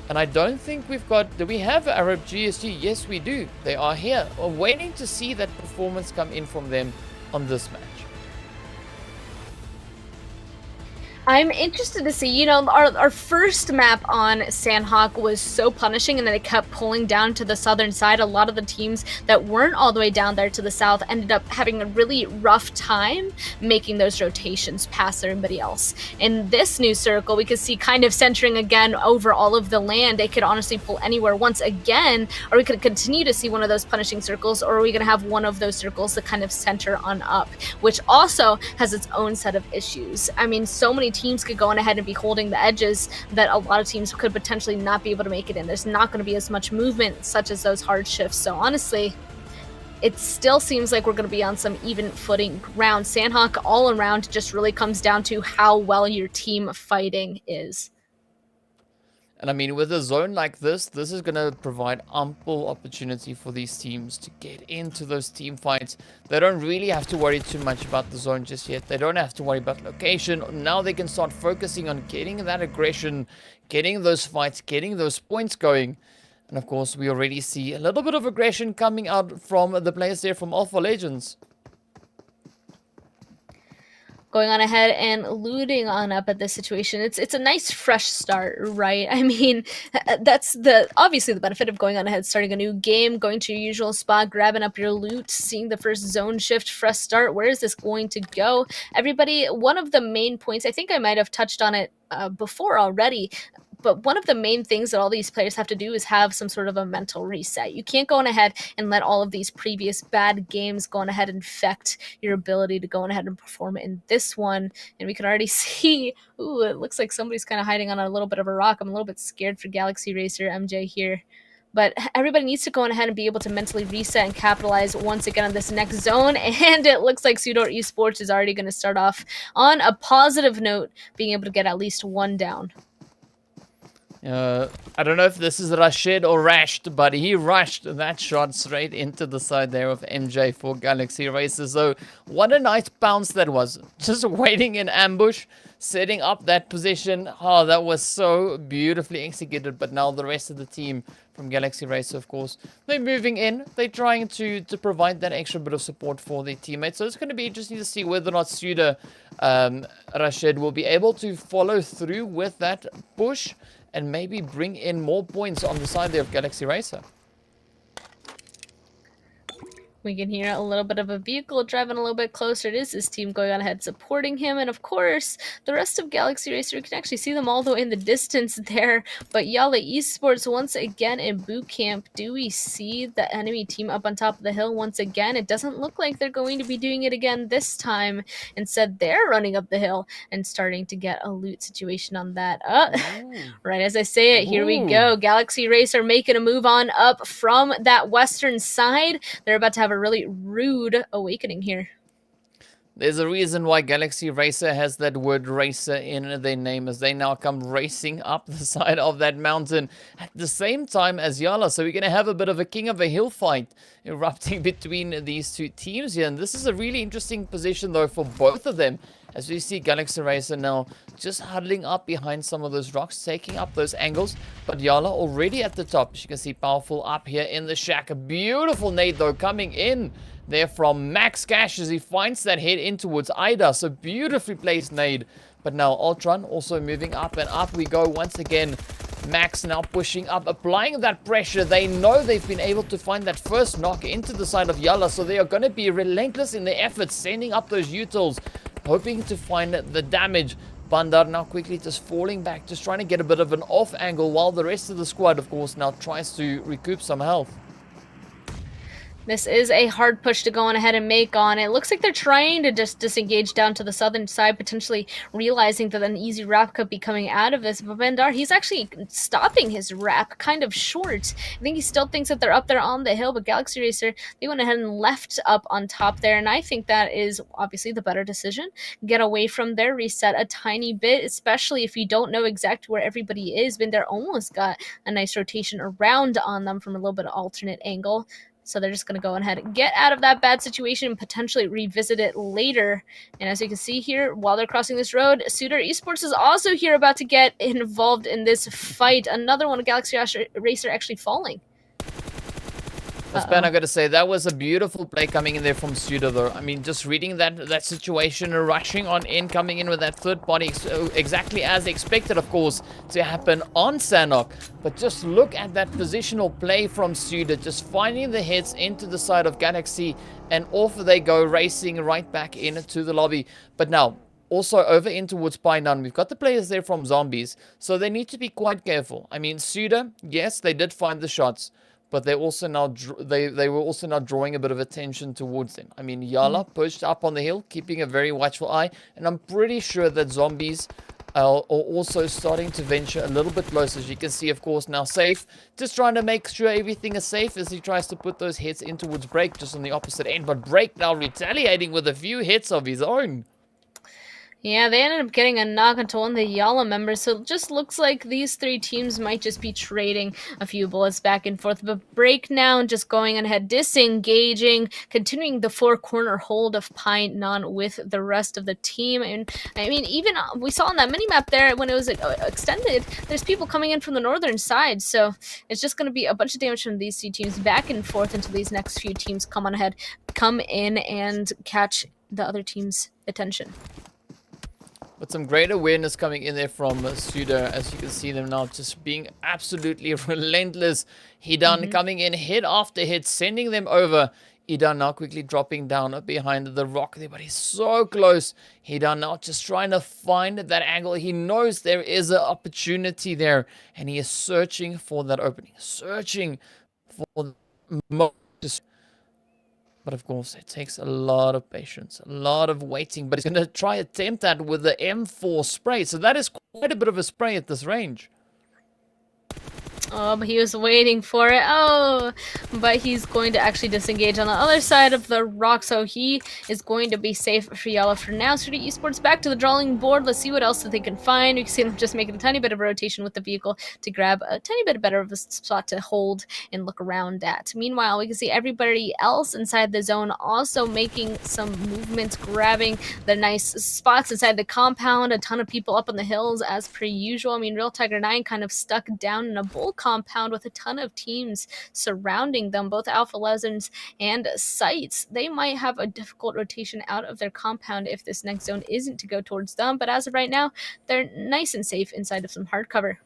S1: And I don't think we've got... Do we have Arab GSG? Yes, we do. They are here. We're waiting to see that performance come in from them on this match.
S2: I'm interested to see, you know, our first map on Sanhok was so punishing, and then it kept pulling down to the southern side. A lot of the teams that weren't all the way down there to the south ended up having a really rough time making those rotations past everybody else. In this new circle, we could see kind of centering again over all of the land. It could honestly pull anywhere once again, or we could continue to see one of those punishing circles, or are we going to have one of those circles that kind of center on up, which also has its own set of issues. I mean, so many teams could go on ahead and be holding the edges that a lot of teams could potentially not be able to make it in. There's not going to be as much movement such as those hard shifts. So honestly, it still seems like we're going to be on some even footing ground. Sanhok all around just really comes down to how well your team fighting is.
S1: And I mean, with a zone like this is going to provide ample opportunity for these teams to get into those team fights. They don't really have to worry too much about the zone just yet. They don't have to worry about location. Now they can start focusing on getting that aggression, getting those fights, getting those points going. And of course, we already see a little bit of aggression coming out from the players there from Alpha Legends.
S2: Going on ahead and looting on up at this situation. It's a nice fresh start, right? I mean, that's obviously the benefit of going on ahead, starting a new game, going to your usual spot, grabbing up your loot, seeing the first zone shift, fresh start. Where is this going to go? Everybody, one of the main points, I think I might have touched on it before already, but one of the main things that all these players have to do is have some sort of a mental reset. You can't go on ahead and let all of these previous bad games go on ahead and affect your ability to go on ahead and perform in this one. And we can already see, ooh, it looks like somebody's kind of hiding on a little bit of a rock. I'm a little bit scared for Galaxy Racer MJ here. But everybody needs to go on ahead and be able to mentally reset and capitalize once again on this next zone. And it looks like SUDOR Esports is already going to start off on a positive note, being able to get at least one down.
S1: I don't know if this is Rashid or Rashed, but he rushed that shot straight into the side there of MJ for Galaxy Racer. So what a nice bounce that was. Just waiting in ambush, setting up that position. Oh, that was so beautifully executed. But now the rest of the team from Galaxy Racer, of course, they're moving in. They're trying to provide that extra bit of support for their teammates. So it's going to be interesting to see whether or not SUDOR Rashid will be able to follow through with that push and maybe bring in more points on the side there of Galaxy Racer.
S2: We can hear a little bit of a vehicle driving a little bit closer. It is his team going on ahead supporting him. And of course, the rest of Galaxy Racer, you can actually see them all the way in the distance there. But YaLLa Esports once again in boot camp. Do we see the enemy team up on top of the hill once again? It doesn't look like they're going to be doing it again this time. Instead, they're running up the hill and starting to get a loot situation on that. Right as I say it, here we go. Galaxy Racer making a move on up from that western side. They're about to have a really rude awakening here.
S1: There's a reason why Galaxy Racer has that word racer in their name, as they now come racing up the side of that mountain at the same time as YaLLa. So we're going to have a bit of a king of a hill fight erupting between these two teams here. And this is a really interesting position, though, for both of them. As we see Galaxy Racer now just huddling up behind some of those rocks, taking up those angles. But YaLLa already at the top. As you can see, Powerful up here in the shack. A beautiful nade, though, coming in there from Max Cash as he finds that head in towards Ida. So beautifully placed nade. But now Ultron also moving up, and up we go once again. Max now pushing up, applying that pressure. They know they've been able to find that first knock into the side of YaLLa, so they are going to be relentless in their efforts, sending up those utils, hoping to find the damage. Bandar now quickly just falling back, just trying to get a bit of an off angle, while the rest of the squad, of course, now tries to recoup some health.
S2: This is a hard push to go on ahead and make on. It looks like they're trying to just disengage down to the southern side, potentially realizing that an easy wrap could be coming out of this. But Bandar, he's actually stopping his wrap kind of short. I think he still thinks that they're up there on the hill, but Galaxy Racer, they went ahead and left up on top there. And I think that is obviously the better decision. Get away from there, reset a tiny bit, especially if you don't know exactly where everybody is. Bandar almost got a nice rotation around on them from a little bit of alternate angle. So they're just going to go ahead and get out of that bad situation and potentially revisit it later. And as you can see here, while they're crossing this road, SUDOR Esports is also here about to get involved in this fight. Another one of Galaxy Racer actually falling.
S1: Span, I got to say, that was a beautiful play coming in there from SUDOR, though. I mean, just reading that situation, rushing on in, coming in with that third body, exactly as expected, of course, to happen on Sanok. But just look at that positional play from SUDOR, just finding the hits into the side of Galaxy, and off they go, racing right back into the lobby. But now, also over in towards Painan, we've got the players there from Zombies, so they need to be quite careful. I mean, SUDOR, yes, they did find the shots, but they also now they were also now drawing a bit of attention towards them. I mean, YaLLa pushed up on the hill, keeping a very watchful eye, and I'm pretty sure that Zombies are also starting to venture a little bit closer. As you can see, of course, now Safe just trying to make sure everything is safe as he tries to put those hits in towards Break, just on the opposite end. But Break now retaliating with a few hits of his own.
S2: Yeah, they ended up getting a knock onto one of the YaLLa members, so it just looks like these three teams might just be trading a few bullets back and forth. But Break now just going ahead, disengaging, continuing the four-corner hold of Painan with the rest of the team. And I mean, even we saw on that mini-map there when it was extended, there's people coming in from the northern side, so it's just going to be a bunch of damage from these two teams back and forth until these next few teams come on ahead, come in and catch the other team's attention.
S1: But some great awareness coming in there from SUDOR, as you can see them now just being absolutely relentless. Hidan coming in hit after hit, sending them over. Hidan now quickly dropping down behind the rock there, but he's so close. Hidan now just trying to find that angle. He knows there is an opportunity there, and he is searching for that opening, searching for the But of course, it takes a lot of patience, a lot of waiting. But he's going to try attempt that with the M4 spray. So that is quite a bit of a spray at this range.
S2: Oh, but he was waiting for it. Oh, but he's going to actually disengage on the other side of the rock, so he is going to be safe for YaLLa for now. SUDOR Esports back to the drawing board. Let's see what else that they can find. You can see them just making a tiny bit of rotation with the vehicle to grab a tiny bit better of a spot to hold and look around at. Meanwhile, we can see everybody else inside the zone also making some movements, grabbing the nice spots inside the compound. A ton of people up on the hills as per usual. I mean, Real Tiger 9 kind of stuck down in a bull compound with a ton of teams surrounding them, both Alpha Legends and SCYTES. They might have a difficult rotation out of their compound if this next zone isn't to go towards them, but as of right now, they're nice and safe inside of some hard cover.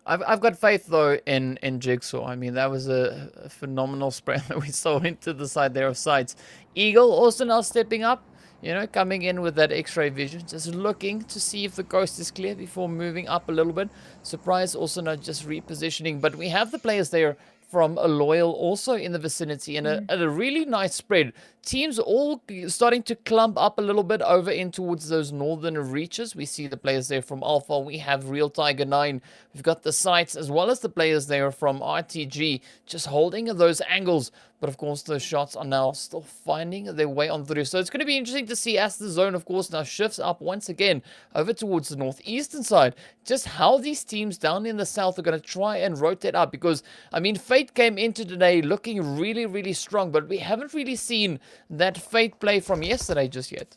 S1: I've got faith though in Jigsaw. I mean, that was a phenomenal spray that we saw into the side there of sights. Eagle also now stepping up, you know, coming in with that X-ray vision, just looking to see if the coast is clear before moving up a little bit. Surprise also not just repositioning, but we have the players there from a Loyal also in the vicinity, and a really nice spread. Teams all starting to clump up a little bit over in towards those northern reaches. We see the players there from Alpha. We have Real Tiger 9. We've got the sites as well as the players there from RTG just holding those angles. But of course, those shots are now still finding their way on through. So it's going to be interesting to see as the zone, of course, now shifts up once again over towards the northeastern side. Just how these teams down in the south are going to try and rotate up. Because, I mean, Fate came into today looking really, really strong. But we haven't really seen that Fate play from yesterday just yet.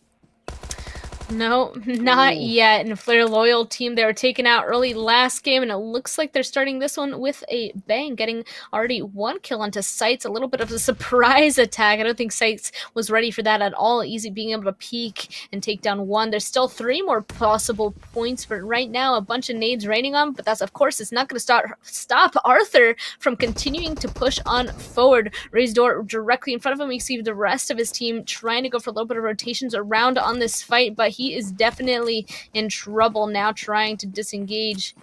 S2: No, not yet. And Flare Loyal team, they were taken out early last game, and it looks like they're starting this one with a bang, getting already 1 kill onto SCYTES. A little bit of a surprise attack. I don't think SCYTES was ready for that at all. Easy being able to peek and take down 1. There's still 3 more possible points, but right now a bunch of nades raining on. But that's, of course, it's not going to stop Arthur from continuing to push on forward. Raised door directly in front of him. You see the rest of his team trying to go for a little bit of rotations around on this fight, but he is definitely in trouble now, trying to disengage.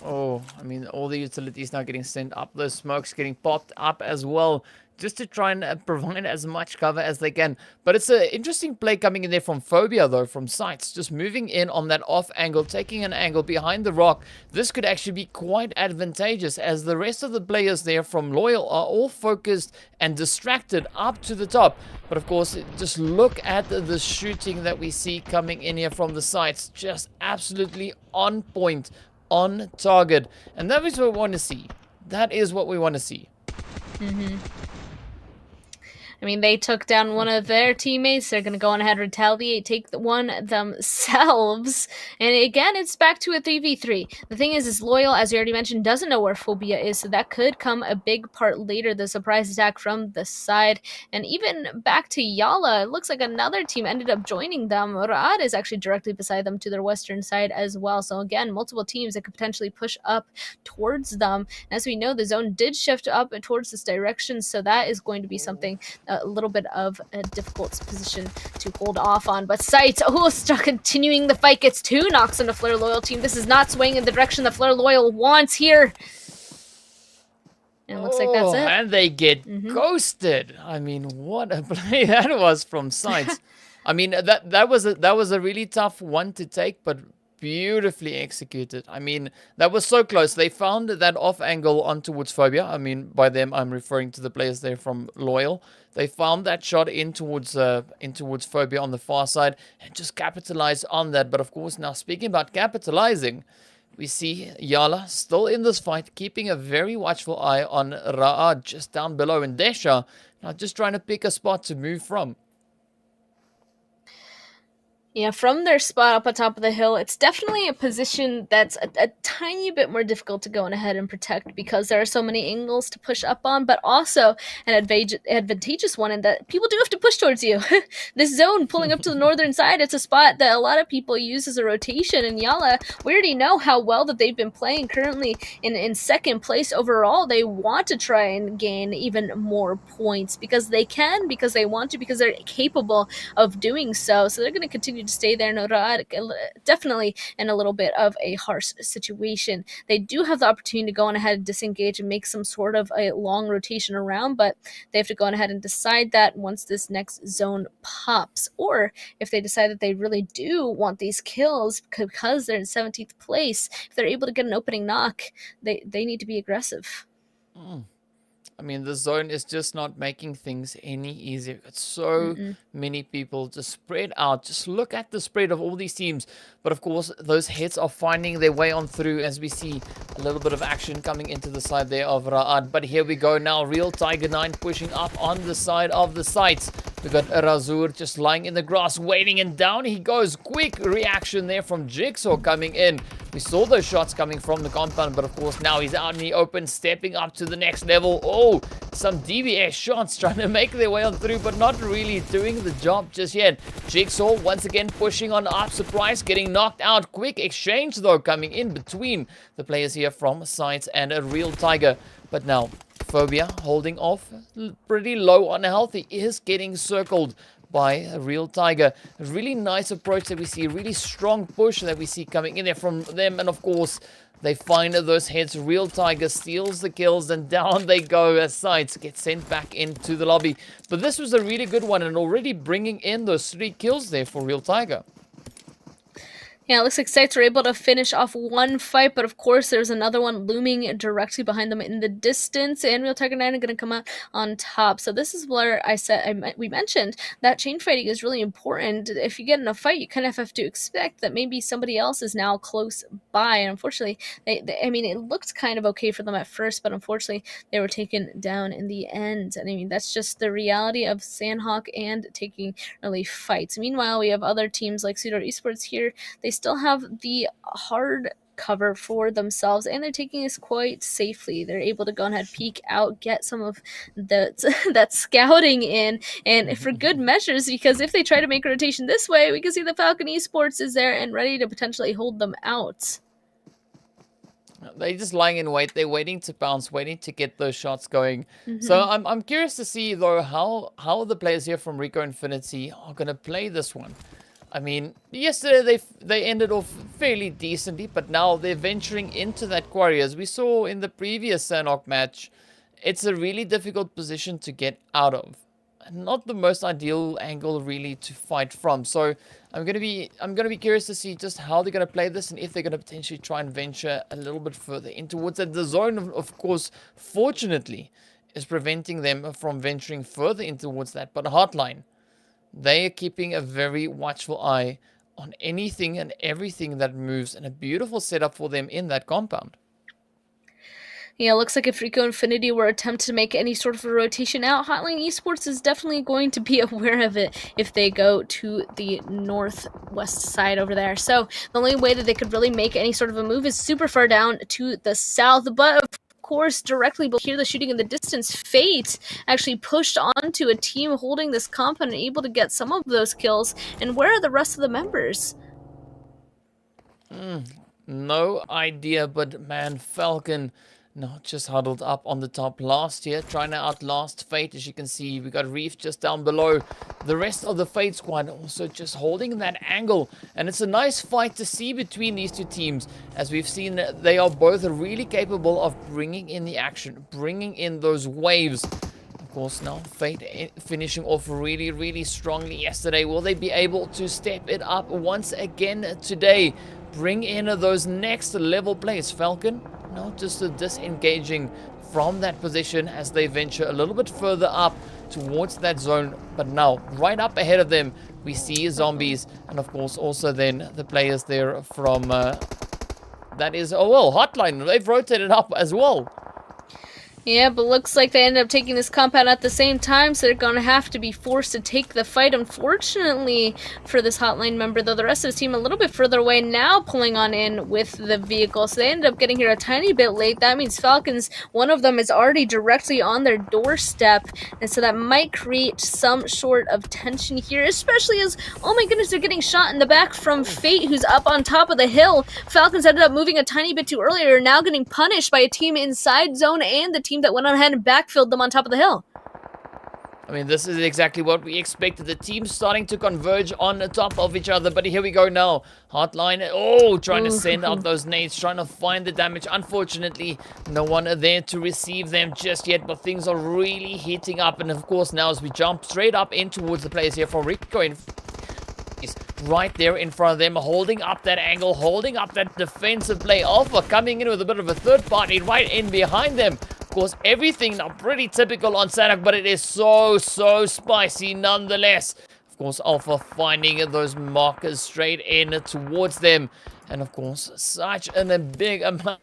S1: Oh, I mean, all the utilities now getting sent up. Those smokes getting popped up as well, just to try and provide as much cover as they can. But it's an interesting play coming in there from Phobia, though, from sights. Just moving in on that off angle, taking an angle behind the rock. This could actually be quite advantageous, as the rest of the players there from Loyal are all focused and distracted up to the top. But of course, just look at the shooting that we see coming in here from the sights. Just absolutely on point, on target. And that is what we want to see. That is what we want to see.
S2: I mean, they took down one of their teammates. They're going to go on ahead, retaliate, take the one themselves. And again, it's back to a 3v3. The thing is Loyal, as you already mentioned, doesn't know where Phobia is, so that could come a big part later, the surprise attack from the side. And even back to YaLLa, it looks like another team ended up joining them. Ra'ad is actually directly beside them to their western side as well. So again, multiple teams that could potentially push up towards them. And as we know, the zone did shift up towards this direction, so that is going to be something a little bit of a difficult position to hold off on. But SCYTES, still continuing the fight, gets 2 knocks on the Flare Loyal team. This is not swaying in the direction the Flare Loyal wants here. And it looks like that's it.
S1: And they get ghosted. I mean, what a play that was from SCYTES. I mean, that was a really tough one to take, but beautifully executed. I mean, that was so close. They found that off angle on towards Phobia. I mean, by them, I'm referring to the players there from Loyal. They found that shot in towards Phobia on the far side and just capitalized on that. But of course, now speaking about capitalizing, we see YaLLa still in this fight, keeping a very watchful eye on Ra'ad just down below, and Desha now just trying to pick a spot to move from.
S2: Yeah, from their spot up on top of the hill, it's definitely a position that's a tiny bit more difficult to go on ahead and protect, because there are so many angles to push up on, but also an advantageous one in that people do have to push towards you. This zone pulling up to the northern side, it's a spot that a lot of people use as a rotation, and YaLLa, we already know how well that they've been playing currently in second place overall. They want to try and gain even more points because they can, because they want to, because they're capable of doing so. So they're going to continue to stay there. No, definitely in a little bit of a harsh situation. They do have the opportunity to go on ahead and disengage and make some sort of a long rotation around, but they have to go on ahead and decide that once this next zone pops, or if they decide that they really do want these kills because they're in 17th place, if they're able to get an opening knock, they need to be aggressive.
S1: I mean, the zone is just not making things any easier. We've got so many people just spread out. Just look at the spread of all these teams. But of course, those hits are finding their way on through as we see a little bit of action coming into the side there of Ra'ad. But here we go now. Real Tiger 9 pushing up on the side of the sights. We've got Razur just lying in the grass, waiting, and down he goes. Quick reaction there from Jigsaw coming in. We saw those shots coming from the compound, but of course now he's out in the open, stepping up to the next level. Oh, some DBS shots trying to make their way on through, but not really doing the job just yet. Jigsaw once again pushing on up. Surprise, getting knocked out. Quick exchange though coming in between the players here from SCYTES and a Real Tiger. But now, Phobia holding off pretty low on health. He is getting circled by a Real Tiger. A really nice approach that we see, a really strong push that we see coming in there from them, and of course they find those heads. Real Tiger steals the kills, and down they go as SCYTES get sent back into the lobby. But this was a really good one, and already bringing in those 3 kills there for Real Tiger.
S2: Yeah, it looks like SCYTES were able to finish off one fight, but of course there's another one looming directly behind them in the distance, and Real Tiger 9 are going to come out on top. So this is where we mentioned that chain fighting is really important. If you get in a fight, you kind of have to expect that maybe somebody else is now close by, and unfortunately, I mean, it looked kind of okay for them at first, but unfortunately, they were taken down in the end. And I mean, that's just the reality of Sandhawk and taking early fights. Meanwhile, we have other teams like SUDOR Esports here. They still have the hard cover for themselves, and they're taking this quite safely. They're able to go ahead, peek out, get some of that scouting in, and for good measures, because if they try to make a rotation this way, we can see the FalconsEsport is there and ready to potentially hold them out.
S1: They're just lying in wait. They're waiting to bounce, waiting to get those shots going. So I'm curious to see though how the players here from RICO Infinity are going to play this one. I mean, yesterday they ended off fairly decently, but now they're venturing into that quarry. As we saw in the previous Sandhawk match, it's a really difficult position to get out of. Not the most ideal angle really to fight from. So I'm gonna be curious to see just how they're gonna play this, and if they're gonna potentially try and venture a little bit further in towards it. The zone, of course, fortunately, is preventing them from venturing further in towards that. But HOTLINE, they are keeping a very watchful eye on anything and everything that moves, and a beautiful setup for them in that compound.
S2: Yeah, it looks like if RICO Infinity were attempting to make any sort of a rotation out, HOTLINE Esports is definitely going to be aware of it if they go to the northwest side over there. So the only way that they could really make any sort of a move is super far down to the south, but of course, directly below here, the shooting in the distance, Fate actually pushed onto a team holding this compound and able to get some of those kills. And where are the rest of the members?
S1: No idea, but man, Falcon not just huddled up on the top last year, trying to outlast Fate. As you can see, we got Reef just down below. The rest of the Fate squad also just holding that angle. And it's a nice fight to see between these two teams. As we've seen, they are both really capable of bringing in the action, bringing in those waves. Of course, now Fate finishing off really, really strongly yesterday. Will they be able to step it up once again today? Bring in those next level plays. Falcon, no, just disengaging from that position as they venture a little bit further up towards that zone. But now, right up ahead of them, we see Zombies, and of course also then the players there from, that is, oh well, HOTLINE. They've rotated up as well.
S2: Yeah, but looks like they ended up taking this compound at the same time, so they're going to have to be forced to take the fight. Unfortunately for this HOTLINE member, though, the rest of the team a little bit further away now, pulling on in with the vehicle. So they ended up getting here a tiny bit late. That means Falcons, one of them is already directly on their doorstep, and so that might create some sort of tension here, especially as, oh my goodness, they're getting shot in the back from Fate, who's up on top of the hill. Falcons ended up moving a tiny bit too early, are now getting punished by a team inside zone and the team that went on ahead and backfilled them on top of the hill.
S1: I mean, this is exactly what we expected. The teams starting to converge on the top of each other. But here we go now. HOTLINE, oh, trying to send out those nades, trying to find the damage. Unfortunately, no one there to receive them just yet. But things are really heating up. And of course, now as we jump straight up in towards the players here for RICO is right there in front of them, holding up that angle, holding up that defensive play. Alpha coming in with a bit of a third party right in behind them. Of course, everything now pretty typical on Sandhawk, but it is so spicy nonetheless. Of course, Alpha finding those markers straight in towards them. And of course, such a big amount.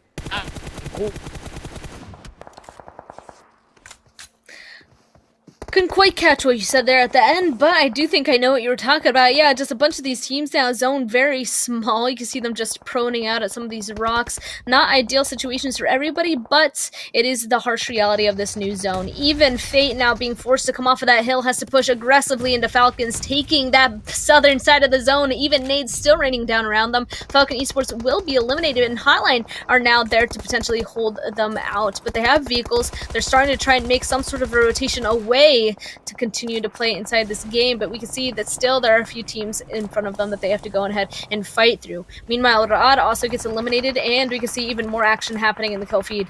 S2: Couldn't quite catch what you said there at the end, but I do think I know what you were talking about. Yeah, just a bunch of these teams now, zone very small. You can see them just proning out at some of these rocks. Not ideal situations for everybody, but it is the harsh reality of this new zone. Even Fate now being forced to come off of that hill has to push aggressively into Falcons, taking that southern side of the zone. Even nades still raining down around them. Falcon Esports will be eliminated, and HOTLINE are now there to potentially hold them out. But they have vehicles. They're starting to try and make some sort of a rotation away to continue to play inside this game, but we can see that still there are a few teams in front of them that they have to go ahead and fight through. Meanwhile, Raad also gets eliminated, and we can see even more action happening in the kill feed.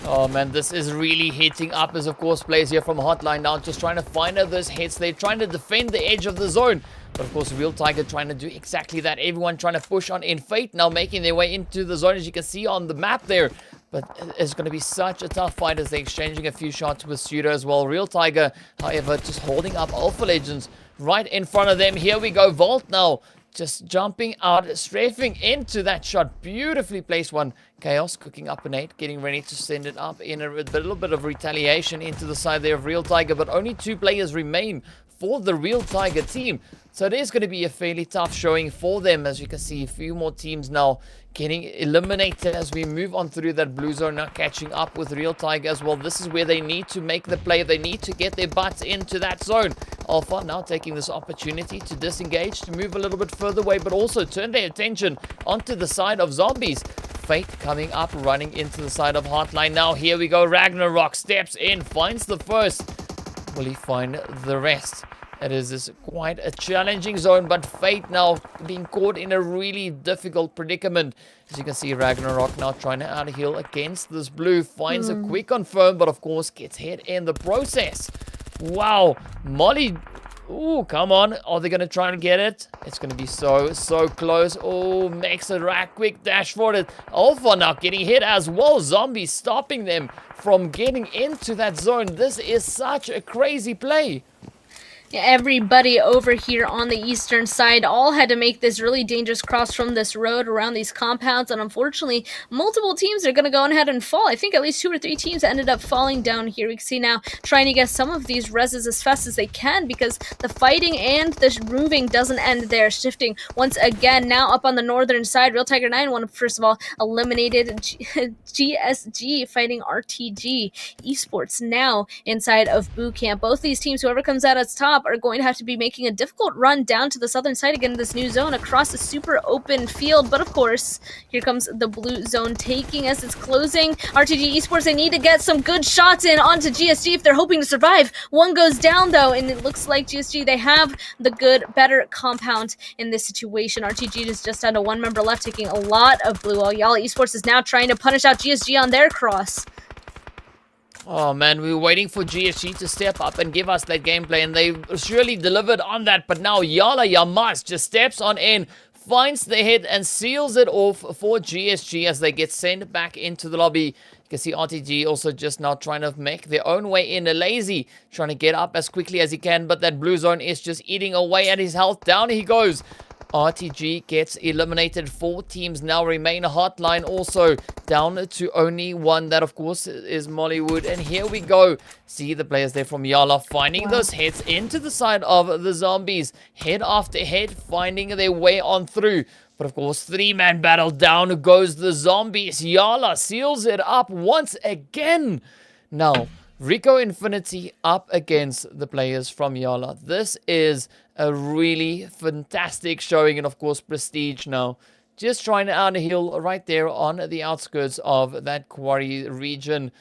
S1: Oh man, this is really heating up as of course players here from HOTLINE now just trying to find those hits. They're trying to defend the edge of the zone. But of course, Real Tiger trying to do exactly that. Everyone trying to push on in. Fate now making their way into the zone, as you can see on the map there. But it's going to be such a tough fight as they're exchanging a few shots with SUDOR as well. Real Tiger, however, just holding up Alpha Legends right in front of them. Here we go. Vault now just jumping out, strafing into that shot. Beautifully placed one. Chaos cooking up an 8, getting ready to send it up in a little bit of retaliation into the side there of Real Tiger. But only 2 players remain for the Real Tiger team. So it is going to be a fairly tough showing for them. As you can see, a few more teams now getting eliminated as we move on through that blue zone, now catching up with Real Tiger as well. This is where they need to make the play. They need to get their butts into that zone. Alpha now taking this opportunity to disengage, to move a little bit further away, but also turn their attention onto the side of Zombies. Fate coming up, running into the side of HOTLINE. Now here we go. Ragnarok steps in, finds the first. Will he find the rest? It is quite a challenging zone, but Fate now being caught in a really difficult predicament. As you can see, Ragnarok now trying to out-heal against this blue. Finds a quick confirm, but of course gets hit in the process. Wow. Molly. Ooh, come on. Are they going to try and get it? It's going to be so close. Oh, makes a quick dash for it. Alpha now getting hit as well. Zombies stopping them from getting into that zone. This is such a crazy play.
S2: Everybody over here on the eastern side all had to make this really dangerous cross from this road around these compounds, and unfortunately multiple teams are going to go ahead and fall. I think at least 2 or 3 teams ended up falling down here. We can see now trying to get some of these reses as fast as they can, because the fighting and the moving doesn't end there. Shifting once again now up on the northern side. Real Tiger 9 one first of all eliminated. GSG fighting RTG Esports now inside of boot camp. Both these teams, whoever comes out as top, are going to have to be making a difficult run down to the southern side again in this new zone across a super open field. But of course, here comes the blue zone taking as it's closing. RTG Esports, they need to get some good shots in onto GSG if they're hoping to survive. One goes down though, and it looks like GSG, they have the better compound in this situation. RTG is just down to 1 member left, taking a lot of blue, while YaLLa Esports is now trying to punish out GSG on their cross.
S1: Oh man, we were waiting for GSG to step up and give us that gameplay, and they surely delivered on that. But now YaLLa just steps on in, finds the hit and seals it off for GSG as they get sent back into the lobby. You can see RTG also just now trying to make their own way in. A lazy trying to get up as quickly as he can, but that blue zone is just eating away at his health. Down he goes. RTG gets eliminated. 4 teams now remain. HOTLINE also down to only 1. That, of course, is Mollywood. And here we go. See the players there from YaLLa finding those hits into the side of the Zombies. Head after head, finding their way on through. But, of course, 3-man battle. Down goes the Zombies. YaLLa seals it up once again. Now, RICO Infinity up against the players from YaLLa. This is a really fantastic showing, and of course Prestige now just trying to out-heal right there on the outskirts of that quarry region,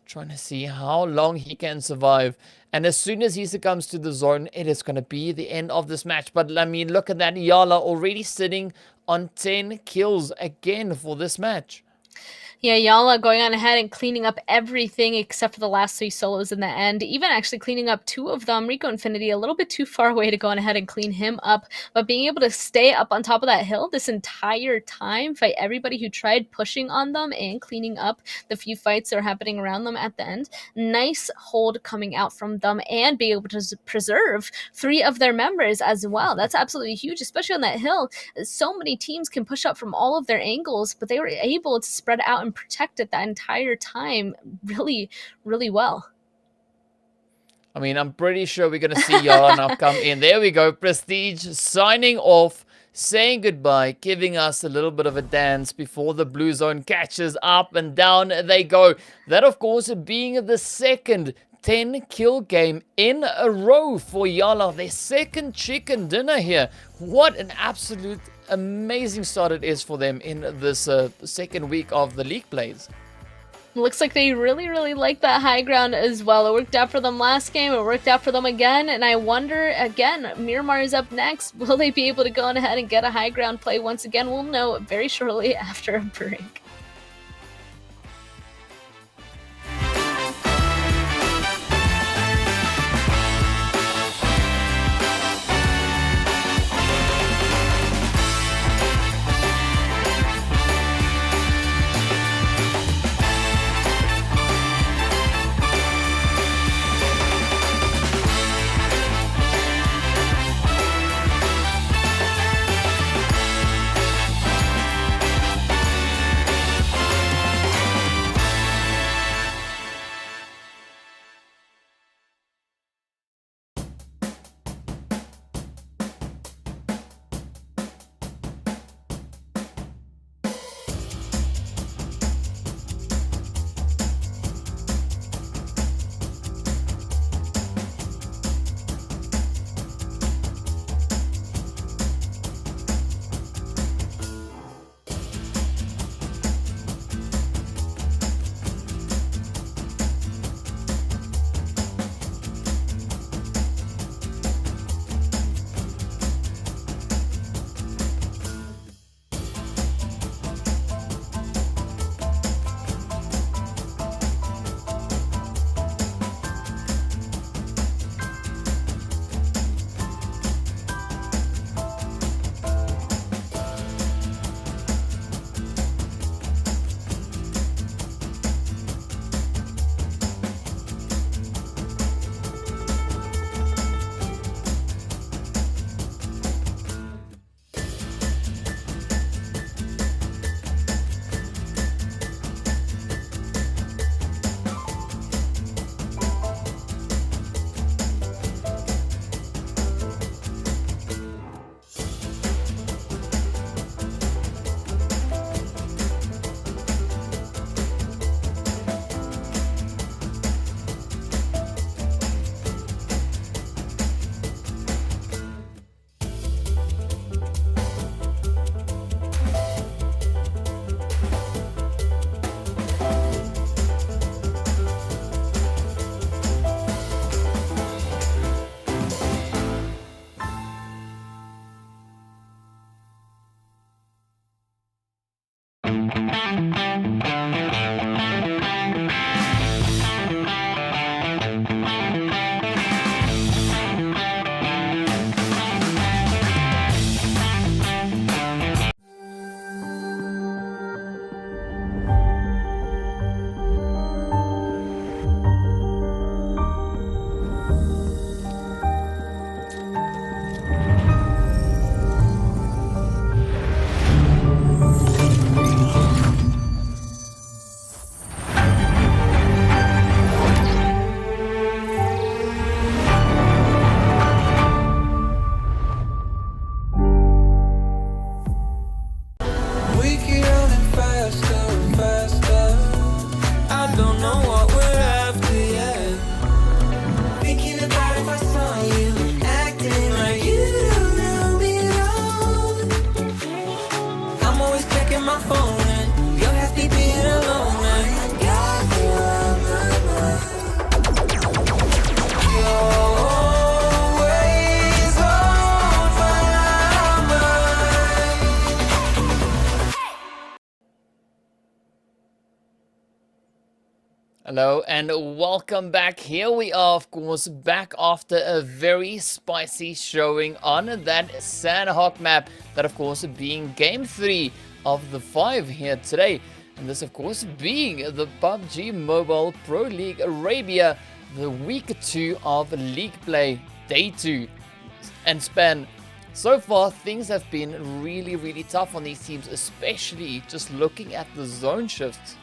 S1: trying to see how long he can survive. And as soon as he succumbs to the zone, it is going to be the end of this match. But I mean, look at that. YaLLa already sitting on 10 kills again for this match.
S2: Yeah, YaLLa going on ahead and cleaning up everything except for the last 3 solos in the end. Even actually cleaning up 2 of them. RICO Infinity a little bit too far away to go on ahead and clean him up. But being able to stay up on top of that hill this entire time, fight everybody who tried pushing on them and cleaning up the few fights that are happening around them at the end. Nice hold coming out from them, and being able to preserve 3 of their members as well. That's absolutely huge, especially on that hill. So many teams can push up from all of their angles, but they were able to spread out and protect it that entire time really well.
S1: I mean, I'm pretty sure we're going to see YaLLa now come in. There we go. Prestige signing off, saying goodbye, giving us a little bit of a dance before the blue zone catches up, and down they go. That, of course, being the second 10-kill game in a row for YaLLa. Their second chicken dinner here. What an absolute amazing start it is for them in this second week of the league plays.
S2: Looks like they really like that high ground as well. It worked out for them last game, it worked out for them again, and I wonder, again, Miramar is up next. Will they be able to go on ahead and get a high ground play once again? We'll know very shortly after a break.
S1: Hello and welcome back. Here we are, of course, back after a very spicy showing on that Sandhawk map. That, of course, being game 3 of the 5 here today. And this, of course, being the PUBG Mobile Pro League Arabia, the week 2 of league play, day 2. And span. So far, things have been really tough on these teams, especially just looking at the zone shifts.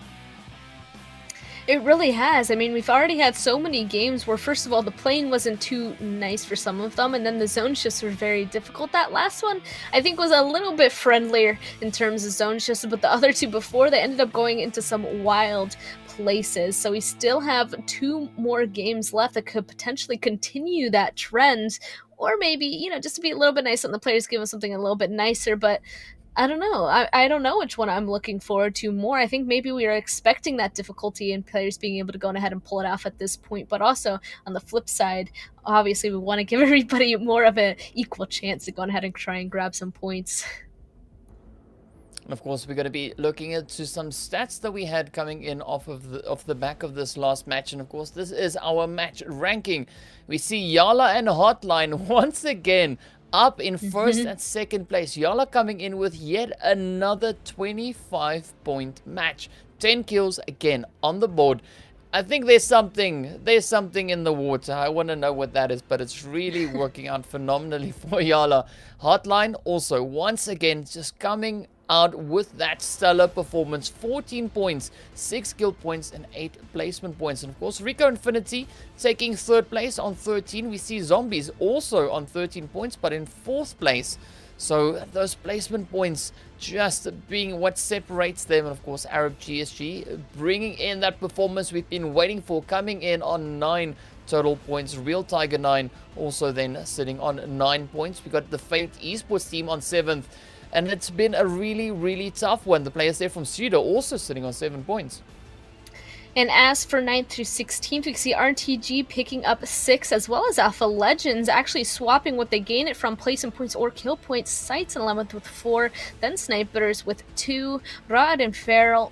S2: It really has. I mean, we've already had so many games where, first of all, the playing wasn't too nice for some of them, and then the zone shifts were very difficult. That last one, I think, was a little bit friendlier in terms of zone shifts, but the other two before, they ended up going into some wild places. So we still have 2 more games left that could potentially continue that trend, or maybe, you know, just to be a little bit nice on the players, give them something a little bit nicer, but I don't know. I don't know which one I'm looking forward to more. I think maybe we are expecting that difficulty in players being able to go ahead and pull it off at this point. But also, on the flip side, obviously we want to give everybody more of an equal chance to go ahead and try and grab some points.
S1: And of course, we're going to be looking into some stats that we had coming in off the back of this last match. And of course, this is our match ranking. We see YaLLa and HOTLINE once again up in first and second place. YaLLa coming in with yet another 25-point match. 10 kills again on the board. I think there's something in the water. I want to know what that is, but it's really working out phenomenally for YaLLa. HOTLINE also once again just coming out with that stellar performance. 14 points, 6 kill points, and 8 placement points. And of course, RICO Infinity taking 3rd place on 13. We see Zombies also on 13 points, but in 4th place. So those placement points just being what separates them. And of course, Arab GSG bringing in that performance we've been waiting for, coming in on 9 total points. Real Tiger 9 also then sitting on 9 points. We got the Fanatic Esports team on 7th. And it's been a really, really tough one. The players there from SUDOR also sitting on 7 points.
S2: And as for 9th through 16th, we can see RTG picking up 6, as well as Alpha Legends actually swapping what they gain it from placement points or kill points. SCYTES in 11th with 4, then Snipers with 2, Rod and Flare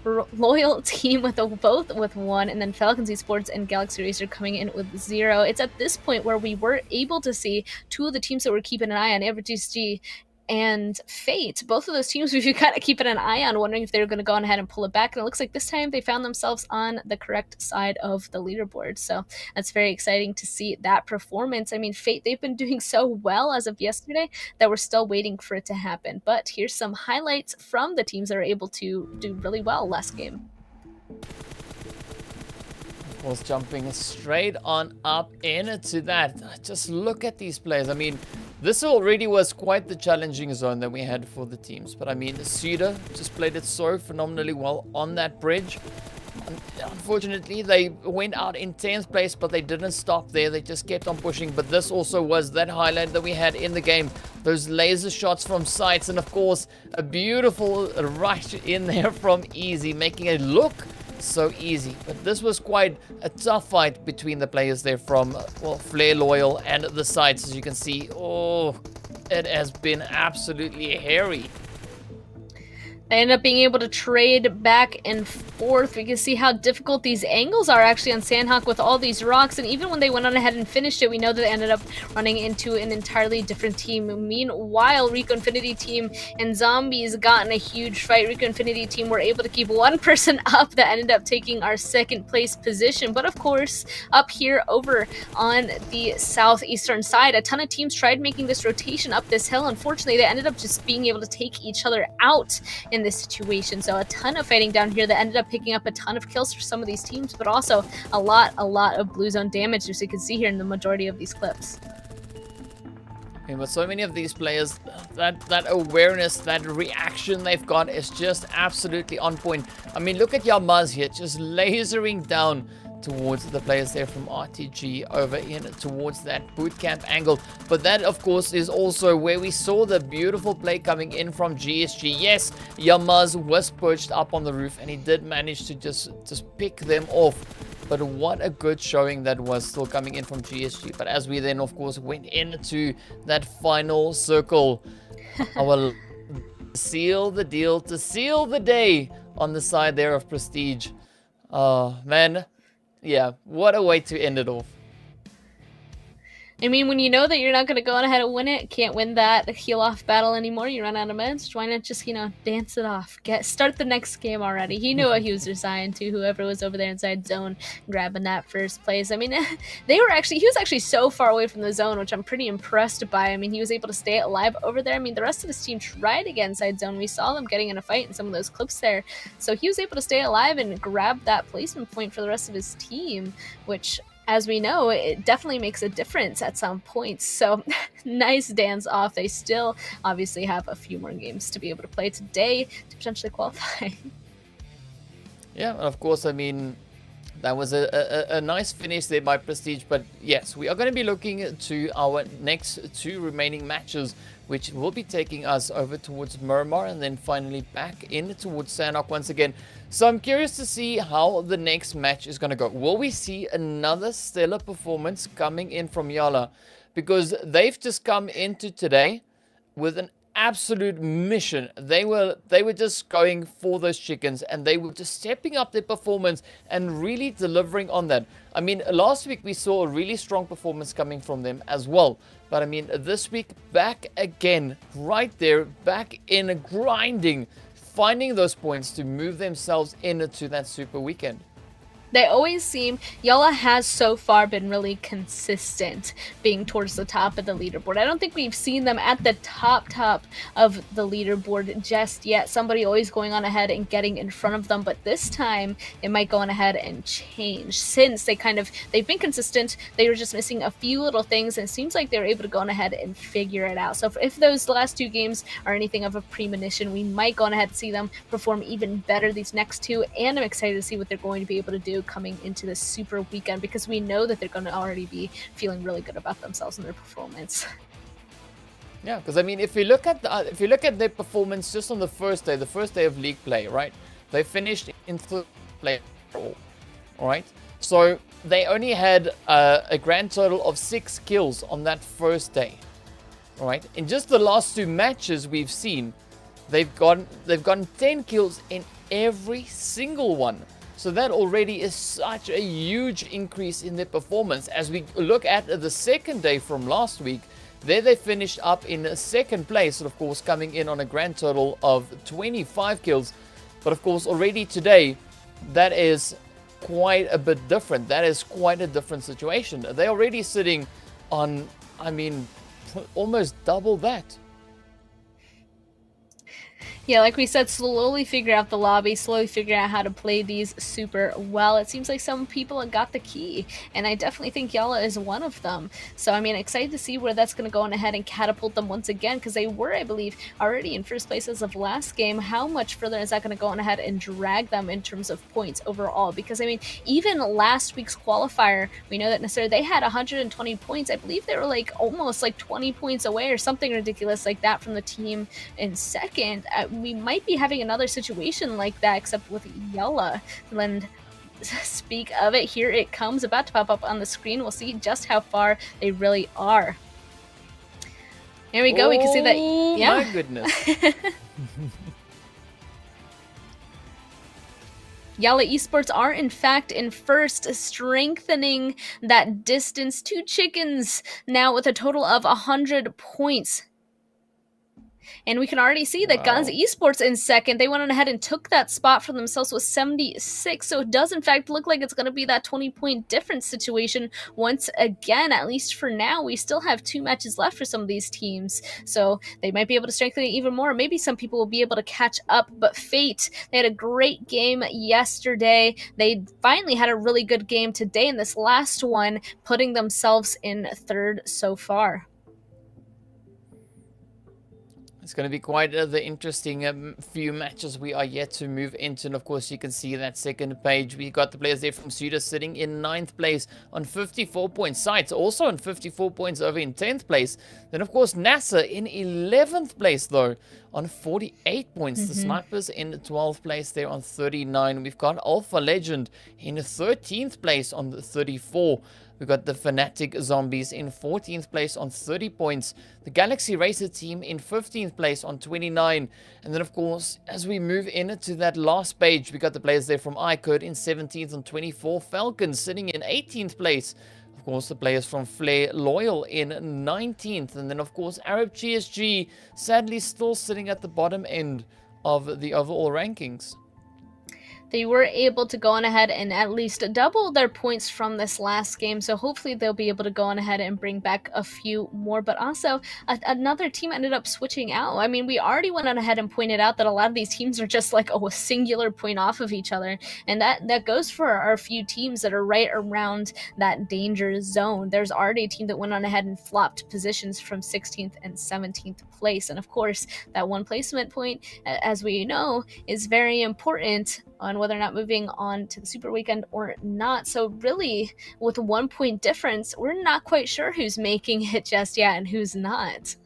S2: Loyal team with both with 1, and then FalconsEsport and Galaxy Racer coming in with 0. It's at this point where we were able to see 2 of the teams that we're keeping an eye on, RTG and Fate. Both of those teams we've kind of keeping an eye on, wondering if they're going to go on ahead and pull it back. And it looks like this time they found themselves on the correct side of the leaderboard. So that's very exciting to see that performance. I mean, Fate, they've been doing so well as of yesterday that we're still waiting for it to happen. But here's some highlights from the teams that are able to do really well last game.
S1: Of course, jumping straight on up into that. Just look at these players. I mean, this already was quite the challenging zone that we had for the teams. But I mean, SUDOR just played it so phenomenally well on that bridge. Unfortunately, they went out in 10th place, but they didn't stop there. They just kept on pushing. But this also was that highlight that we had in the game. Those laser shots from SCYTES. And of course, a beautiful right in there from Easy, making it look so easy. But this was quite a tough fight between the players there from, well, Flare Loyal and the SCYTES. As you can see, oh, it has been absolutely hairy.
S2: They end up being able to trade back and forth. We can see how difficult these angles are actually on Sandhawk with all these rocks. And even when they went on ahead and finished it, we know that they ended up running into an entirely different team. Meanwhile, RICO Infinity team and Zombies got in a huge fight. RICO Infinity team were able to keep one person up that ended up taking our 2nd place position. But of course, up here over on the southeastern side, a ton of teams tried making this rotation up this hill. Unfortunately, they ended up just being able to take each other out in this situation. So a ton of fighting down here that ended up picking up a ton of kills for some of these teams, but also a lot of blue zone damage, as you can see here in the majority of these clips.
S1: And with so many of these players, that awareness, that reaction they've got is just absolutely on point. I mean, look at YaMaz here, just lasering down towards the players there from RTG over in towards that bootcamp angle. But that, of course, is also where we saw the beautiful play coming in from GSG. Yes, YaMaz was perched up on the roof and he did manage to just pick them off. But what a good showing that was still coming in from GSG. But as we then, of course, went into that final circle, our seal the deal to seal the day on the side there of Prestige. Oh, man. Yeah, what a way to end it off.
S2: I mean, when you know that you're not going to go on ahead and win it, can't win that heal-off battle anymore, you run out of meds, why not just, you know, dance it off? Start the next game already. He knew what he was resigned to, whoever was over there inside zone, grabbing that first place. I mean, he was actually so far away from the zone, which I'm pretty impressed by. I mean, he was able to stay alive over there. I mean, the rest of his team tried to get inside zone. We saw them getting in a fight in some of those clips there. So he was able to stay alive and grab that placement point for the rest of his team, which, as we know, it definitely makes a difference at some points. So nice dance off. They still obviously have a few more games to be able to play today to potentially qualify.
S1: Yeah, and of course, I mean, that was a nice finish there by Prestige. But yes, we are going to be looking to our next 2 remaining matches, which will be taking us over towards Miramar and then finally back in towards Sanhok once again. So I'm curious to see how the next match is going to go. Will we see another stellar performance coming in from YaLLa? Because they've just come into today with an absolute mission. They were just going for those chickens, and they were just stepping up their performance and really delivering on that. I mean, last week we saw a really strong performance coming from them as well. But I mean, this week, back again, right there, back in grinding, finding those points to move themselves into that super weekend.
S2: They always seem, YaLLa has so far been really consistent being towards the top of the leaderboard. I don't think we've seen them at the top of the leaderboard just yet. Somebody always going on ahead and getting in front of them, but this time it might go on ahead and change, since they've been consistent. They were just missing a few little things, and it seems like they were able to go on ahead and figure it out. So if those last 2 games are anything of a premonition, we might go on ahead and see them perform even better these next 2, and I'm excited to see what they're going to be able to do coming into this super weekend, because we know that they're going to already be feeling really good about themselves and their performance.
S1: Yeah, because I mean, if you look at their performance just on the first day of league play, right? They finished in 3rd place overall, all right? So they only had a grand total of 6 kills on that first day, all right? In just the last 2 matches we've seen, they've gotten 10 kills in every single one. So that already is such a huge increase in their performance. As we look at the second day from last week, there they finished up in 2nd place, and of course coming in on a grand total of 25 kills. But of course already today, that is quite a bit different. That is quite a different situation. They're already sitting on, I mean, almost double that.
S2: Yeah, like we said, slowly figure out the lobby, slowly figure out how to play these super well. It seems like some people have got the key, and I definitely think YaLLa is one of them. So, I mean, excited to see where that's going to go on ahead and catapult them once again, because they were, I believe, already in 1st place as of last game. How much further is that going to go on ahead and drag them in terms of points overall? Because, I mean, even last week's qualifier, we know that NASR, they had 120 points. I believe they were like almost like 20 points away or something ridiculous like that from the team in 2nd. We might be having another situation like that, except with YaLLa. And speak of it, here it comes, about to pop up on the screen. We'll see just how far they really are. Here we go. We can see that. Yeah.
S1: My goodness.
S2: YaLLa Esports are in fact in 1st, strengthening that distance to chickens now with a total of 100 points. And we can already see that GUNZ Esports in 2nd. They went on ahead and took that spot for themselves with 76. So it does in fact look like it's going to be that 20-point difference situation once again, at least for now. We still have 2 matches left for some of these teams. So they might be able to strengthen it even more. Maybe some people will be able to catch up. But Fate, they had a great game yesterday. They finally had a really good game today in this last one, putting themselves in 3rd so far.
S1: It's going to be quite the interesting few matches we are yet to move into. And of course, you can see that 2nd page. We got the players there from SUDOR sitting in 9th place on 54 points. SCYTES also on 54 points over in 10th place. Then, of course, NASR in 11th place, though, on 48 points. The Snipers in 12th place there on 39. We've got Alpha Legend in 13th place on 34. We've got the Fanatic Zombies in 14th place on 30 points. The Galaxy Racer team in 15th place on 29. And then, of course, as we move into that last page, we got the players there from iKURD in 17th on 24. Falcons sitting in 18th place Of course, the players from Flair Loyal in 19th. And then, of course, Arab GSG sadly still sitting at the bottom end of the overall rankings.
S2: They were able to go on ahead and at least double their points from this last game, so hopefully they'll be able to go on ahead and bring back a few more. But also, another team ended up switching out. I mean, we already went on ahead and pointed out that a lot of these teams are just like a singular point off of each other, and that goes for our few teams that are right around that danger zone. There's already a team that went on ahead and flopped positions from 16th and 17th place, and of course, that one placement point, as we know, is very important on whether or not moving on to the Super Weekend or not. So really, with a 1 point difference, we're not quite sure who's making it just yet and who's not.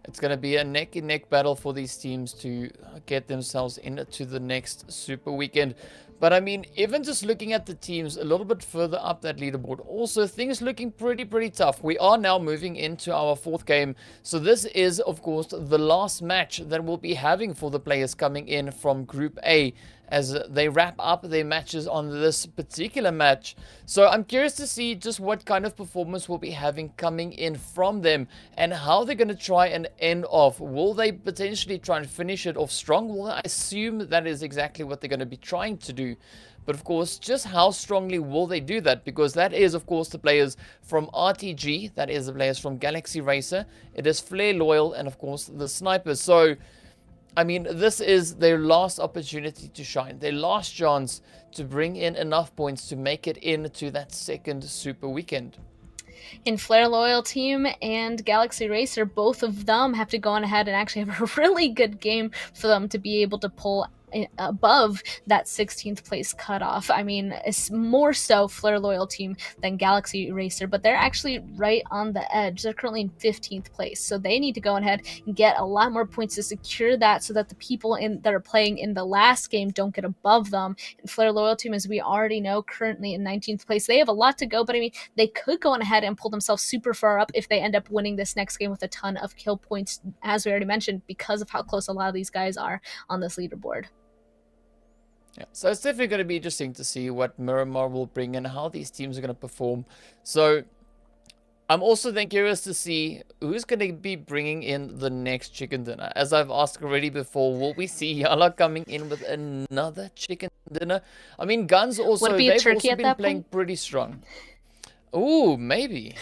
S1: It's going to be a neck-and-neck battle for these teams to get themselves into the next Super Weekend. But I mean, even just looking at the teams a little bit further up that leaderboard, also things looking pretty tough. We are now moving into our 4th game. So this is, of course, the last match that we'll be having for the players coming in from Group A, as they wrap up their matches on this particular match. So I'm curious to see just what kind of performance we'll be having coming in from them and how they're going to try and end off. Will they potentially try and finish it off strong? Well, I assume that is exactly what they're going to be trying to do. But of course, just how strongly will they do that? Because that is, of course, the players from RTG, that is the players from Galaxy Racer, it is Flair Loyal, and of course the Snipers. So I mean, this is their last opportunity to shine, their last chance to bring in enough points to make it into that second Super Weekend.
S2: In Flair Loyal Team and Galaxy Racer, both of them have to go on ahead and actually have a really good game for them to be able to pull above that 16th place cutoff. I mean, it's more so Flair Loyal Team than Galaxy Racer, but they're actually right on the edge. They're currently in 15th place, so they need to go ahead and get a lot more points to secure that, so that the people that are playing in the last game don't get above them. And Flair Loyal Team, as we already know, currently in 19th place. They have a lot to go, but I mean, they could go on ahead and pull themselves super far up if they end up winning this next game with a ton of kill points, as we already mentioned, because of how close a lot of these guys are on this leaderboard.
S1: Yeah, so it's definitely going to be interesting to see what Miramar will bring and how these teams are going to perform. So I'm also then curious to see who's going to be bringing in the next chicken dinner. As I've asked already before, will we see YaLLa coming in with another chicken dinner? I mean, GUNZ also, they've also been playing pretty strong. Ooh, maybe.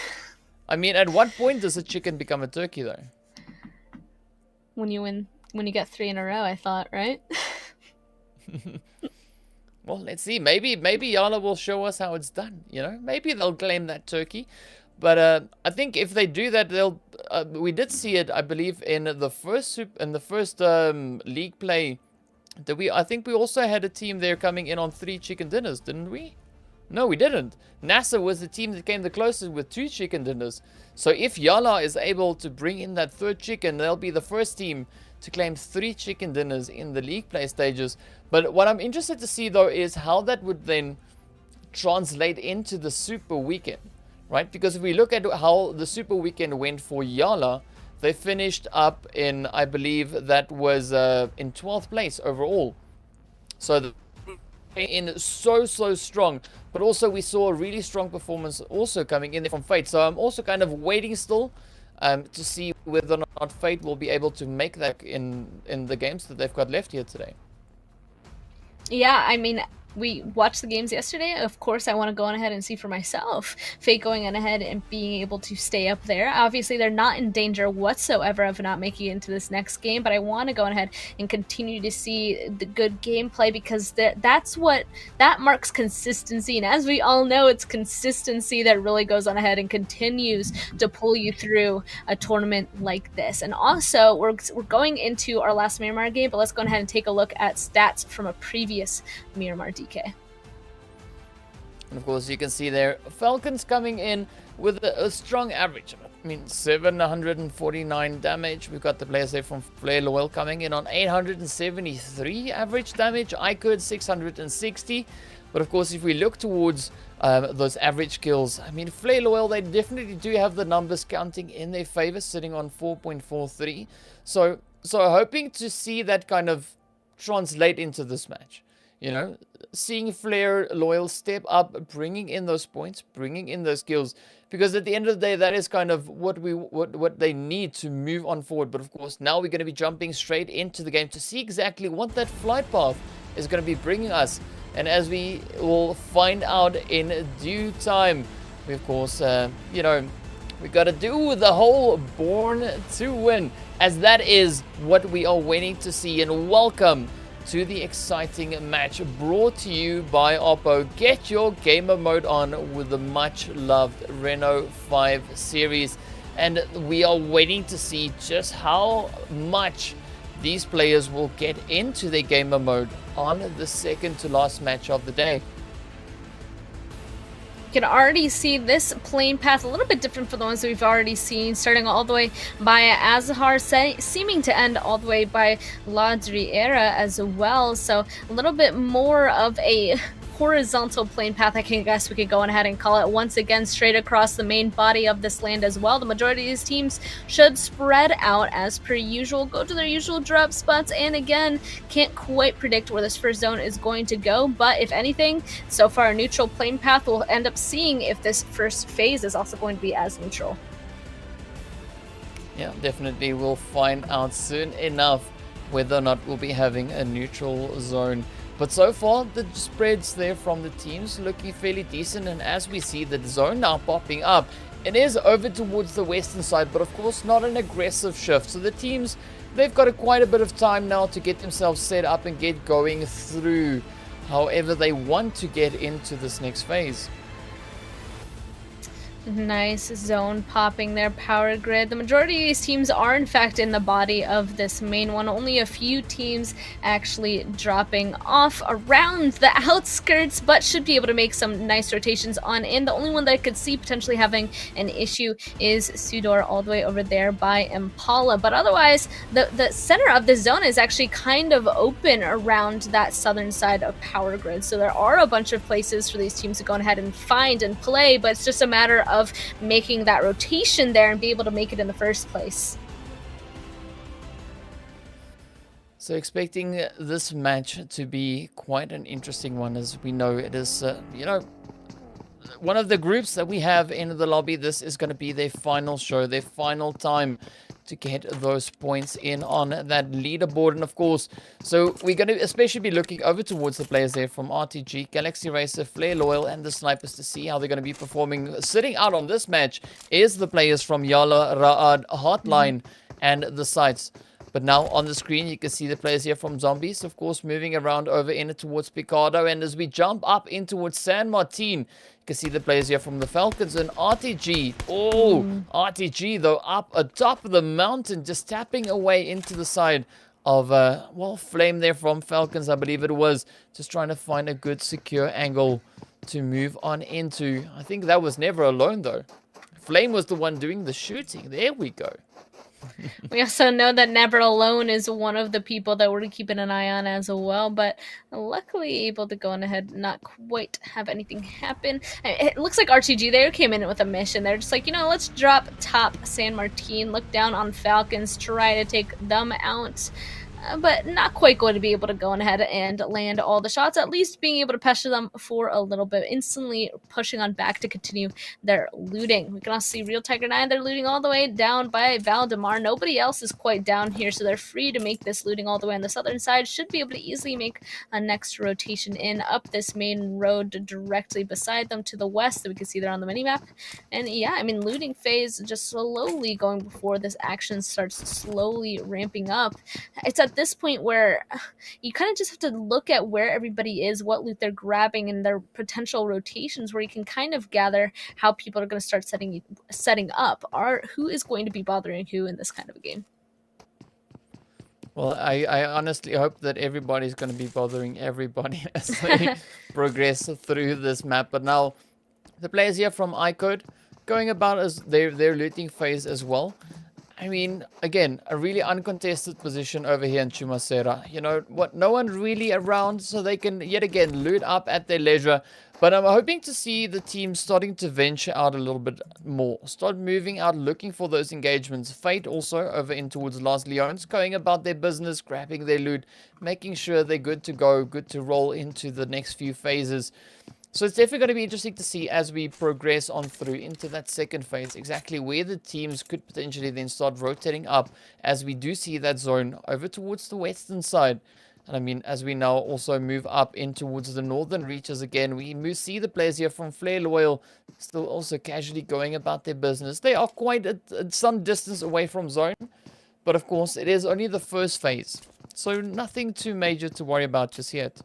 S1: I mean, at what point does a chicken become a turkey, though?
S2: When you get 3 in a row, I thought, right?
S1: Well, let's see. Maybe YaLLa will show us how it's done. You know, maybe they'll claim that turkey. But I think if they do that, they'll. We did see it, I believe, in the first league play. I think we also had a team there coming in on 3 chicken dinners, didn't we? No, we didn't. NASR was the team that came the closest with 2 chicken dinners. So if YaLLa is able to bring in that 3rd chicken, they'll be the first team to claim 3 chicken dinners in the league play stages. But what I'm interested to see, though, is how that would then translate into the Super Weekend, right? Because if we look at how the Super Weekend went for YaLLa, they finished up in, I believe, that was in 12th place overall. So in so strong, but also we saw a really strong performance also coming in there from Fate. So I'm also kind of waiting still to see whether or not Fate will be able to make that in the games that they've got left here today.
S2: Yeah, I mean, we watched the games yesterday. Of course, I want to go on ahead and see for myself. Fate going on ahead and being able to stay up there. Obviously, they're not in danger whatsoever of not making it into this next game, but I want to go on ahead and continue to see the good gameplay, because that marks consistency. And as we all know, it's consistency that really goes on ahead and continues to pull you through a tournament like this. And also, we're going into our last Miramar game, but let's go ahead and take a look at stats from a previous Miramar DK.
S1: And of course, you can see there, Falcons coming in with a strong average. I mean, 749 damage. We've got the players there from Flair Loyal coming in on 873 average damage. iKURD 660. But of course, if we look towards those average kills, I mean, Flair Loyal, they definitely do have the numbers counting in their favor, sitting on 4.43. So hoping to see that kind of translate into this match. You know, seeing Flair Loyal step up, bringing in those points, bringing in those kills, because at the end of the day, that is kind of what they need to move on forward. But of course, now we're going to be jumping straight into the game to see exactly what that flight path is going to be bringing us. And as we will find out in due time, we of course, you know, we got to do the whole Born to Win, as that is what we are waiting to see. And welcome to the exciting match brought to you by Oppo. Get your gamer mode on with the much loved Reno 5 series, and we are waiting to see just how much these players will get into their gamer mode on the second to last match of the day.
S2: You can already see this plane path a little bit different from the ones that we've already seen, starting all the way by Azahar, seeming to end all the way by Ladriera as well. So a little bit more of a horizontal plane path, I guess we could go ahead and call it, once again straight across the main body of this land as well. The majority of these teams should spread out as per usual, go to their usual drop spots, and again, can't quite predict where this first zone is going to go, but if anything, so far a neutral plane path, we'll end up seeing if this first phase is also going to be as neutral.
S1: Yeah, definitely we'll find out soon enough whether or not we'll be having a neutral zone. But so far, the spreads there from the teams looking fairly decent. And as we see the zone now popping up, it is over towards the western side, but of course not an aggressive shift. So the teams, they've got quite a bit of time now to get themselves set up and get going through however they want to get into this next phase.
S2: Nice zone popping there, power grid. The majority of these teams are in fact in the body of this main one. Only a few teams actually dropping off around the outskirts, but should be able to make some nice rotations on in. The only one that I could see potentially having an issue is SUDOR all the way over there by Impala. But otherwise, the center of the zone is actually kind of open around that southern side of power grid. So there are a bunch of places for these teams to go ahead and find and play, but it's just a matter of making that rotation there and be able to make it in the first place.
S1: So expecting this match to be quite an interesting one, as we know it is, you know, one of the groups that we have in the lobby. This is going to be their final show, their final time to get those points in on that leaderboard. And of course, so we're going to especially be looking over towards the players there from RTG, Galaxy Racer, Flair Loyal, and the Snipers to see how they're going to be performing. Sitting out on this match is the players from YaLLa, HOTLINE, and the SCYTES. But now on the screen, you can see the players here from Zombies, of course, moving around over in towards Picardo. And as we jump up in towards San Martin, you can see the players here from the Falcons and RTG. Oh, RTG, though, up atop of the mountain, just tapping away into the side of, well, Flame there from Falcons, I believe it was. Just trying to find a good, secure angle to move on into. I think that was never alone, though. Flame was the one doing the shooting. There we go.
S2: We also know that Never Alone is one of the people that we're keeping an eye on as well, but luckily able to go on ahead and not quite have anything happen. It looks like RTG there came in with a mission. They're just like, you know, let's drop top San Martin, look down on Falcons, try to take them out. But not quite going to be able to go on ahead and land all the shots, at least being able to pressure them for a little bit, instantly pushing on back to continue their looting. We can also see Real Tiger 9, they're looting all the way down by Valdemar. Nobody else is quite down here, so they're free to make this looting all the way on the southern side. Should be able to easily make a next rotation in up this main road directly beside them to the west that we can see there on the minimap. And yeah, I mean, looting phase just slowly going before this action starts slowly ramping up. It's at this point where you kind of just have to look at where everybody is, what loot they're grabbing, and their potential rotations, where you can kind of gather how people are going to start setting up, or who is going to be bothering who in this kind of a game.
S1: Well, I honestly hope that everybody's going to be bothering everybody as they progress through this map. But now the players here from iKURD going about as their looting phase as well. I mean, again, a really uncontested position over here in Chumacera. You know what? No one really around, so they can yet again loot up at their leisure. But I'm hoping to see the team starting to venture out a little bit more. Start moving out, looking for those engagements. Fate also over in towards Las Leones, going about their business, grabbing their loot, making sure they're good to go, good to roll into the next few phases. So it's definitely going to be interesting to see as we progress on through into that second phase, exactly where the teams could potentially then start rotating up as we do see that zone over towards the western side. And I mean, as we now also move up in towards the northern reaches again, we see the players here from Flair Loyal still also casually going about their business. They are quite at some distance away from zone, but of course it is only the first phase. So nothing too major to worry about just yet.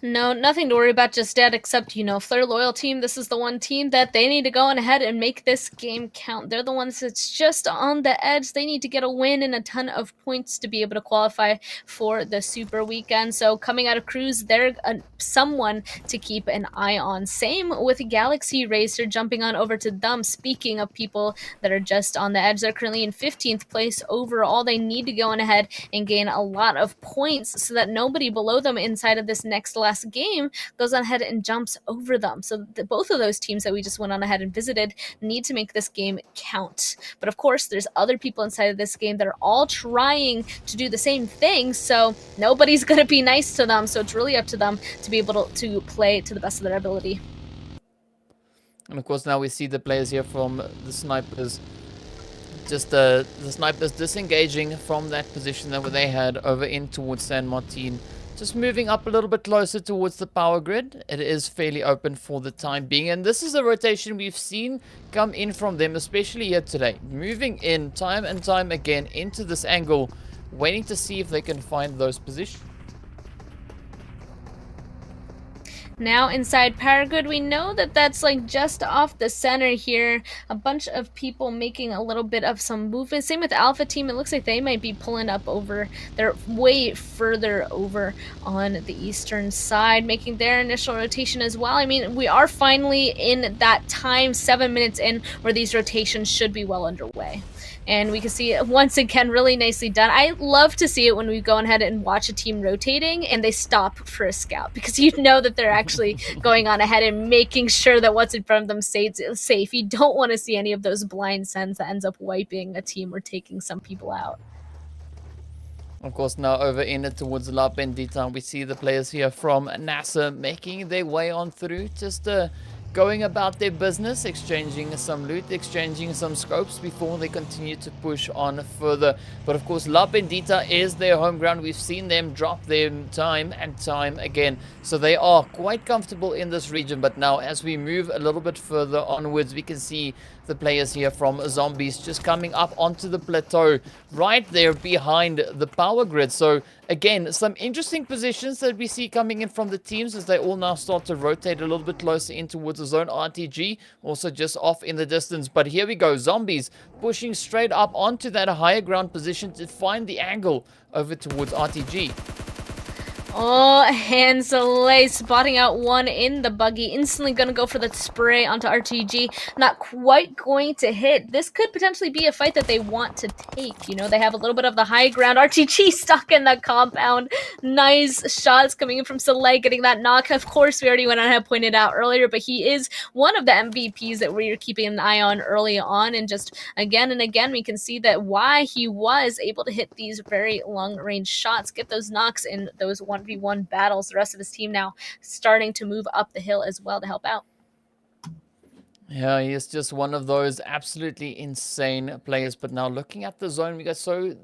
S2: No, nothing to worry about just yet, except, you know, Flare Loyal team, this is the one team that they need to go on ahead and make this game count. They're the ones that's just on the edge. They need to get a win and a ton of points to be able to qualify for the Super Weekend. So coming out of Cruise, they're someone to keep an eye on. Same with Galaxy Racer jumping on over to them. Speaking of people that are just on the edge, they're currently in 15th place overall. They need to go on ahead and gain a lot of points so that nobody below them inside of this next last game goes on ahead and jumps over them. So both of those teams that we just went on ahead and visited need to make this game count. But of course, there's other people inside of this game that are all trying to do the same thing, so nobody's going to be nice to them. So it's really up to them to be able to play to the best of their ability.
S1: And of course, now we see the players here from the snipers. Just the snipers disengaging from that position that they had over in towards San Martin. Just moving up a little bit closer towards the power grid. It is fairly open for the time being. And this is a rotation we've seen come in from them, especially here today. Moving in time and time again into this angle, waiting to see if they can find those positions.
S2: Now inside Paragood, we know that that's like just off the center here. A bunch of people making a little bit of some movement. Same with Alpha Team. It looks like they might be pulling up over. They're way further over on the eastern side, making their initial rotation as well. I mean, we are finally in that time, 7 minutes in, where these rotations should be well underway. And we can see it once again, really nicely done. I love to see it when we go ahead and watch a team rotating and they stop for a scout, because you know that they're actually going on ahead and making sure that what's in front of them stays safe. You don't want to see any of those blind sends that ends up wiping a team or taking some people out.
S1: Of course, now over in it towards La Bendita, we see the players here from NASR making their way on through, just going about their business, exchanging some loot, exchanging some scopes before they continue to push on further. But of course, La Bendita is their home ground. We've seen them drop them time and time again. So they are quite comfortable in this region. But now as we move a little bit further onwards, we can see the players here from Zombies just coming up onto the plateau right there behind the power grid. So again, some interesting positions that we see coming in from the teams as they all now start to rotate a little bit closer in towards the zone. RTG also just off in the distance. But here we go, Zombies pushing straight up onto that higher ground position to find the angle over towards RTG.
S2: Oh, Hanselay spotting out one in the buggy. Instantly going to go for the spray onto RTG. Not quite going to hit. This could potentially be a fight that they want to take. You know, they have a little bit of the high ground. RTG stuck in the compound. Nice shots coming in from Soleil, getting that knock. Of course, we already went on and pointed out earlier, but he is one of the MVPs that we're keeping an eye on early on. And just again and again, we can see that why he was able to hit these very long-range shots, get those knocks in those 1v1 battles. The rest of his team now starting to move up the hill as well to help out.
S1: Yeah, he is just one of those absolutely insane players. But now looking at the zone, we got so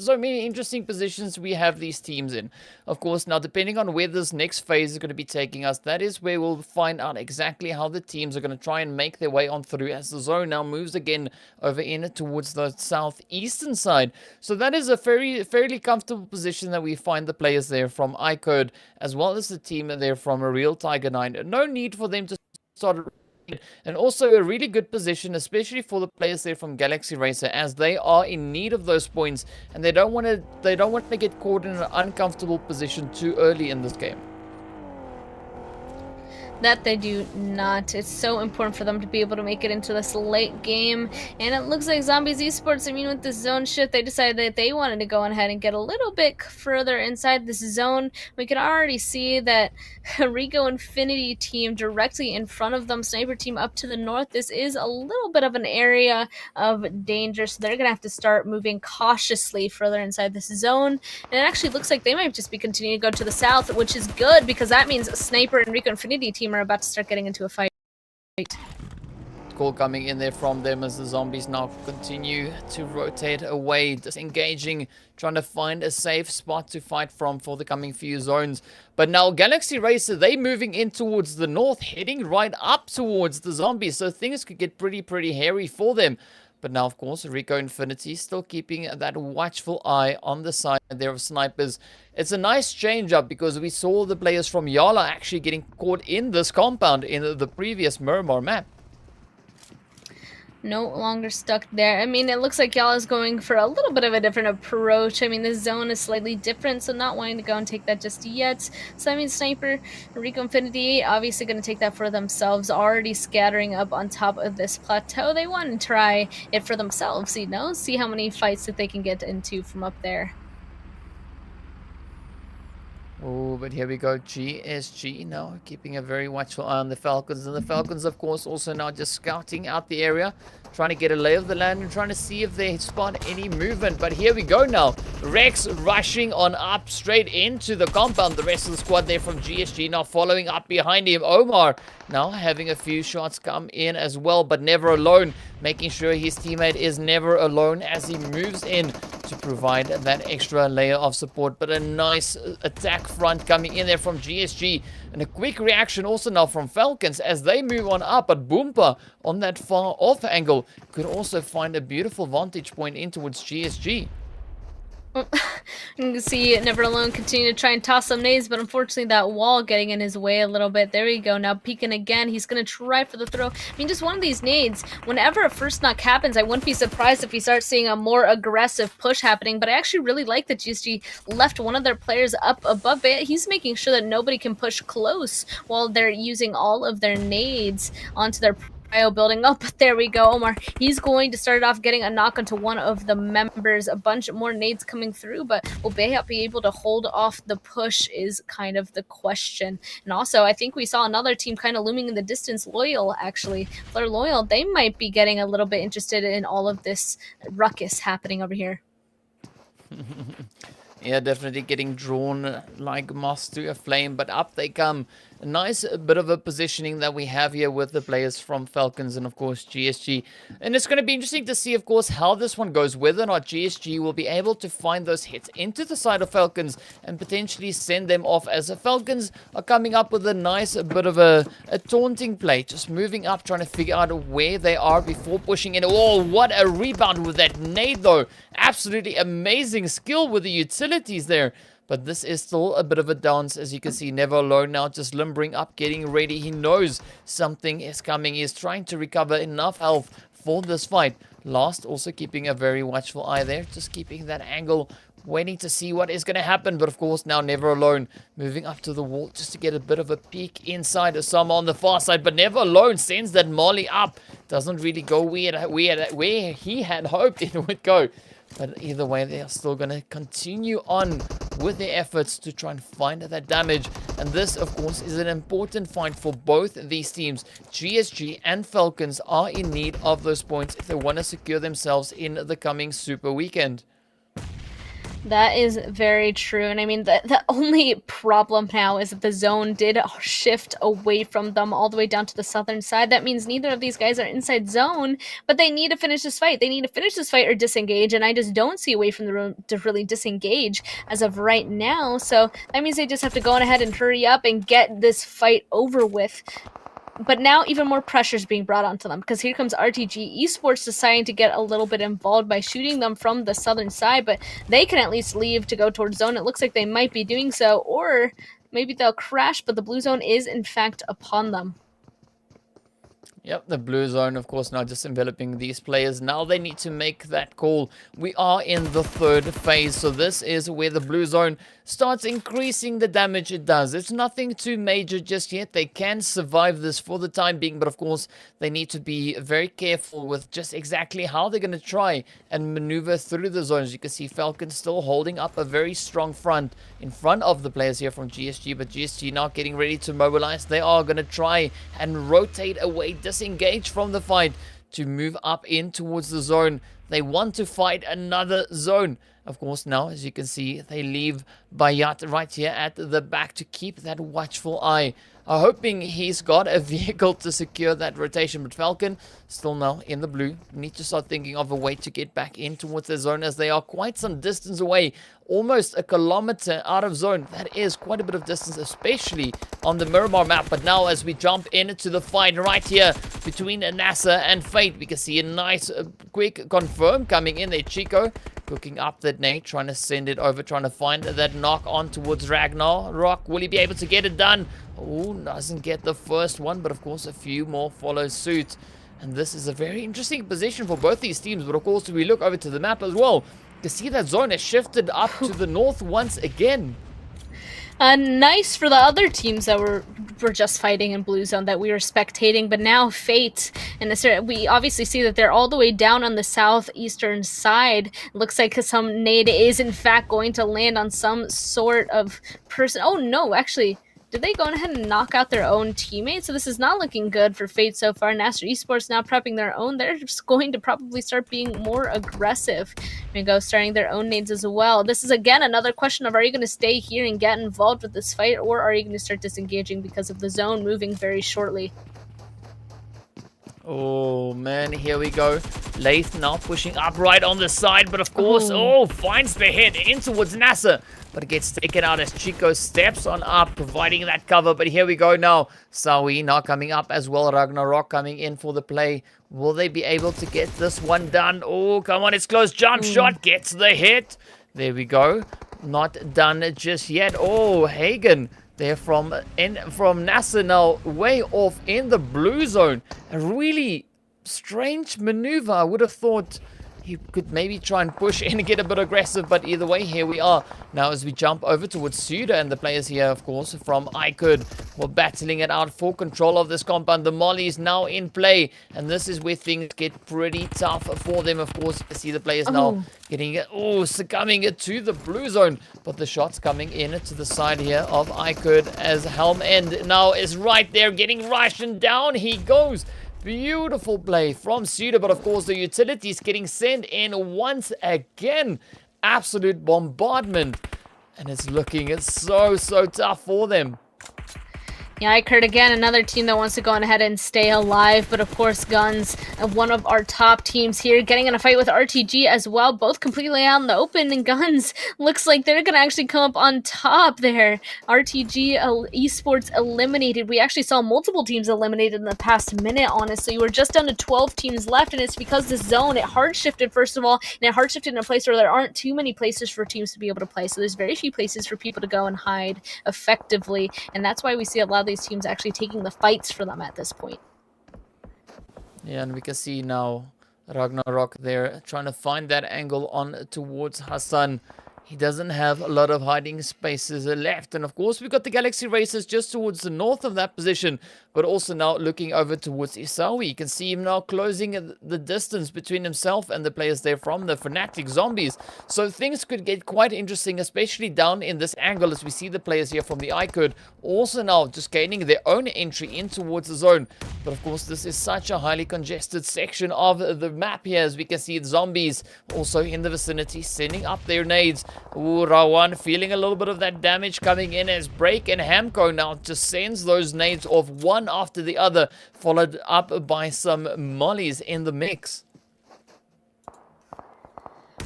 S1: many interesting positions we have these teams in. Of course, now depending on where this next phase is going to be taking us, that is where we'll find out exactly how the teams are going to try and make their way on through as the zone now moves again over in towards the southeastern side. So that is a fairly comfortable position that we find the players there from iKURD, as well as the team there from a Real Tiger 9. No need for them to start. And also a really good position, especially for the players there from Galaxy Racer, as they are in need of those points and they don't want to get caught in an uncomfortable position too early in this game.
S2: That they do not. It's so important for them to be able to make it into this late game. And it looks like Zombies Esports, I mean, with this zone shift, they decided that they wanted to go ahead and get a little bit further inside this zone. We can already see that RICO Infinity team directly in front of them, Sniper team up to the north. This is a little bit of an area of danger, so they're going to have to start moving cautiously further inside this zone. And it actually looks like they might just be continuing to go to the south, which is good because that means Sniper and RICO Infinity team are about to start getting into a fight.
S1: Call coming in there from them as the zombies now continue to rotate away, disengaging, trying to find a safe spot to fight from for the coming few zones. But now Galaxy Racer, they moving in towards the north, heading right up towards the zombies, so things could get pretty hairy for them. But now, of course, RICO Infinity still keeping that watchful eye on the side there of snipers. It's a nice change up because we saw the players from YaLLa actually getting caught in this compound in the previous Miramar map.
S2: No longer stuck there. I mean, it looks like YaLLa is going for a little bit of a different approach. I mean, this zone is slightly different, so not wanting to go and take that just yet. So, I mean, Sniper, RICO Infinity, obviously going to take that for themselves, already scattering up on top of this plateau. They want to try it for themselves, you know, see how many fights that they can get into from up there.
S1: Oh, but here we go. GSG now keeping a very watchful eye on the Falcons. And the Falcons, of course, also now just scouting out the area, trying to get a lay of the land and trying to see if they spot any movement. But here we go now. Rex rushing on up straight into the compound. The rest of the squad there from GSG now following up behind him. Omar now having a few shots come in as well, but never alone. Making sure his teammate is never alone as he moves in to provide that extra layer of support. But a nice attack front coming in there from GSG. And a quick reaction also now from Falcons as they move on up. But Boompa on that far off angle could also find a beautiful vantage point in towards GSG.
S2: You can see Never Alone continue to try and toss some nades, but unfortunately that wall getting in his way a little bit. There you go. Now peeking again. He's going to try for the throw. I mean, just one of these nades, whenever a first knock happens, I wouldn't be surprised if we start seeing a more aggressive push happening, but I actually really like that GSG left one of their players up above it. He's making sure that nobody can push close while they're using all of their nades onto their building up. Oh, there we go. Omar, he's going to start off getting a knock onto one of the members. A bunch more nades coming through, but will Bayhap be able to hold off the push is kind of the question. And also, I think we saw another team kind of looming in the distance. Loyal, actually. Fleur Loyal, they might be getting a little bit interested in all of this ruckus happening over here.
S1: Yeah, definitely getting drawn like moss to a flame, but up they come. A nice bit of a positioning that we have here with the players from Falcons and, of course, GSG. And it's going to be interesting to see, of course, how this one goes, whether or not GSG will be able to find those hits into the side of Falcons and potentially send them off, as the Falcons are coming up with a nice bit of a taunting play, just moving up, trying to figure out where they are before pushing in. Oh, what a rebound with that nade, though. Absolutely amazing skill with the utilities there. But this is still a bit of a dance, as you can see. Never Alone now just limbering up, getting ready. He knows something is coming. He is trying to recover enough health for this fight. Last also keeping a very watchful eye there, just keeping that angle, waiting to see what is going to happen. But of course now Never Alone moving up to the wall just to get a bit of a peek inside of Sama on the far side. But Never Alone sends that molly up. Doesn't really go where he had hoped it would go. But either way, they are still going to continue on with their efforts to try and find that damage. And this, of course, is an important fight for both these teams. GSG and Falcons are in need of those points if they want to secure themselves in the coming Super Weekend.
S2: That is very true. And I mean, the only problem now is that the zone did shift away from them all the way down to the southern side. That means neither of these guys are inside zone, but they need to finish this fight. They need to finish this fight or disengage, and I just don't see a way from the room to really disengage as of right now. So that means they just have to go on ahead and hurry up and get this fight over with. But now even more pressure is being brought onto them because here comes RTG Esports deciding to get a little bit involved by shooting them from the southern side, but they can at least leave to go towards zone. It looks like they might be doing so, or maybe they'll crash, but the blue zone is in fact upon them.
S1: Yep, the blue zone, of course, now just enveloping these players. Now they need to make that call. We are in the third phase, so this is where the blue zone starts increasing the damage it does. It's nothing too major just yet. They can survive this for the time being, but of course, they need to be very careful with just exactly how they're going to try and maneuver through the zone. As you can see, Falcon still holding up a very strong front in front of the players here from GSG, but GSG now getting ready to mobilize. They are going to try and rotate away, disengage from the fight to move up in towards the zone. They want to fight another zone. Of course, now, as you can see, they leave Bayat right here at the back to keep that watchful eye. Hoping he's got a vehicle to secure that rotation, but Falcon still now in the blue. Need to start thinking of a way to get back in towards the zone, as they are quite some distance away, almost a kilometer out of zone. That is quite a bit of distance, especially on the Miramar map. But now as we jump into the fight right here between NASR and Fate, we can see a nice quick confirm coming in there. Chico cooking up that nade, trying to send it over, trying to find that knock on towards Ragnarok. Will he be able to get it done? Oh, doesn't get the first one, but of course a few more follow suit. And this is a very interesting position for both these teams. But of course, if we look over to the map as well, you see that zone has shifted up to the north once again.
S2: Nice for the other teams that were just fighting in blue zone that we were spectating, but now Fate and we obviously see that they're all the way down on the southeastern side. Looks like some nade is in fact going to land on some sort of person. Oh no, actually, did they go ahead and knock out their own teammates? So this is not looking good for Fate so far. NASR Esports now prepping their own. They're just going to probably start being more aggressive. And go starting their own nades as well. This is again another question of, are you going to stay here and get involved with this fight, or are you going to start disengaging because of the zone moving very shortly?
S1: Oh man, here we go. Lath now pushing up right on the side, but of course, finds the hit in towards NASR. But it gets taken out as Chico steps on up, providing that cover. But here we go now. Sawi now coming up as well. Ragnarok coming in for the play. Will they be able to get this one done? Oh, come on, it's close. Jump shot gets the hit. There we go. Not done just yet. Oh, Hagen. They're from NASR now, way off in the blue zone. A really strange maneuver. I would have thought he could maybe try and push in and get a bit aggressive, but either way, here we are. Now as we jump over towards SUDOR and the players here, of course, from iKURD, we're battling it out for control of this compound. The Molly is now in play, and this is where things get pretty tough for them. Of course, you see the players now getting it, succumbing it to the blue zone, but the shots coming in to the side here of iKURD as Helm End now is right there, getting rushed, and down he goes. Beautiful play from SUDOR, but of course the utilities getting sent in once again. Absolute bombardment, and it's looking so tough for them.
S2: Yeah, iKURD again, another team that wants to go on ahead and stay alive, but of course GUNZ, one of our top teams here, getting in a fight with RTG as well, both completely out in the open, and GUNZ looks like they're going to actually come up on top there. RTG Esports eliminated. We actually saw multiple teams eliminated in the past minute, honestly. We're just down to 12 teams left, and it's because the zone, it hard shifted first of all, and it hard shifted in a place where there aren't too many places for teams to be able to play, so there's very few places for people to go and hide effectively, and that's why we see a lot of these teams actually taking the fights for them at this point.
S1: Yeah, and we can see now Ragnarok there trying to find that angle on towards Hassan. He doesn't have a lot of hiding spaces left. And of course, we've got the Galaxy Racers just towards the north of that position, but also now looking over towards Isawi. You can see him now closing the distance between himself and the players there from the Fanatic Zombies. So things could get quite interesting, especially down in this angle as we see the players here from the iKURD also now just gaining their own entry in towards the zone. But of course, this is such a highly congested section of the map here, as we can see the zombies also in the vicinity sending up their nades. Ooh, Rawan feeling a little bit of that damage coming in as Break and Hamco now just sends those nades off one after the other, followed up by some mollies in the mix.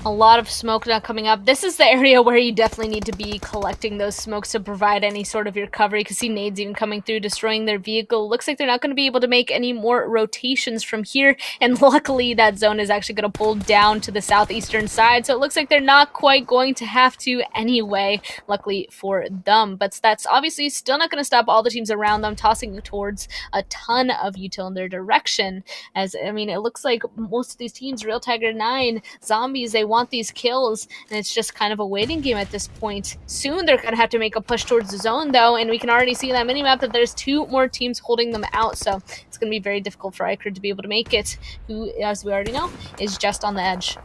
S2: A lot of smoke now coming up. This is the area where you definitely need to be collecting those smokes to provide any sort of recovery. You can see nades even coming through, destroying their vehicle. Looks like they're not going to be able to make any more rotations from here. And luckily, that zone is actually going to pull down to the southeastern side. So it looks like they're not quite going to have to anyway, luckily for them. But that's obviously still not going to stop all the teams around them tossing towards a ton of util in their direction. As, I mean, it looks like most of these teams, Real Tiger 9, Zombies, they want these kills, and it's just kind of a waiting game at this point. Soon they're going to have to make a push towards the zone, though, and we can already see that minimap that there's 2 more teams holding them out, so it's going to be very difficult for iKURD to be able to make it, who, as we already know, is just on the edge.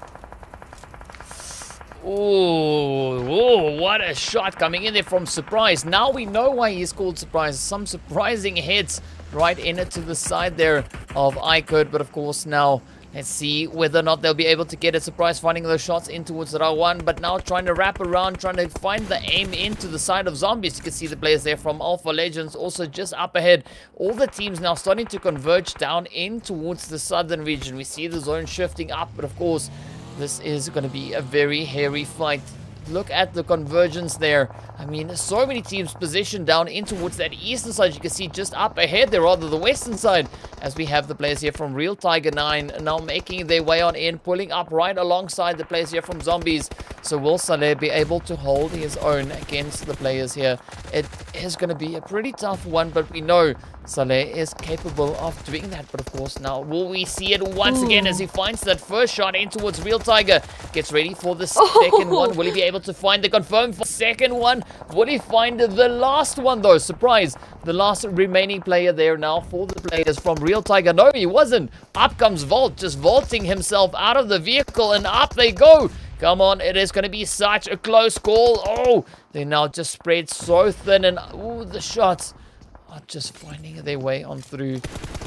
S1: Oh, what a shot coming in there from Surprise. Now we know why he's called Surprise. Some surprising hits right into the side there of iKURD, but of course now let's see whether or not they'll be able to get a Surprise, finding those shots in towards Rawan, but now trying to wrap around, trying to find the aim into the side of Zombies. You can see the players there from Alpha Legends also just up ahead. All the teams now starting to converge down in towards the southern region. We see the zone shifting up, but of course this is going to be a very hairy fight. Look at the convergence there. I mean, so many teams positioned down in towards that eastern side. You can see just up ahead there, rather the western side, as we have the players here from Real Tiger 9 now making their way on in, pulling up right alongside the players here from Zombies. So will Saleh be able to hold his own against the players here? It is going to be a pretty tough one, but we know Saleh is capable of doing that. But of course, now will we see it once again as he finds that first shot in towards Real Tiger? Gets ready for the second one. Will he be able to find the confirmed second one? Will he find the last one though? Surprise! The last remaining player there now for the players from Real Tiger. No, he wasn't. Up comes Volt, just vaulting himself out of the vehicle, and up they go. Come on, it is going to be such a close call. Oh, they now just spread so thin, and ooh, the shots are just finding their way on through.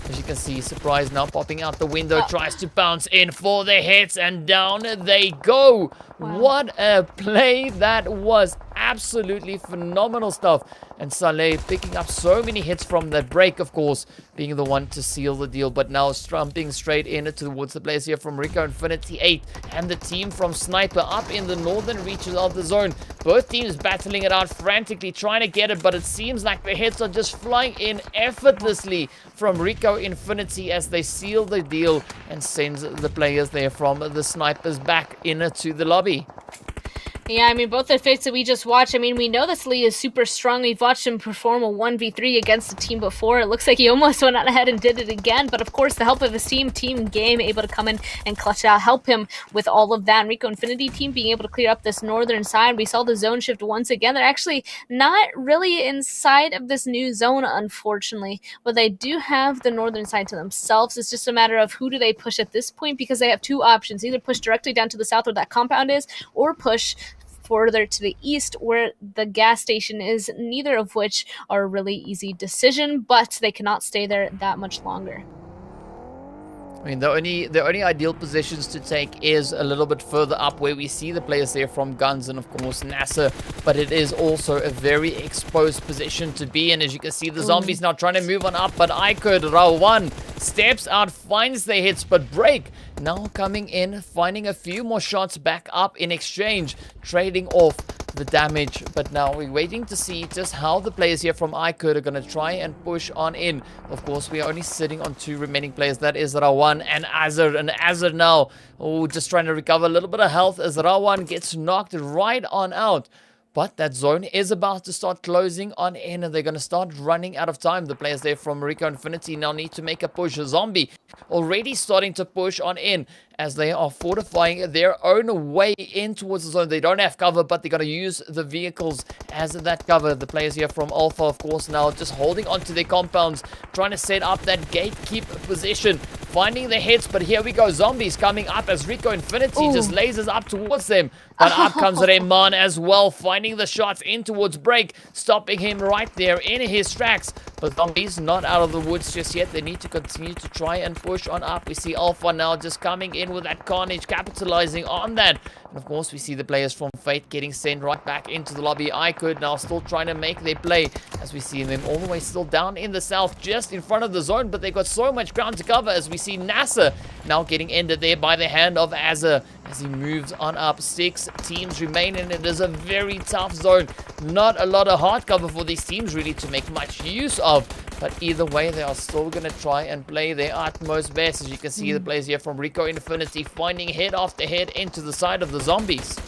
S1: As you can see, Surprise now popping out the window, tries to bounce in for the hits, and down they go. Wow. What a play that was. Absolutely phenomenal stuff. And Saleh picking up so many hits from that break, of course, being the one to seal the deal. But now strumping straight in towards the players here from RICO Infinity 8 and the team from Sniper up in the northern reaches of the zone. Both teams battling it out frantically, trying to get it, but it seems like the hits are just flying in effortlessly from RICO Infinity as they seal the deal and sends the players there from the Snipers back into the lobby.
S2: Yeah, I mean, both the fights that we just watched, I mean, we know this Lee is super strong. We've watched him perform a 1v3 against a team before. It looks like he almost went out ahead and did it again. But of course, the help of his team game, able to come in and clutch out, help him with all of that. And RICO Infinity team being able to clear up this northern side. We saw the zone shift once again. They're actually not really inside of this new zone, unfortunately. But they do have the northern side to themselves. It's just a matter of who do they push at this point, because they have 2 options. Either push directly down to the south where that compound is, or push further to the east where the gas station is, neither of which are a really easy decision, but they cannot stay there that much longer.
S1: I mean, the only ideal positions to take is a little bit further up where we see the players there from GUNZ and, of course, NASR. But it is also a very exposed position to be in. As you can see, the Zombies now trying to move on up. But iKURD, Rawan, steps out, finds the hits. But Break now coming in, finding a few more shots back up in exchange, trading off the damage. But now we're waiting to see just how the players here from iKURD are going to try and push on in. Of course, we are only sitting on 2 remaining players. That is Rawan and Azur. And Azur now, just trying to recover a little bit of health as Rawan gets knocked right on out. But that zone is about to start closing on in, and they're going to start running out of time. The players there from RICO Infinity now need to make a push. Zombie already starting to push on in as they are fortifying their own way in towards the zone. They don't have cover, but they're going to use the vehicles as that cover. The players here from Alpha, of course, now just holding onto their compounds, trying to set up that gatekeep position, finding the hits. But here we go. Zombies coming up as RICO Infinity just lasers up towards them. But up comes Rayman as well, finding the shots in towards Break, stopping him right there in his tracks. But Zombies not out of the woods just yet. They need to continue to try and push on up. We see Alpha now just coming in with that carnage, capitalizing on that. And of course, we see the players from Fate getting sent right back into the lobby. iKURD now still trying to make their play as we see them all the way still down in the south, just in front of the zone. But they've got so much ground to cover as we see NASR now getting ended there by the hand of Azur. as he moves on up. 6 teams remain, and it is a very tough zone. Not a lot of hard cover for these teams really to make much use of, but either way, they are still going to try and play their utmost best. As you can see, the players here from RICO Infinity finding head after head into the side of the zombies.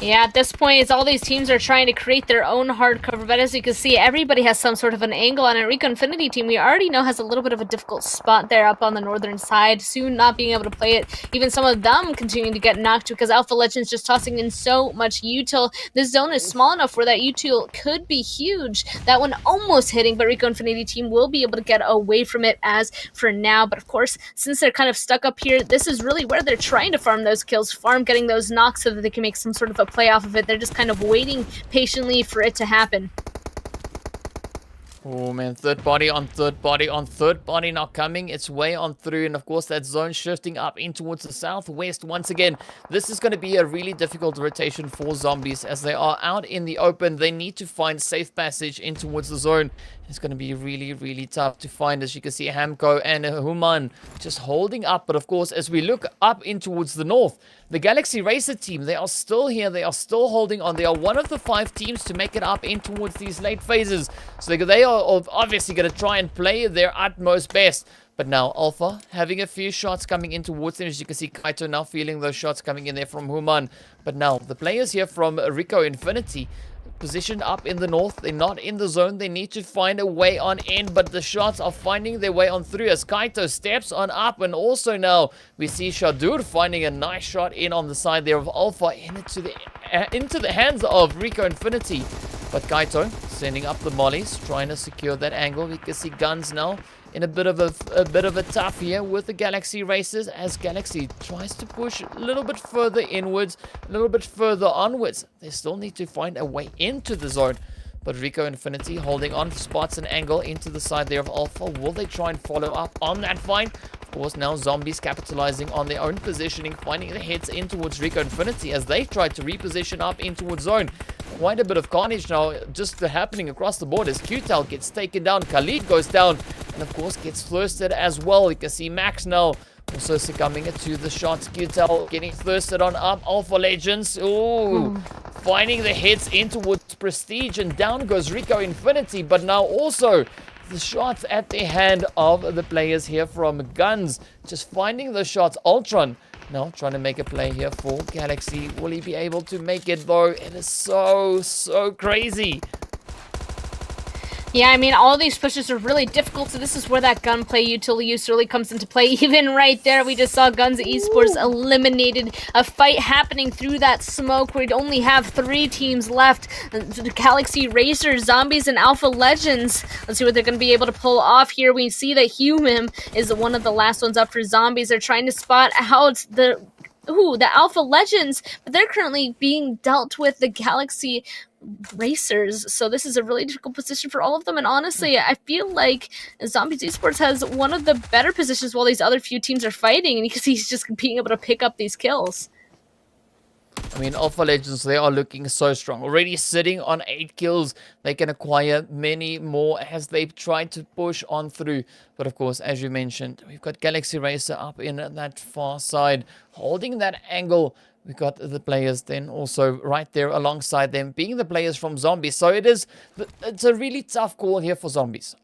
S2: Yeah, at this point, it's all these teams are trying to create their own hard cover, but as you can see, everybody has some sort of an angle on a RICO Infinity team. We already know has a little bit of a difficult spot there up on the northern side, soon not being able to play it. Even some of them continuing to get knocked because Alpha Legends just tossing in so much util. This zone is small enough where that util could be huge. That one almost hitting, but RICO Infinity team will be able to get away from it as for now. But of course, since they're kind of stuck up here, this is really where they're trying to farm those kills, farm getting those knocks so that they can make some sort of a play off of it. They're just kind of waiting patiently for it to happen.
S1: Oh man, third body on third body on third body now coming its way on through, and of course that zone shifting up in towards the southwest once again. This is going to be a really difficult rotation for zombies as they are out in the open. They need to find safe passage in towards the zone. It's going to be really tough to find. As you can see, Hamko and Human just holding up. But of course, as we look up in towards the north, the Galaxy Racer team, they are still here. They are still holding on. They are one of the 5 teams to make it up in towards these late phases. So they are obviously going to try and play their utmost best. But now Alpha having a few shots coming in towards them. As you can see, Kaito now feeling those shots coming in there from Human. But now the players here from RICO Infinity positioned up in the north. They're not in the zone. They need to find a way on in, but the shots are finding their way on through as Kaito steps on up. And also now we see SUDOR finding a nice shot in on the side there of Alpha into the hands of RICO Infinity. But Kaito sending up the mollies, trying to secure that angle. We can see GUNZ now in a bit of a tough here with the Galaxy Racers as Galaxy tries to push a little bit further inwards, a little bit further onwards. They still need to find a way into the zone. But RICO Infinity holding on, spots an angle into the side there of Alpha. Will they try and follow up on that fight? Of course, now Zombies capitalizing on their own positioning, finding the hits in towards RICO Infinity as they try to reposition up in towards zone. Quite a bit of carnage now just happening across the board as QTAL gets taken down, Khalid goes down, and of course gets thirsted as well. You can see Max now also succumbing to the shots. QTAL getting thirsted on up. Alpha Legends, finding the hits in towards Prestige, and down goes RICO Infinity. But now also the shots at the hand of the players here from GUNZ, just finding the shots. Ultron now trying to make a play here for Galaxy. Will he be able to make it though? It is so crazy.
S2: Yeah, I mean, all these pushes are really difficult, so this is where that gunplay utility use really comes into play. Even right there, we just saw GUNZ Esports eliminated. A fight happening through that smoke. We'd only have 3 teams left. The Galaxy Racers, Zombies, and Alpha Legends. Let's see what they're going to be able to pull off here. We see that Human is one of the last ones up for Zombies. They're trying to spot out the Alpha Legends, but they're currently being dealt with the Galaxy Racers, so this is a really difficult position for all of them. And honestly, I feel like Zombies Esports has one of the better positions while these other few teams are fighting, and you can see he's just being able to pick up these kills.
S1: I mean, Alpha Legends, they are looking so strong. Already sitting on 8 kills. They can acquire many more as they try to push on through. But of course, as you mentioned, we've got Galaxy Racer up in that far side, holding that angle. We've got the players then also right there alongside them, being the players from Zombies. So it's a really tough call here for Zombies.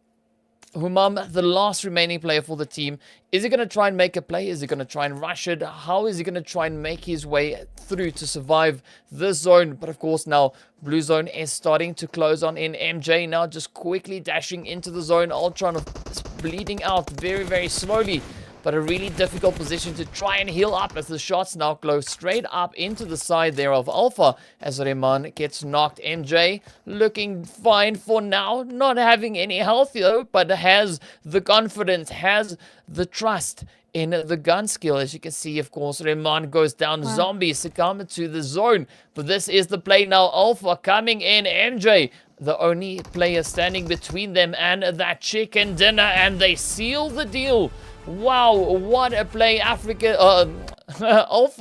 S1: Humam, the last remaining player for the team. Is he going to try and make a play? Is he going to try and rush it? How is he going to try and make his way through to survive this zone? But of course now, Blue Zone is starting to close on in. MJ now just quickly dashing into the zone. Ultron is bleeding out very slowly. But a really difficult position to try and heal up as the shots now go straight up into the side there of Alpha as Reman gets knocked. MJ looking fine for now, not having any health though, but has the confidence, has the trust in the gun skill. As you can see, of course, Reman goes down. Wow. Zombie succumb to the zone. But this is the play now. Alpha coming in. MJ, the only player standing between them and that chicken dinner, and they seal the deal. Wow, what a play. Alpha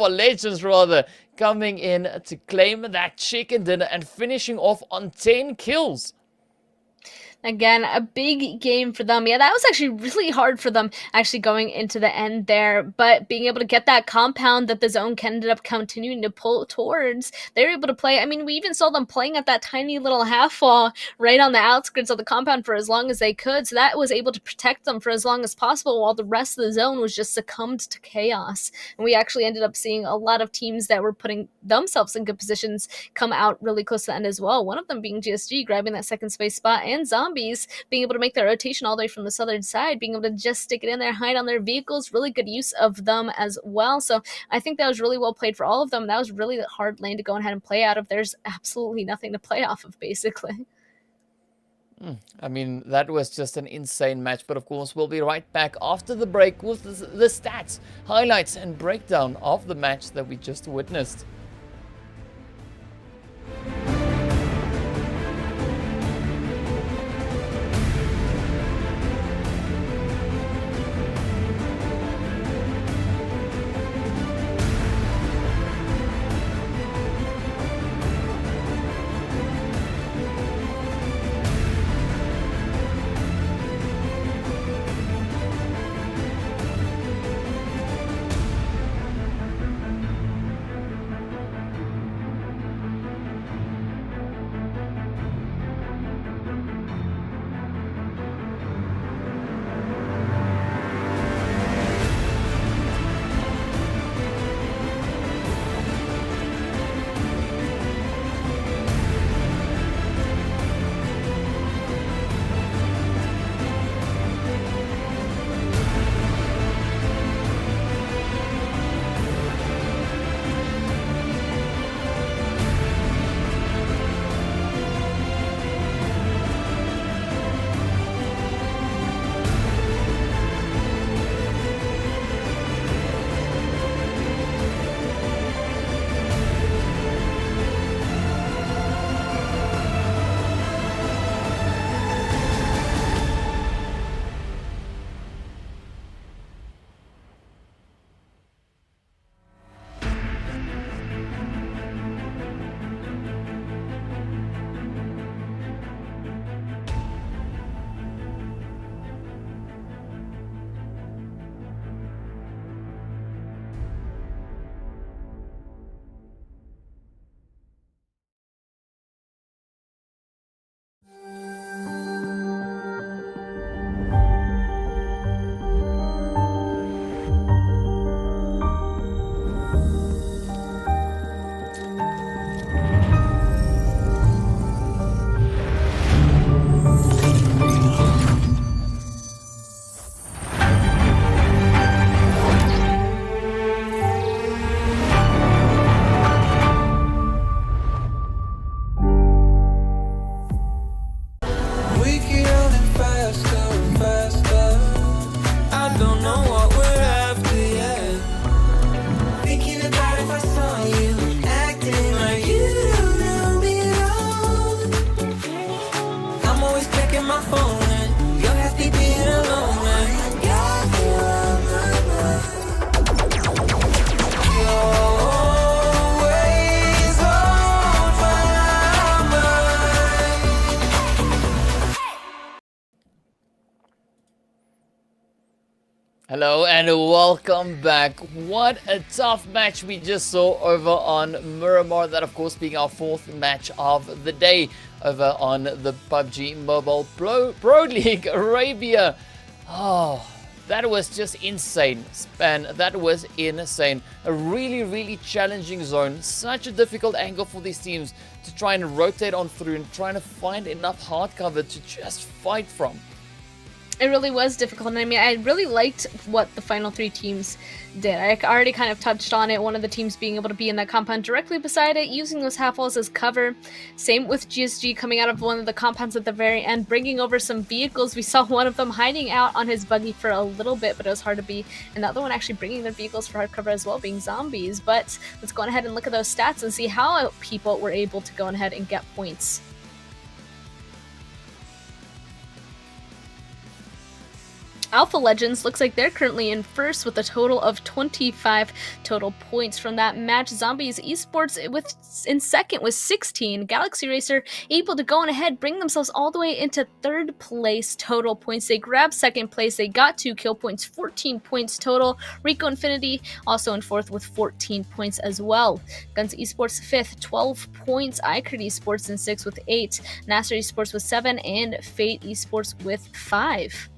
S1: Legends rather, coming in to claim that chicken dinner and finishing off on 10 kills.
S2: Again, a big game for them. Yeah, that was actually really hard for them actually going into the end there. But being able to get that compound that the zone ended up continuing to pull towards, they were able to play. I mean, we even saw them playing at that tiny little half wall right on the outskirts of the compound for as long as they could. So that was able to protect them for as long as possible while the rest of the zone was just succumbed to chaos. And we actually ended up seeing a lot of teams that were putting themselves in good positions come out really close to the end as well. One of them being GSG grabbing that second space spot, and Zombies being able to make their rotation all the way from the southern side, being able to just stick it in there, hide on their vehicles. Really good use of them as well. So I think that was really well played for all of them. That was really a hard lane to go ahead and play out of. There's absolutely nothing to play off of, basically.
S1: I mean, that was just an insane match, but of course we'll be right back after the break with the stats, highlights and breakdown of the match that we just witnessed. Hello and welcome back. What a tough match we just saw over on Miramar. That of course being our fourth match of the day over on the PUBG Mobile Pro League Arabia. Oh, that was just insane, Span. That was insane. A really challenging zone. Such a difficult angle for these teams to try and rotate on through and trying to find enough hard cover to just fight from.
S2: It really was difficult, and I mean, I really liked what the final three teams did. I already kind of touched on it, one of the teams being able to be in that compound directly beside it, using those half walls as cover. Same with GSG coming out of one of the compounds at the very end, bringing over some vehicles. We saw one of them hiding out on his buggy for a little bit, but it was hard to be. And the other one actually bringing their vehicles for hard cover as well, being Zombies. But let's go ahead and look at those stats and see how people were able to go ahead and get points. Alpha Legends looks like they're currently in first with a total of 25 total points from that match. Zombies Esports in second with 16. Galaxy Racer able to go on ahead, bring themselves all the way into third place total points. They grabbed second place. They got 2 kill points, 14 points total. RICO Infinity also in fourth with 14 points as well. GUNZ Esports fifth, 12 points. iKURD Esports in sixth with 8. NASR Esports with 7, and Fate Esports with 5.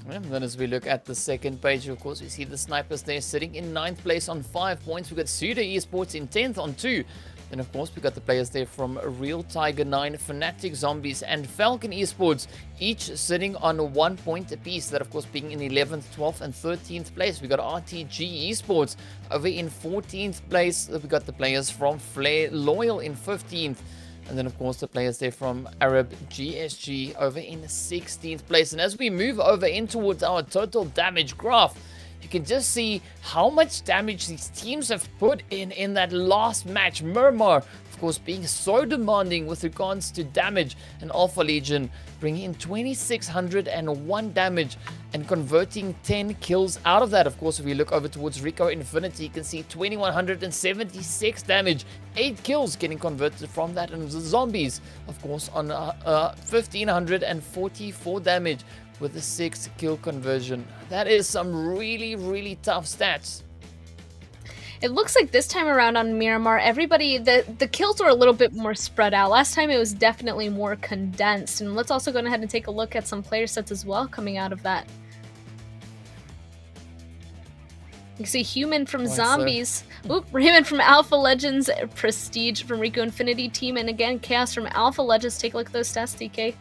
S1: And then as we look at the second page, of course, we see the snipers there sitting in 9th place on 5 points. We've got SUDOR Esports in 10th on 2. Then, of course, we got the players there from Real Tiger 9, Fanatic Zombies, and Falcon Esports, each sitting on 1 point apiece. That, of course, being in 11th, 12th, and 13th place. We got RTG Esports over in 14th place. We got the players from Flare Loyal in 15th. And then, of course, the players there from Arab GSG over in 16th place. And as we move over in towards our total damage graph, you can just see how much damage these teams have put in that last match. Miramar, of course, being so demanding with regards to damage, and Alpha Legion bringing in 2,601 damage and converting 10 kills out of that. Of course, if we look over towards RICO Infinity, you can see 2,176 damage, 8 kills getting converted from that, and the Zombies, of course, on 1,544 damage with a 6 kill conversion. That is some really, really tough stats.
S2: It looks like this time around on Miramar, everybody, the kills were a little bit more spread out. Last time it was definitely more condensed. And let's also go ahead and take a look at some player sets as well coming out of that. You can see Human from Zombies, Raymond from Alpha Legends, Prestige from RICO Infinity Team, and again, Chaos from Alpha Legends. Take a look at those stats, DK.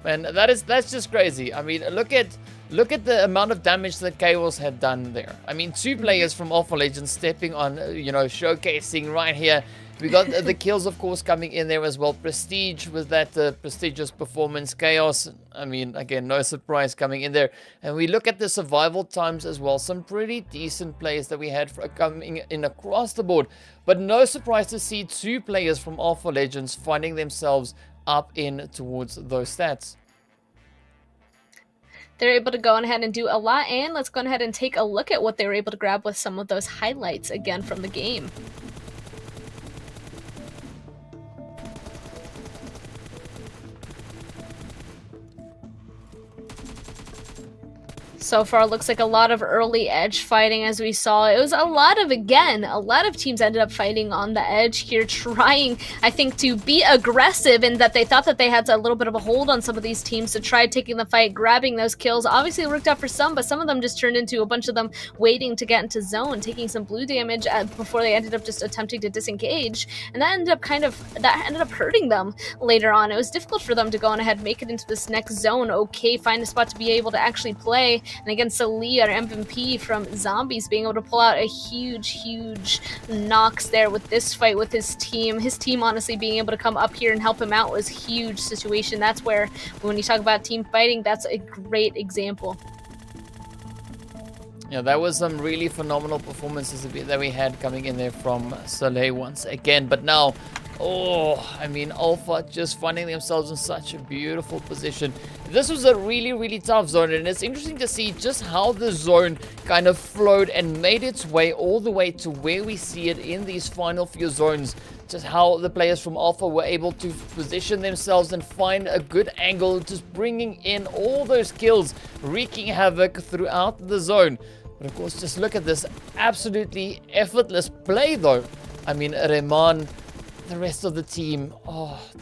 S1: Man, that's just crazy. I mean, look at the amount of damage that Chaos had done there. I mean, 2 players from Alpha Legends stepping on, showcasing right here. We got the kills, of course, coming in there as well. Prestige with that prestigious performance. Chaos, I mean, again, no surprise coming in there. And we look at the survival times as well. Some pretty decent players that we had coming in across the board. But no surprise to see 2 players from Alpha Legends finding themselves up in towards those stats.
S2: They're able to go on ahead and do a lot, and let's go ahead and take a look at what they were able to grab with some of those highlights again from the game. So far, it looks like a lot of early edge fighting, as we saw. It was a lot of teams ended up fighting on the edge here, trying, I think, to be aggressive, in that they thought that they had a little bit of a hold on some of these teams to try taking the fight, grabbing those kills. Obviously, it worked out for some, but some of them just turned into a bunch of them waiting to get into zone, taking some blue damage before they ended up just attempting to disengage, and that ended up hurting them later on. It was difficult for them to go on ahead, make it into this next zone, okay, find a spot to be able to actually play. And again, Salih, our MVP from Zombies, being able to pull out a huge knocks there with this fight with his team. His team, honestly, being able to come up here and help him out was a huge situation. That's where, when you talk about team fighting, that's a great example.
S1: Yeah, that was some really phenomenal performances that we had coming in there from Salih once again. But now, I mean, Alpha just finding themselves in such a beautiful position. This was a really tough zone, and it's interesting to see just how the zone kind of flowed and made its way all the way to where we see it in these final few zones. Just how the players from Alpha were able to position themselves and find a good angle, just bringing in all those kills, wreaking havoc throughout the zone. But of course, just look at this absolutely effortless play though. I mean, Rehman, the rest of the team,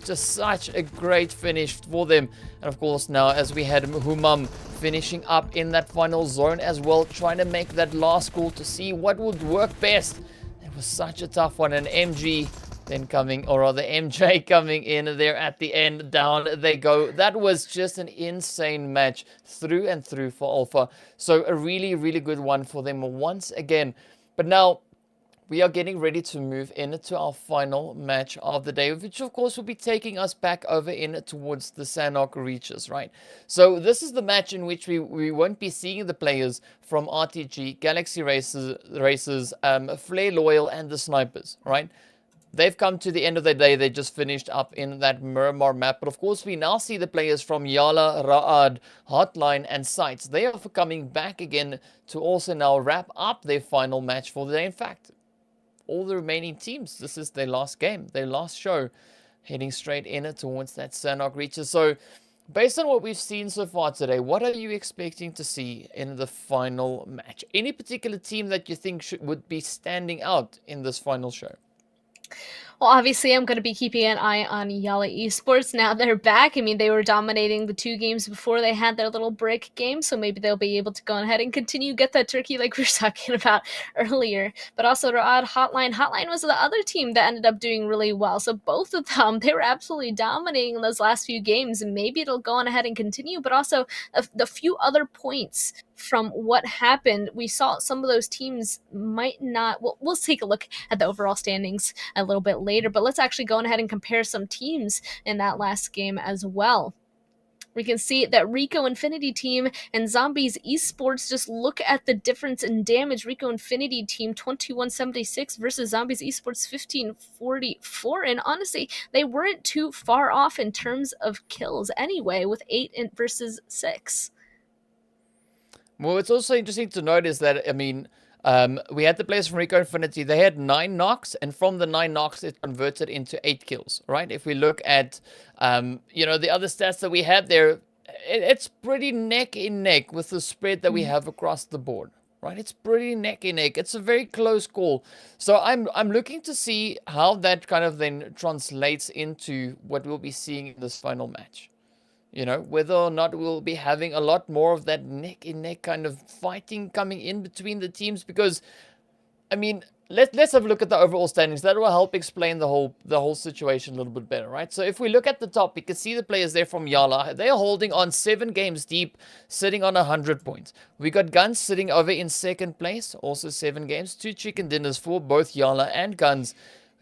S1: just such a great finish for them. And of course, now as we had Humam finishing up in that final zone as well, trying to make that last call to see what would work best. It was such a tough one, and MG then coming, or rather MJ coming in there at the end. Down they go. That was just an insane match through and through for Alpha. So a really good one for them once again. But now we are getting ready to move into our final match of the day, which of course will be taking us back over in towards the Sanhok reaches, right? So this is the match in which we won't be seeing the players from RTG, Galaxy Racers, Flare Loyal, and the Snipers, right? they've come to the end of the day. They just finished up in that Miramar map. But of course, we now see the players from YaLLa, Ra'ad, HOTLINE, and SCYTES. They are coming back again to also now wrap up their final match for the day. In fact, all the remaining teams, this is their last game, their last show, heading straight in towards that Sanhok reaches. So, based on what we've seen so far today, what are you expecting to see in the final match? Any particular team that you think would be standing out in this final show?
S2: Well, obviously, I'm going to be keeping an eye on YaLLa Esports. Now they're back. I mean, they were dominating the 2 games before they had their little break game, so maybe they'll be able to go ahead and continue get that turkey like we were talking about earlier. But also, Ra'ad, HOTLINE was the other team that ended up doing really well. So both of them, they were absolutely dominating in those last few games, and maybe it'll go on ahead and continue. But also, the few other points from what happened, we saw some of those teams might not. Well, we'll take a look at the overall standings a little bit later, but let's actually go ahead and compare some teams in that last game as well. We can see that RICO Infinity team and Zombies Esports, just look at the difference in damage. RICO Infinity team 2176 versus Zombies Esports 1544, and honestly, they weren't too far off in terms of kills anyway, with 8 versus 6.
S1: Well, it's also interesting to notice that, I mean, we had the players from RICO Infinity. They had 9 knocks, and from the 9 knocks, it converted into 8 kills, right? If we look at, you know, the other stats that we had there, it's pretty neck and neck with the spread that we have across the board, right? It's pretty neck and neck. It's a very close call. So I'm looking to see how that kind of then translates into what we'll be seeing in this final match. You know, whether or not we'll be having a lot more of that neck-and-neck kind of fighting coming in between the teams. Because, I mean, let's have a look at the overall standings. That will help explain the whole situation a little bit better, right? So if we look at the top, we can see the players there from YaLLa. They are holding on 7 games deep, sitting on 100 points. We got GUNZ sitting over in 2nd place, also 7 games. 2 chicken dinners for both YaLLa and GUNZ.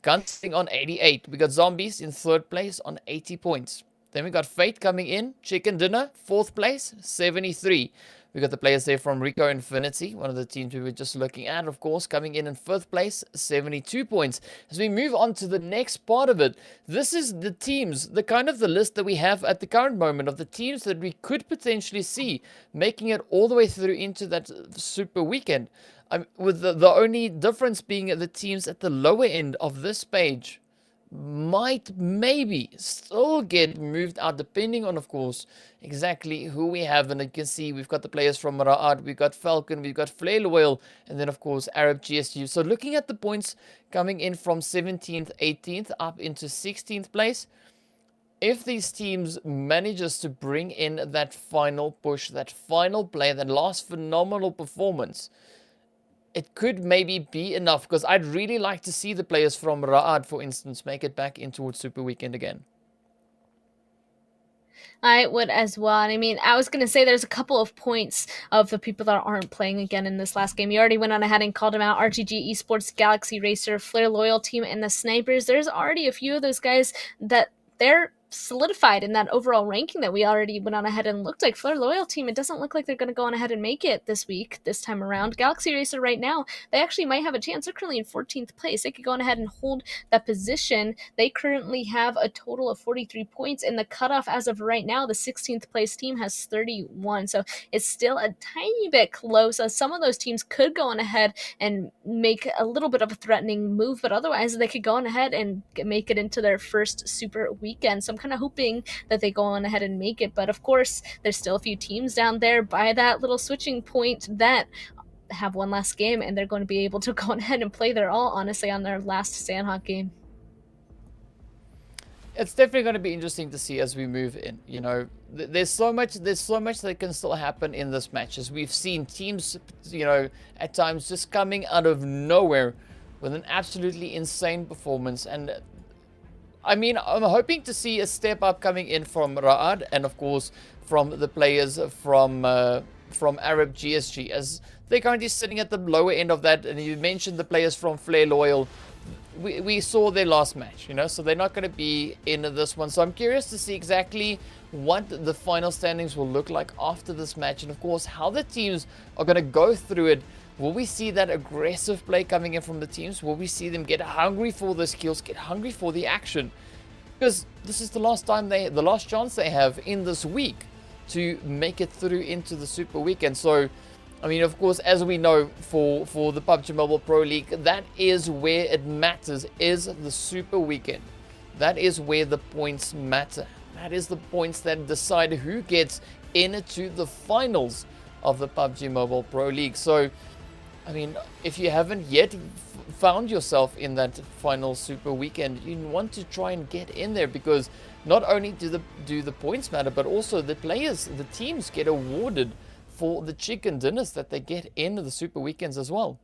S1: GUNZ sitting on 88. We got Zombies in 3rd place on 80 points. Then we got Fate coming in, Chicken Dinner, 4th place, 73. We got the players there from RICO Infinity, one of the teams we were just looking at, of course, coming in 5th place, 72 points. As we move on to the next part of it, this is the teams, the kind of the list that we have at the current moment of the teams that we could potentially see making it all the way through into that super weekend. With the only difference being the teams at the lower end of this page might maybe still get moved out, depending on, of course, exactly who we have. And you can see we've got the players from Ra'ad, we've got Falcon, we've got Flare Loyal, and then of course Arab GSU. So looking at the points coming in from 17th, 18th up into 16th place, if these teams manages to bring in that final push, that final play, that last phenomenal performance, it could maybe be enough, because I'd really like to see the players from Ra'ad, for instance, make it back in towards Super Weekend again.
S2: I would as well. And I mean, I was going to say there's a couple of points of the people that aren't playing again in this last game. You already went on ahead and called them out. RTG Esports, Galaxy Racer, Flare Loyal Team, and the Snipers. There's already a few of those guys that they're solidified in that overall ranking that we already went on ahead and looked like. Flare Loyal Team, it doesn't look like they're going to go on ahead and make it this time around. Galaxy Racer right now, they actually might have a chance. They're currently in 14th place. They could go on ahead and hold that position. They currently have a total of 43 points, and the cutoff as of right now, the 16th place team has 31. So it's still a tiny bit close. Some of those teams could go on ahead and make a little bit of a threatening move, but otherwise they could go on ahead and make it into their first super weekend. So I'm kind of hoping that they go on ahead and make it, but of course there's still a few teams down there by that little switching point that have one last game, and they're going to be able to go on ahead and play their all, honestly, on their last Sanhok game.
S1: It's definitely going to be interesting to see as we move in. You know, there's so much that can still happen in this match, as we've seen teams, you know, at times just coming out of nowhere with an absolutely insane performance. And I mean, I'm hoping to see a step up coming in from Ra'ad, and of course from the players from Arab GSG, as they're currently sitting at the lower end of that. And you mentioned the players from Flare Loyal. We saw their last match, you know, so they're not going to be in this one. So I'm curious to see exactly what the final standings will look like after this match, and of course how the teams are going to go through it Will we see that aggressive play coming in from the teams? Will we see them get hungry for the skills, get hungry for the action? Because this is the last chance they have in this week to make it through into the Super Weekend. So, I mean, of course, as we know, for the PUBG Mobile Pro League, that is where it matters, is the Super Weekend. That is where the points matter. That is the points that decide who gets into the finals of the PUBG Mobile Pro League. So, I mean, if you haven't yet found yourself in that final Super Weekend, you want to try and get in there, because not only do the points matter, but also the players, the teams get awarded for the chicken dinners that they get in the Super Weekends as well.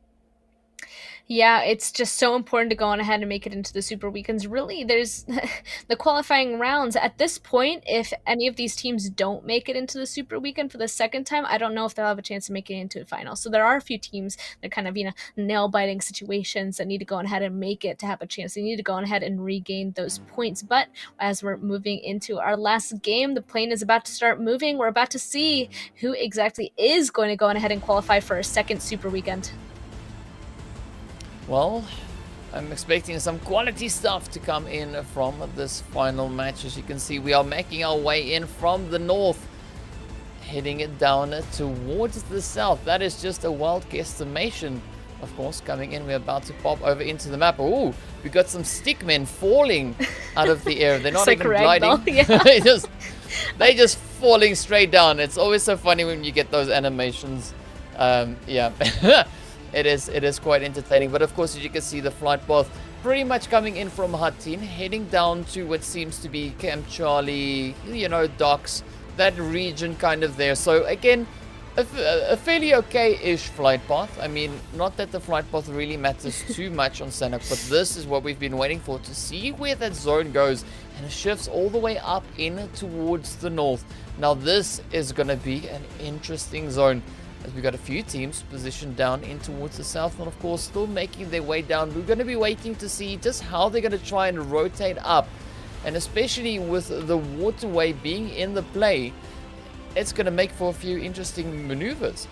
S2: Yeah, it's just so important to go on ahead and make it into the Super Weekends. Really, there's the qualifying rounds. At this point, if any of these teams don't make it into the Super Weekend for the second time, I don't know if they'll have a chance of making it into a final. So there are a few teams that kind of, nail-biting situations that need to go on ahead and make it to have a chance. They need to go on ahead and regain those points. But as we're moving into our last game, the plane is about to start moving. We're about to see who exactly is going to go on ahead and qualify for a second Super Weekend.
S1: Well, I'm expecting some quality stuff to come in from this final match. As you can see, we are making our way in from the north, heading it down towards the south. That is just a wild guesstimation. Of course, coming in, we're about to pop over into the map. Ooh, we got some stickmen falling out of the air. They're not even gliding.
S2: Yeah.
S1: they just falling straight down. It's always so funny when you get those animations. Yeah. It is quite entertaining. But of course, as you can see, the flight path pretty much coming in from HOTLINE, heading down to what seems to be Camp Charlie, docks, that region kind of there. So again, a fairly okay-ish flight path. I mean, not that the flight path really matters too much on Sanok, but this is what we've been waiting for, to see where that zone goes, and it shifts all the way up in towards the north. Now this is going to be an interesting zone, as we got a few teams positioned down in towards the south, and of course still making their way down. We're going to be waiting to see just how they're going to try and rotate up, and especially with the waterway being in the play, it's going to make for a few interesting maneuvers.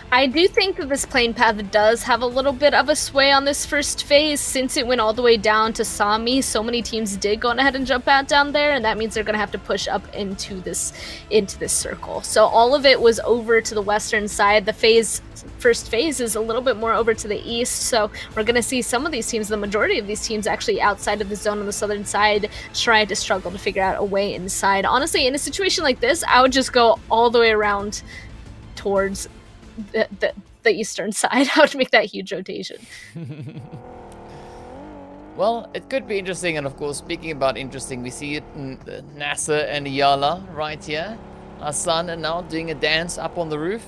S2: I do think that this plane path does have a little bit of a sway on this first phase, since it went all the way down to Sami. So many teams did go ahead and jump out down there, and that means they're going to have to push up into this circle. So all of it was over to the western side. The first phase is a little bit more over to the east, so we're going to see some of these teams, the majority of these teams actually outside of the zone on the southern side, try to struggle to figure out a way inside. Honestly, in a situation like this, I would just go all the way around towards the eastern side. I would make that huge rotation.
S1: Well, it could be interesting, and of course, speaking about interesting, we see it in NASR and YaLLa right here. Hassan are now doing a dance up on the roof.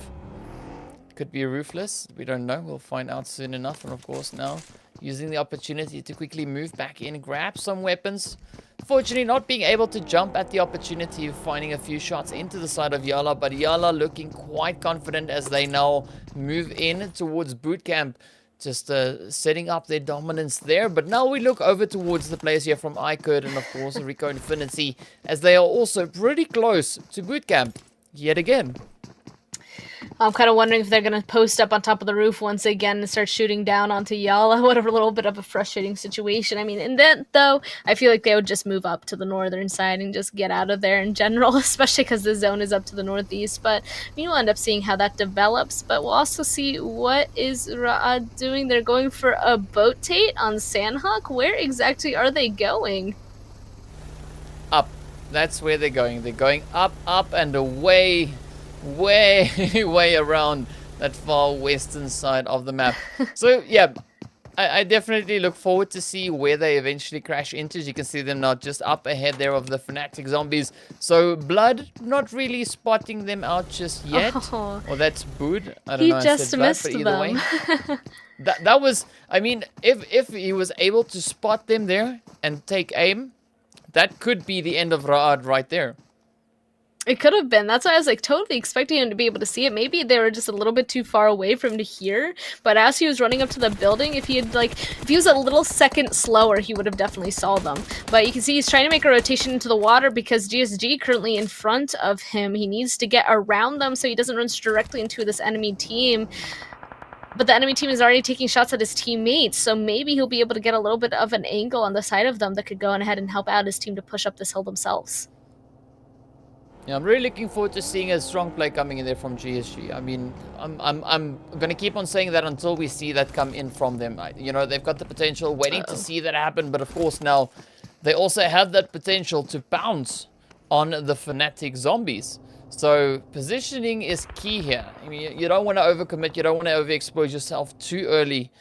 S1: Could be roofless, we don't know, we'll find out soon enough. And of course now, using the opportunity to quickly move back in, grab some weapons. Fortunately, not being able to jump at the opportunity of finding a few shots into the side of YaLLa, but YaLLa looking quite confident as they now move in towards boot camp, just setting up their dominance there. But now we look over towards the players here from iKURD and of course RICO Infinity, as they are also pretty close to boot camp yet again.
S2: I'm kind of wondering if they're going to post up on top of the roof once again and start shooting down onto YaLLa. What a little bit of a frustrating situation. I mean, in that, though, I feel like they would just move up to the northern side and just get out of there in general, especially because the zone is up to the northeast. But we'll end up seeing how that develops. But we'll also see what is Ra'ad doing. They're going for a boat tate on Sandhawk. Where exactly are they going?
S1: Up. That's where they're going. They're going up, up, and away. Way around that far western side of the map. So yeah, I definitely look forward to see where they eventually crash into. As you can see them now just up ahead there of the Fanatic Zombies. So Blood not really spotting them out just yet.
S2: Oh,
S1: or that's Bood. I don't know.
S2: He just missed
S1: but either
S2: them.
S1: way, that was, I mean, if he was able to spot them there and take aim, that could be the end of Ra'ad right there.
S2: It could have been. That's why I was like totally expecting him to be able to see it. Maybe they were just a little bit too far away for him to hear. But as he was running up to the building, if he was a little second slower, he would have definitely saw them. But you can see he's trying to make a rotation into the water because GSG currently in front of him. He needs to get around them so he doesn't run directly into this enemy team. But the enemy team is already taking shots at his teammates, so maybe he'll be able to get a little bit of an angle on the side of them that could go on ahead and help out his team to push up this hill themselves.
S1: Yeah, I'm really looking forward to seeing a strong play coming in there from GSG. I mean, I'm gonna keep on saying that until we see that come in from them. You know, they've got the potential, waiting to see that happen, but of course now they also have that potential to bounce on the Fanatic Zombies. So positioning is key here. I mean, you don't want to overcommit, you don't want to overexpose yourself too early.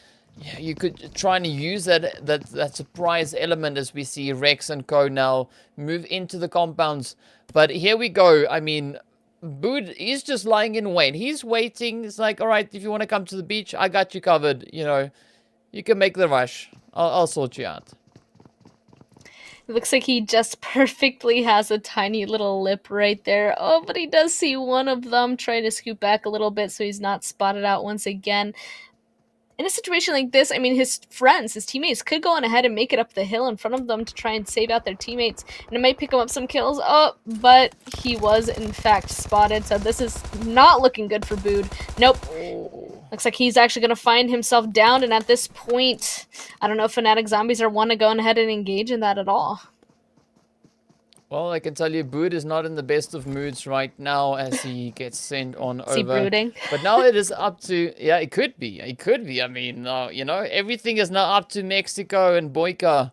S1: Yeah, you could try and use that surprise element as we see Rex and Co now move into the compounds. But here we go. I mean, Bood, he's just lying in wait. He's waiting. It's like, all right, if you want to come to the beach, I got you covered. You know, you can make the rush. I'll sort you out.
S2: It looks like he just perfectly has a tiny little lip right there. Oh, but he does see one of them trying to scoot back a little bit so he's not spotted out once again. In a situation like this, I mean, his friends, his teammates could go on ahead and make it up the hill in front of them to try and save out their teammates, and it might pick him up some kills. Oh, but he was, in fact, spotted, so this is not looking good for Bood. Nope. Looks like he's actually going to find himself down, and at this point, I don't know if Fanatic Zombies are one to go on ahead and engage in that at all.
S1: Well, I can tell you, Bood is not in the best of moods right now as he gets sent on over.
S2: Is he brooding?
S1: But now it is up to... Yeah, it could be. It could be. I mean, you know, everything is now up to Mexico and Boyka,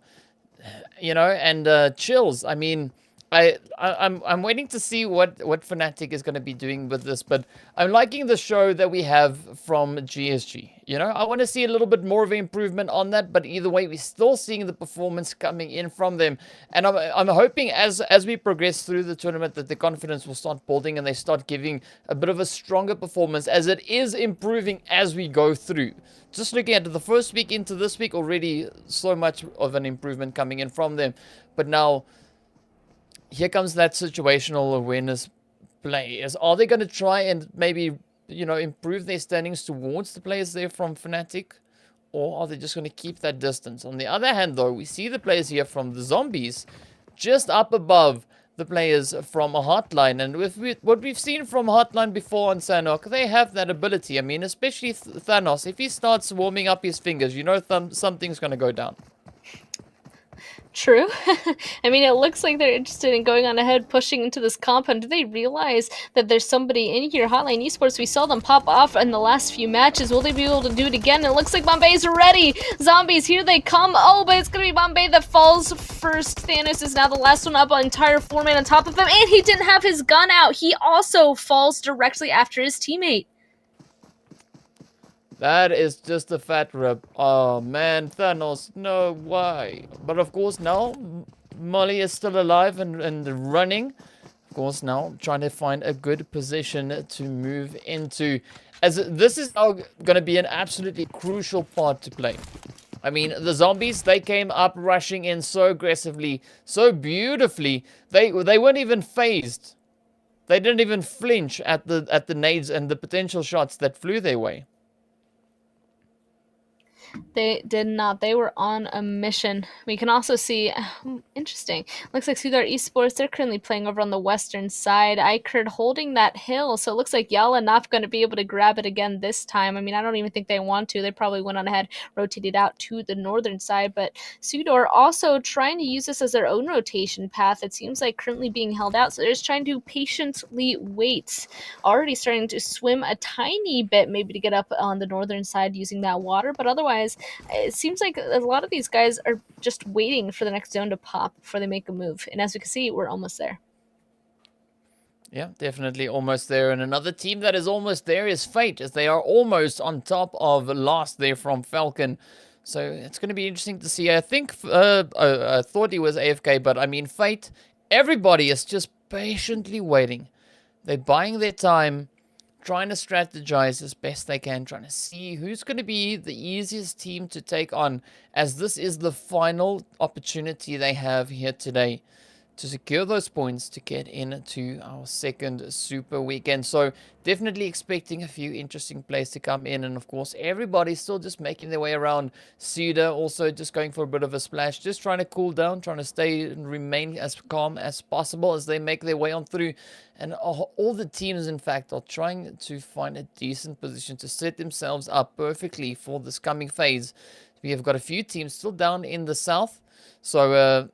S1: you know, and Chills. I mean, I'm waiting to see what Fnatic is going to be doing with this, but I'm liking the show that we have from GSG. You know, I want to see a little bit more of an improvement on that, but either way, we're still seeing the performance coming in from them, and I'm hoping as we progress through the tournament that the confidence will start building and they start giving a bit of a stronger performance, as it is improving as we go through. Just looking at the first week into this week, already so much of an improvement coming in from them, but now here comes that situational awareness play. Are they going to try and maybe, you know, improve their standings towards the players there from Fnatic? Or are they just going to keep that distance? On the other hand, though, we see the players here from the Zombies just up above the players from HOTLINE. And with what we've seen from HOTLINE before on Sanok, they have that ability. I mean, especially Thanos. If he starts warming up his fingers, you know something's going to go down.
S2: True. I mean, it looks like they're interested in going on ahead, pushing into this compound. Do they realize that there's somebody in here? HOTLINE Esports, we saw them pop off in the last few matches. Will they be able to do it again? It looks like Bombay's ready. Zombies, here they come. Oh, but it's going to be Bombay that falls first. Thanos is now the last one up, an entire 4-man on top of him, and he didn't have his gun out. He also falls directly after his teammate.
S1: That is just a fat rip. Oh man, Thanos, no, why? But of course now, Molly is still alive and running. Of course now, trying to find a good position to move into. As this is now going to be an absolutely crucial part to play. I mean, the Zombies, they came up rushing in so aggressively, so beautifully. They weren't even phased. They didn't even flinch at the nades and the potential shots that flew their way.
S2: They did not. They were on a mission. We can also see, interesting, looks like SUDOR Esports, they're currently playing over on the western side. iKURD holding that hill, so it looks like YaLLa not going to be able to grab it again this time. I mean, I don't even think they want to. They probably went on ahead, rotated out to the northern side, but SUDOR also trying to use this as their own rotation path. It seems like currently being held out, so they're just trying to patiently wait. Already starting to swim a tiny bit, maybe to get up on the northern side using that water, but otherwise, it seems like a lot of these guys are just waiting for the next zone to pop before they make a move. And as we can see, we're almost there.
S1: Yeah, definitely almost there. And another team that is almost there is Fate, as they are almost on top of last there from Falcon. So it's going to be interesting to see. I think I thought he was AFK, but I mean, Fate, everybody is just patiently waiting. They're buying their time, trying to strategize as best they can, trying to see who's going to be the easiest team to take on, as this is the final opportunity they have here today. to secure those points to get into our second super weekend. So definitely expecting a few interesting plays to come in, and of course everybody's still just making their way around. SUDOR also just going for a bit of a splash, just trying to cool down, trying to stay and remain as calm as possible as they make their way on through. And all the teams, in fact, are trying to find a decent position to set themselves up perfectly for this coming phase. We have got a few teams still down in the south, so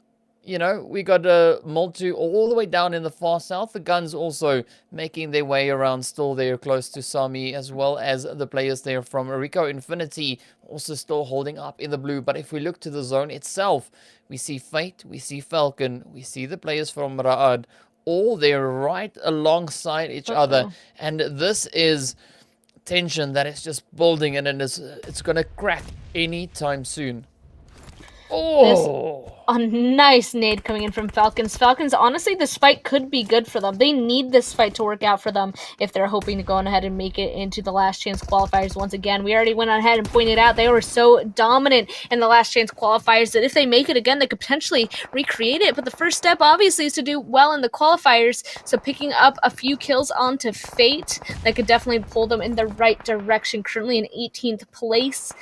S1: you know, we got Moltu all the way down in the far south. The GUNZ also making their way around, still there close to Sami, as well as the players there from RICO Infinity also still holding up in the blue. But if we look to the zone itself, we see Fate, we see Falcon, we see the players from Ra'ad, all there right alongside each other. And this is tension that is just building, and it's going to crack anytime soon. Oh!
S2: A nice nade coming in from Falcons. Falcons, honestly, this fight could be good for them. They need this fight to work out for them if they're hoping to go on ahead and make it into the last chance qualifiers once again. We already went on ahead and pointed out they were so dominant in the last chance qualifiers that if they make it again, they could potentially recreate it. But the first step, obviously, is to do well in the qualifiers. So picking up a few kills onto Fate, that could definitely pull them in the right direction. Currently in 18th place.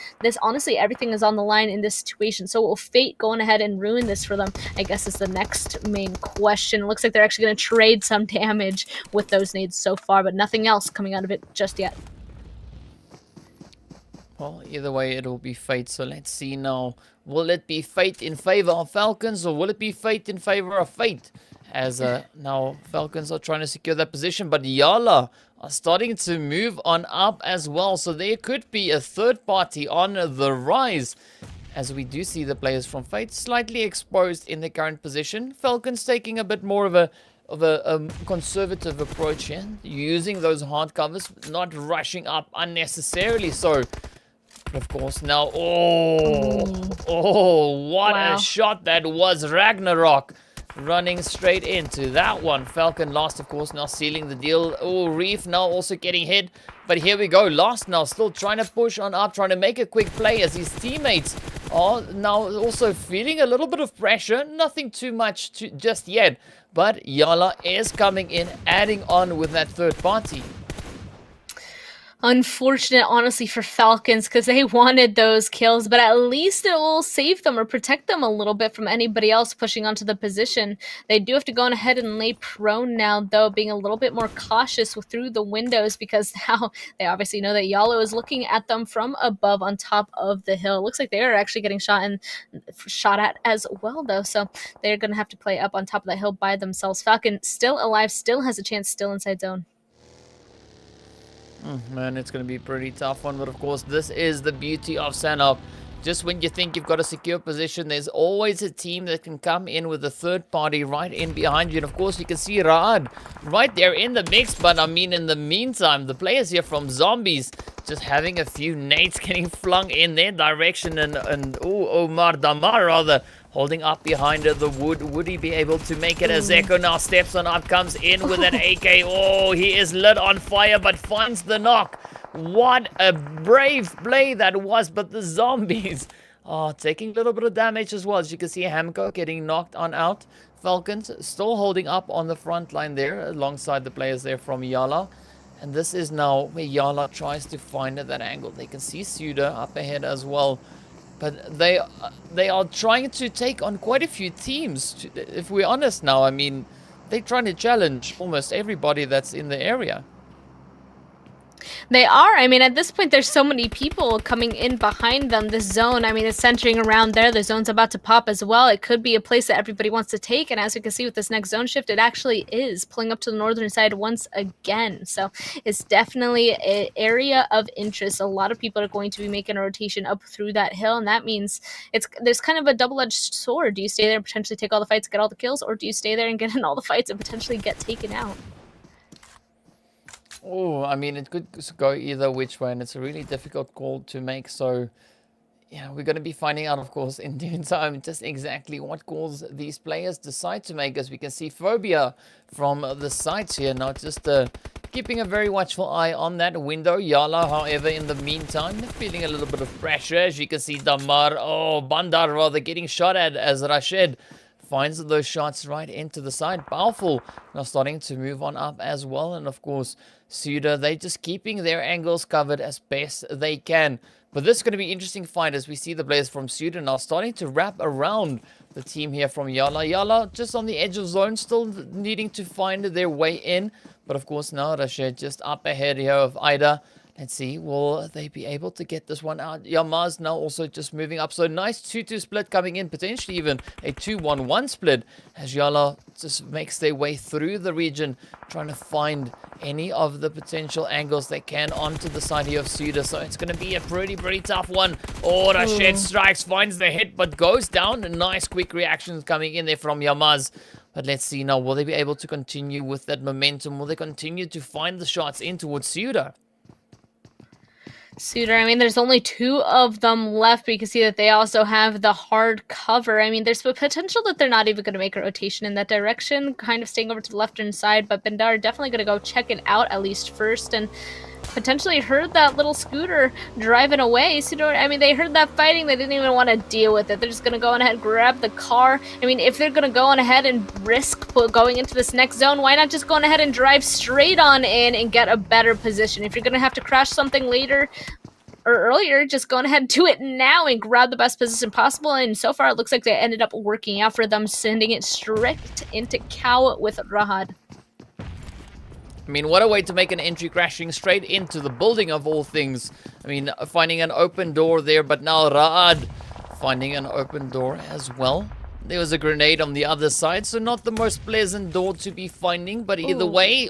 S2: Honestly, everything is on the line in this situation. So will Fate go on ahead and ruin this for them? I guess is the next main question. It looks like they're actually going to trade some damage with those nades so far, but nothing else coming out of it just yet.
S1: Well, either way, it'll be Fate. So let's see now. Will it be Fate in favor of Falcons, or will it be Fate in favor of Fate? As now Falcons are trying to secure that position, but YaLLa are starting to move on up as well. So there could be a third party on the rise, as we do see the players from Fate slightly exposed in their current position. Falcons taking a bit more of a conservative approach here, using those hard covers, not rushing up unnecessarily. So, but of course now, what
S2: Wow.
S1: a shot that was. Ragnarok running straight into that one. Falcon last, of course, now sealing the deal. Oh, Reef now also getting hit. But here we go. Last now still trying to push on up, trying to make a quick play as his teammates are now also feeling a little bit of pressure. Nothing too much just yet. But YaLLa is coming in, adding on with that third party.
S2: Unfortunate, honestly, for Falcons, because they wanted those kills, but at least it will save them or protect them a little bit from anybody else pushing onto the position. They do have to go on ahead and lay prone now, though, being a little bit more cautious through the windows, because now they obviously know that YaLLa is looking at them from above on top of the hill. It looks like they are actually getting shot at as well, though, so they're going to have to play up on top of the hill by themselves. Falcon still alive, still has a chance, still inside zone.
S1: Man, it's going to be a pretty tough one, but of course, this is the beauty of Sanop. Just when you think you've got a secure position, there's always a team that can come in with a third party right in behind you. And of course, you can see Ra'ad right there in the mix. But I mean, in the meantime, the players here from Zombies just having a few nades getting flung in their direction. And Omar Damar rather holding up behind the wood. Would he be able to make it as Echo now steps on up, comes in with an AK. Oh, he is lit on fire, but finds the knock. What a brave play that was, but the Zombies are taking a little bit of damage as well. As you can see, Hamco getting knocked on out. Falcons still holding up on the front line there, alongside the players there from YaLLa. And this is now where YaLLa tries to find that angle. They can see SUDOR up ahead as well. But they are trying to take on quite a few teams. If we're honest now, I mean, they're trying to challenge almost everybody that's in the area.
S2: They are. I mean, at this point, there's so many people coming in behind them. The zone, I mean, it's centering around there. The zone's about to pop as well. It could be a place that everybody wants to take. And as you can see with this next zone shift, it actually is pulling up to the northern side once again. So it's definitely an area of interest. A lot of people are going to be making a rotation up through that hill. And that means there's kind of a double-edged sword. Do you stay there and potentially take all the fights, get all the kills? Or do you stay there and get in all the fights and potentially get taken out?
S1: Oh, I mean, it could go either which way, and it's a really difficult call to make. So, yeah, we're going to be finding out, of course, in due time, just exactly what calls these players decide to make. As we can see Phobia from the sides here now, just keeping a very watchful eye on that window. YaLLa, however, in the meantime, feeling a little bit of pressure. As you can see, Damar, Bandar rather, getting shot at as Rashid finds those shots right into the side. Powerful now starting to move on up as well. And of course, SUDOR, they just keeping their angles covered as best they can. But this is going to be an interesting fight as we see the players from SUDOR now starting to wrap around the team here from YaLLa. YaLLa just on the edge of zone, still needing to find their way in. But of course now Rashid just up ahead here of Ida. Let's see, will they be able to get this one out? Yama's now also just moving up. So nice 2-2 split coming in, potentially even a 2-1-1 split as YaLLa just makes their way through the region, trying to find any of the potential angles they can onto the side here of SUDOR. So it's going to be a pretty tough one. Oh, Rashid strikes, finds the hit, but goes down. A nice quick reaction coming in there from Yamaz. But let's see now, will they be able to continue with that momentum? Will they continue to find the shots in towards SUDOR?
S2: SUDOR, I mean, there's only 2 of them left, but you can see that they also have the hard cover. I mean, there's the potential that they're not even going to make a rotation in that direction, kind of staying over to the left-hand side, but Bendar definitely going to go check it out at least first, and potentially heard that little scooter driving away. SUDOR, I mean, they heard that fighting, they didn't even want to deal with it. They're just going to go on ahead, grab the car. I mean, if they're going to go on ahead and risk going into this next zone, why not just go on ahead and drive straight on in and get a better position? If you're going to have to crash something later or earlier, just go on ahead and do it now and grab the best position possible. And so far, it looks like they ended up working out for them, sending it straight into Cow with Rahad.
S1: I mean, what a way to make an entry, crashing straight into the building of all things. I mean, finding an open door there, but now Raad finding an open door as well. There was a grenade on the other side, so not the most pleasant door to be finding, but either way,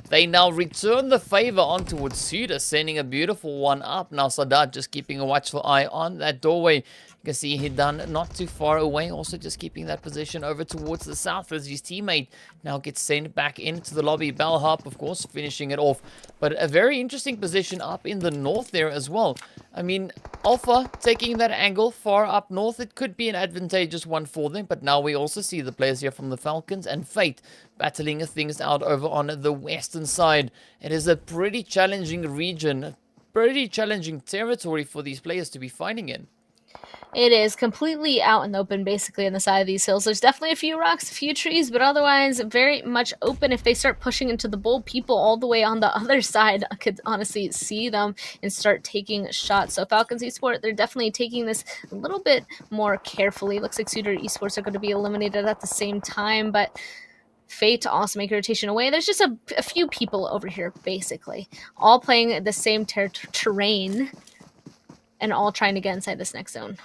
S1: they now return the favor on towards SUDOR, sending a beautiful one up. Now Sadat just keeping a watchful eye on that doorway. You can see Hidan not too far away, also just keeping that position over towards the south as his teammate now gets sent back into the lobby. Bellhop, of course, finishing it off. But a very interesting position up in the north there as well. I mean, Alpha taking that angle far up north, it could be an advantageous one for them. But now we also see the players here from the Falcons and Fate battling things out over on the western side. It is a pretty challenging region, pretty challenging territory for these players to be fighting in.
S2: It is completely out in the open, basically, on the side of these hills. There's definitely a few rocks, a few trees, but otherwise very much open. If they start pushing into the bull, people all the way on the other side could honestly see them and start taking shots. So FalconsEsport, they're definitely taking this a little bit more carefully. Looks like SUDOR Esports are going to be eliminated at the same time, but Fate to also make a rotation away. There's just a few people over here, basically, all playing the same terrain and all trying to get inside this next zone.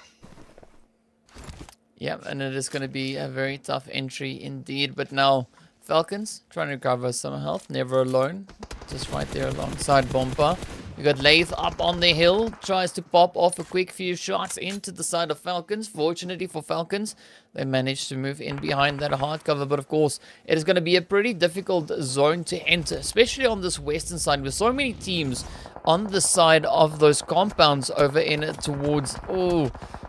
S1: Yeah, and it is going to be a very tough entry indeed. But now Falcons trying to recover some health. Never alone. Just right there alongside Bomba. We got Lathe up on the hill. Tries to pop off a quick few shots into the side of Falcons. Fortunately for Falcons, they managed to move in behind that hard cover. But of course, it is going to be a pretty difficult zone to enter, especially on this western side with so many teams on the side of those compounds over in towards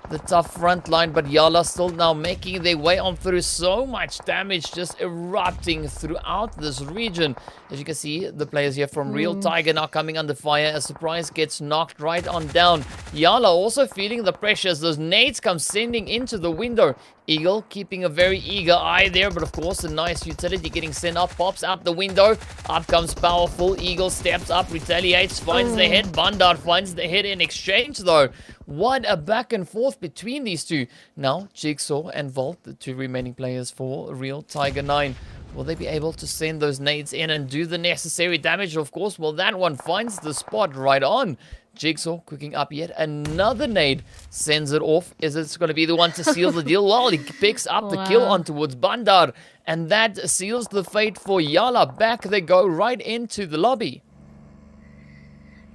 S1: the tough front line. But YaLLa still now making their way on through. So much damage just erupting throughout this region. As you can see, the players here from Real Tiger now coming under fire as Surprise gets knocked right on down. YaLLa also feeling the pressure as those nades come sending into the window. Eagle keeping a very eager eye there, but of course a nice utility getting sent up, pops out the window. Up comes Powerful. Eagle steps up, retaliates, finds the hit. Bandar finds the hit in exchange though. What a back and forth between these two. Now Jigsaw and Volt, the two remaining players for Real Tiger 9. Will they be able to send those nades in and do the necessary damage? Of course, well, that one finds the spot right on. Jigsaw cooking up yet another nade, sends it off. Is it going to be the one to seal the deal? Well, he picks up the kill on towards Bandar, and that seals the fate for YaLLa. Back they go right into the lobby.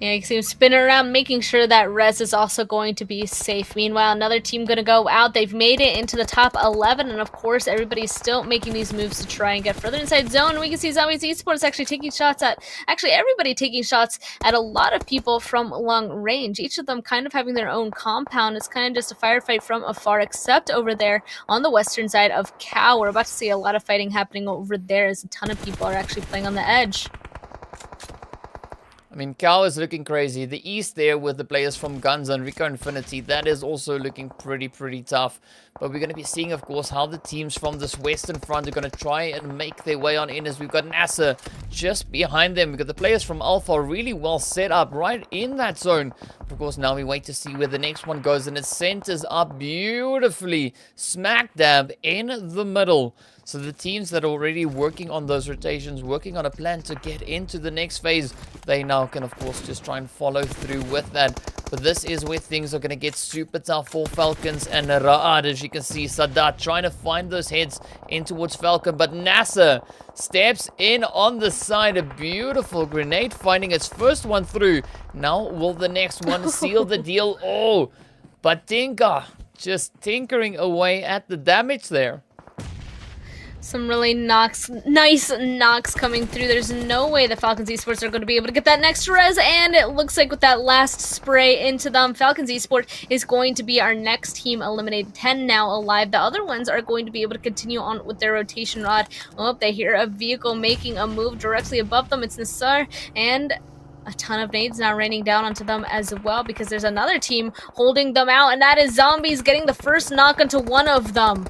S2: Yeah, you can see him spinning around, making sure that Rez is also going to be safe. Meanwhile, another team going to go out. They've made it into the top 11, and of course, everybody's still making these moves to try and get further inside zone. And we can see Zombies Esports actually taking shots at, everybody taking shots at a lot of people from long range. Each of them kind of having their own compound. It's kind of just a firefight from afar, except over there on the western side of Cow. We're about to see a lot of fighting happening over there as a ton of people are actually playing on the edge.
S1: I mean, Cow is looking crazy. The East there with the players from GUNZ and RICO Infinity, that is also looking pretty tough. But we're going to be seeing, of course, how the teams from this Western front are going to try and make their way on in, as we've got NASR just behind them. We've got the players from Alpha really well set up right in that zone. Of course, now we wait to see where the next one goes, and it centers up beautifully, smack dab in the middle. So the teams that are already working on those rotations, working on a plan to get into the next phase, they now can, of course, just try and follow through with that. But this is where things are going to get super tough for Falcons and Ra'ad. As you can see, Sadat trying to find those heads in towards Falcon. But NASR steps in on the side. A beautiful grenade, finding its first one through. Now will the next one seal the deal? Oh, but Tinka just tinkering away at the damage there.
S2: Some really nice knocks coming through. There's no way the Falcons Esports are going to be able to get that next res, and it looks like with that last spray into them, Falcons Esports is going to be our next team eliminated. 10 now alive. The other ones are going to be able to continue on with their rotation rod. Oh, they hear a vehicle making a move directly above them. It's NASR, and a ton of nades now raining down onto them as well, because there's another team holding them out, and that is Zombies getting the first knock onto one of them.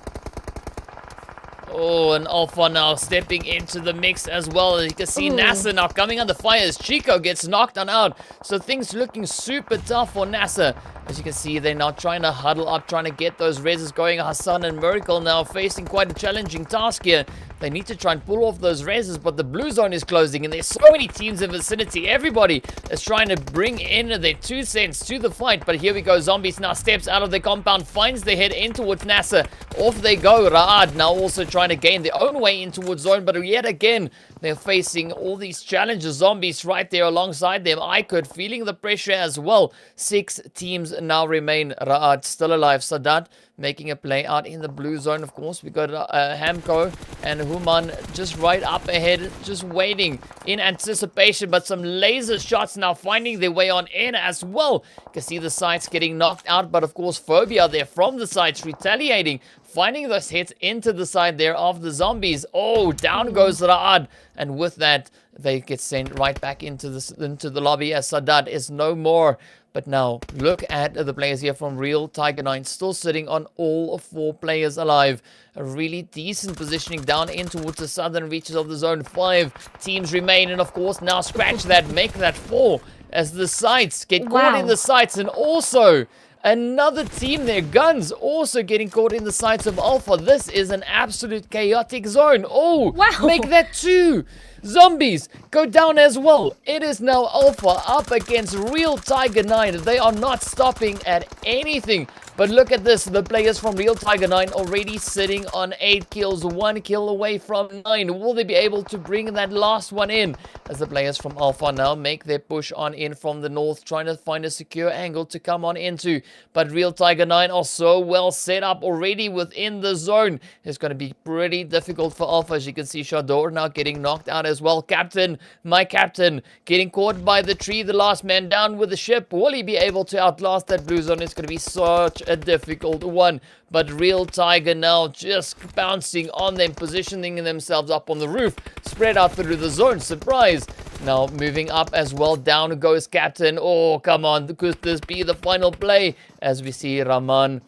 S1: Oh, and Alpha now stepping into the mix as well. You can see NASR now coming under fire as Chico gets knocked on out. So things looking super tough for NASR. As you can see, they're now trying to huddle up, trying to get those reses going. Hassan and Miracle now facing quite a challenging task here. They need to try and pull off those reses, but the blue zone is closing, and there's so many teams in the vicinity. Everybody is trying to bring in their 2 cents to the fight. But here we go. Zombies now steps out of the compound, finds their head in towards NASR. Off they go. Ra'ad now also trying to gain their own way in towards zone, but yet again, they're facing all these challenges. Zombies right there alongside them. iKURD feeling the pressure as well. 6 teams now remain. Ra'ad still alive. Sadat making a play out in the blue zone, of course. We got Hamko and Human just right up ahead, just waiting in anticipation. But some laser shots now finding their way on in as well. You can see the sights getting knocked out, but of course Phobia there from the sights retaliating, finding those hits into the side there of the Zombies. Oh, down goes Ra'ad, and with that they get sent right back into the lobby as Sadat is no more. But now, look at the players here from Real Tiger 9, still sitting on all 4 players alive. A really decent positioning down in towards the southern reaches of the zone. 5 teams remain, and of course, now scratch that, make that 4, as the sights get caught in the sights, and also another team there, GUNZ, also getting caught in the sights of Alpha. This is an absolute chaotic zone. Oh, make that 2. Zombies go down as well. It is now Alpha up against Real Tiger 9. They are not stopping at anything. But look at this. The players from Real Tiger 9 already sitting on 8 kills. 1 kill away from 9. Will they be able to bring that last one in? As the players from Alpha now make their push on in from the north, trying to find a secure angle to come on into. But Real Tiger 9 are so well set up already within the zone. It's going to be pretty difficult for Alpha. As you can see, SUDOR now getting knocked out as well. Captain, my captain, getting caught by the tree. The last man down with the ship. Will he be able to outlast that blue zone? It's going to be such a difficult one. But Real Tiger now just bouncing on them, positioning themselves up on the roof, spread out through the zone. Surprise! Now moving up as well. Down goes Captain. Oh, come on. Could this be the final play? As we see Rahman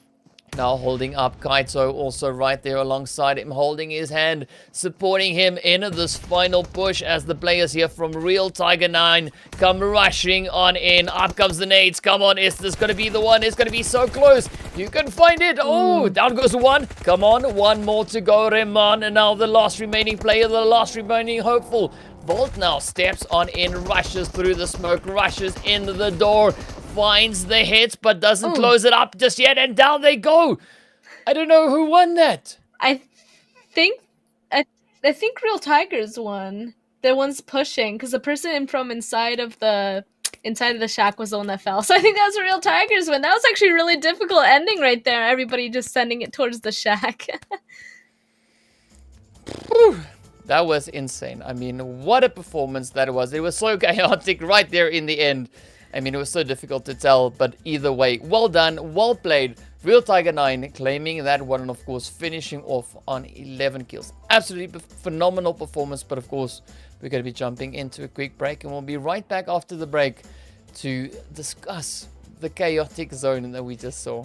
S1: now holding up Kaito, also right there alongside him, holding his hand, supporting him in this final push as the players here from Real Tiger 9 come rushing on in. Up comes the nades. Come on, is this going to be the one? It's going to be so close. You can find it. Oh, down goes 1. Come on, 1 more to go, Reman. And now the last remaining player, the last remaining hopeful. Volt now steps on in, rushes through the smoke, rushes into the door, finds the hits, but doesn't close it up just yet, and down they go. I don't know who won that.
S2: I think Real Tigers won. The one's pushing, because the person from inside of the shack was the one that fell. So I think that was a Real Tigers win. That was actually a really difficult ending right there. Everybody just sending it towards the shack.
S1: That was insane. I mean, what a performance that was. It was so chaotic right there in the end. I mean, it was so difficult to tell, but either way, well done, well played Real Tiger 9 claiming that one, and of course finishing off on 11 kills. Absolutely phenomenal performance, but of course we're going to be jumping into a quick break, and we'll be right back after the break to discuss the chaotic zone that we just saw.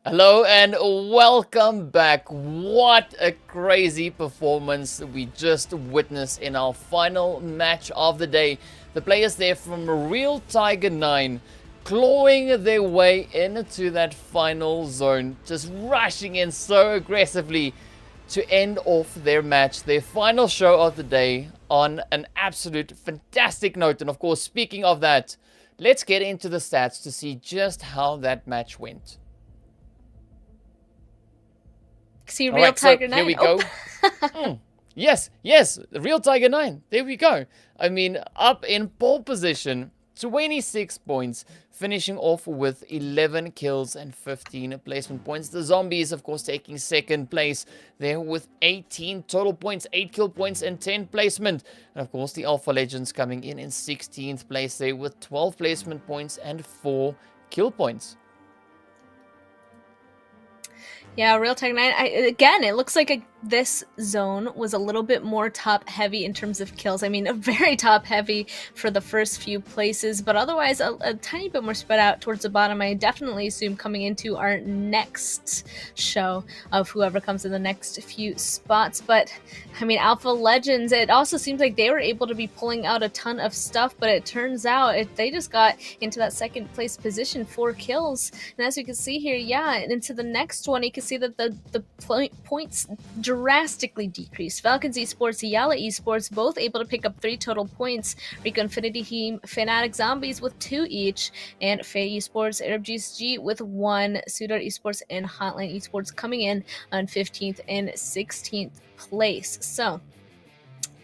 S1: Hello and welcome back. What a crazy performance we just witnessed in our final match of the day. The players there from Real Tiger 9 clawing their way into that final zone, just rushing in so aggressively to end off their match, their final show of the day, on an absolute fantastic note. And of course, speaking of that, let's get into the stats to see just how that match went.
S2: See Real Tiger 9.
S1: Here we go. Yes, Real Tiger 9. There we go. I mean, up in pole position, 26 points, finishing off with 11 kills and 15 placement points. The Zombies, of course, taking second place there with 18 total points, 8 kill points and 10 placement. And of course, the Alpha Legends coming in 16th place there with 12 placement points and 4 kill points.
S2: Yeah, Real Tag 9, again, it looks like this zone was a little bit more top-heavy in terms of kills. I mean, very top-heavy for the first few places, but otherwise a tiny bit more spread out towards the bottom. I definitely assume coming into our next show of whoever comes in the next few spots. But, I mean, Alpha Legends, it also seems like they were able to be pulling out a ton of stuff, but it turns out they just got into that second place position, 4 kills. And as you can see here, yeah, and into the next one, you can see that the points drastically decreased. FalconsEsport, YaLLa Esports, both able to pick up 3 total points. RICO Infinity Team, Fanatic Zombies with 2 each, and Fei Esports, Arab GSG with 1. SUDOR Esports and HOTLINE Esports coming in on 15th and 16th place. So,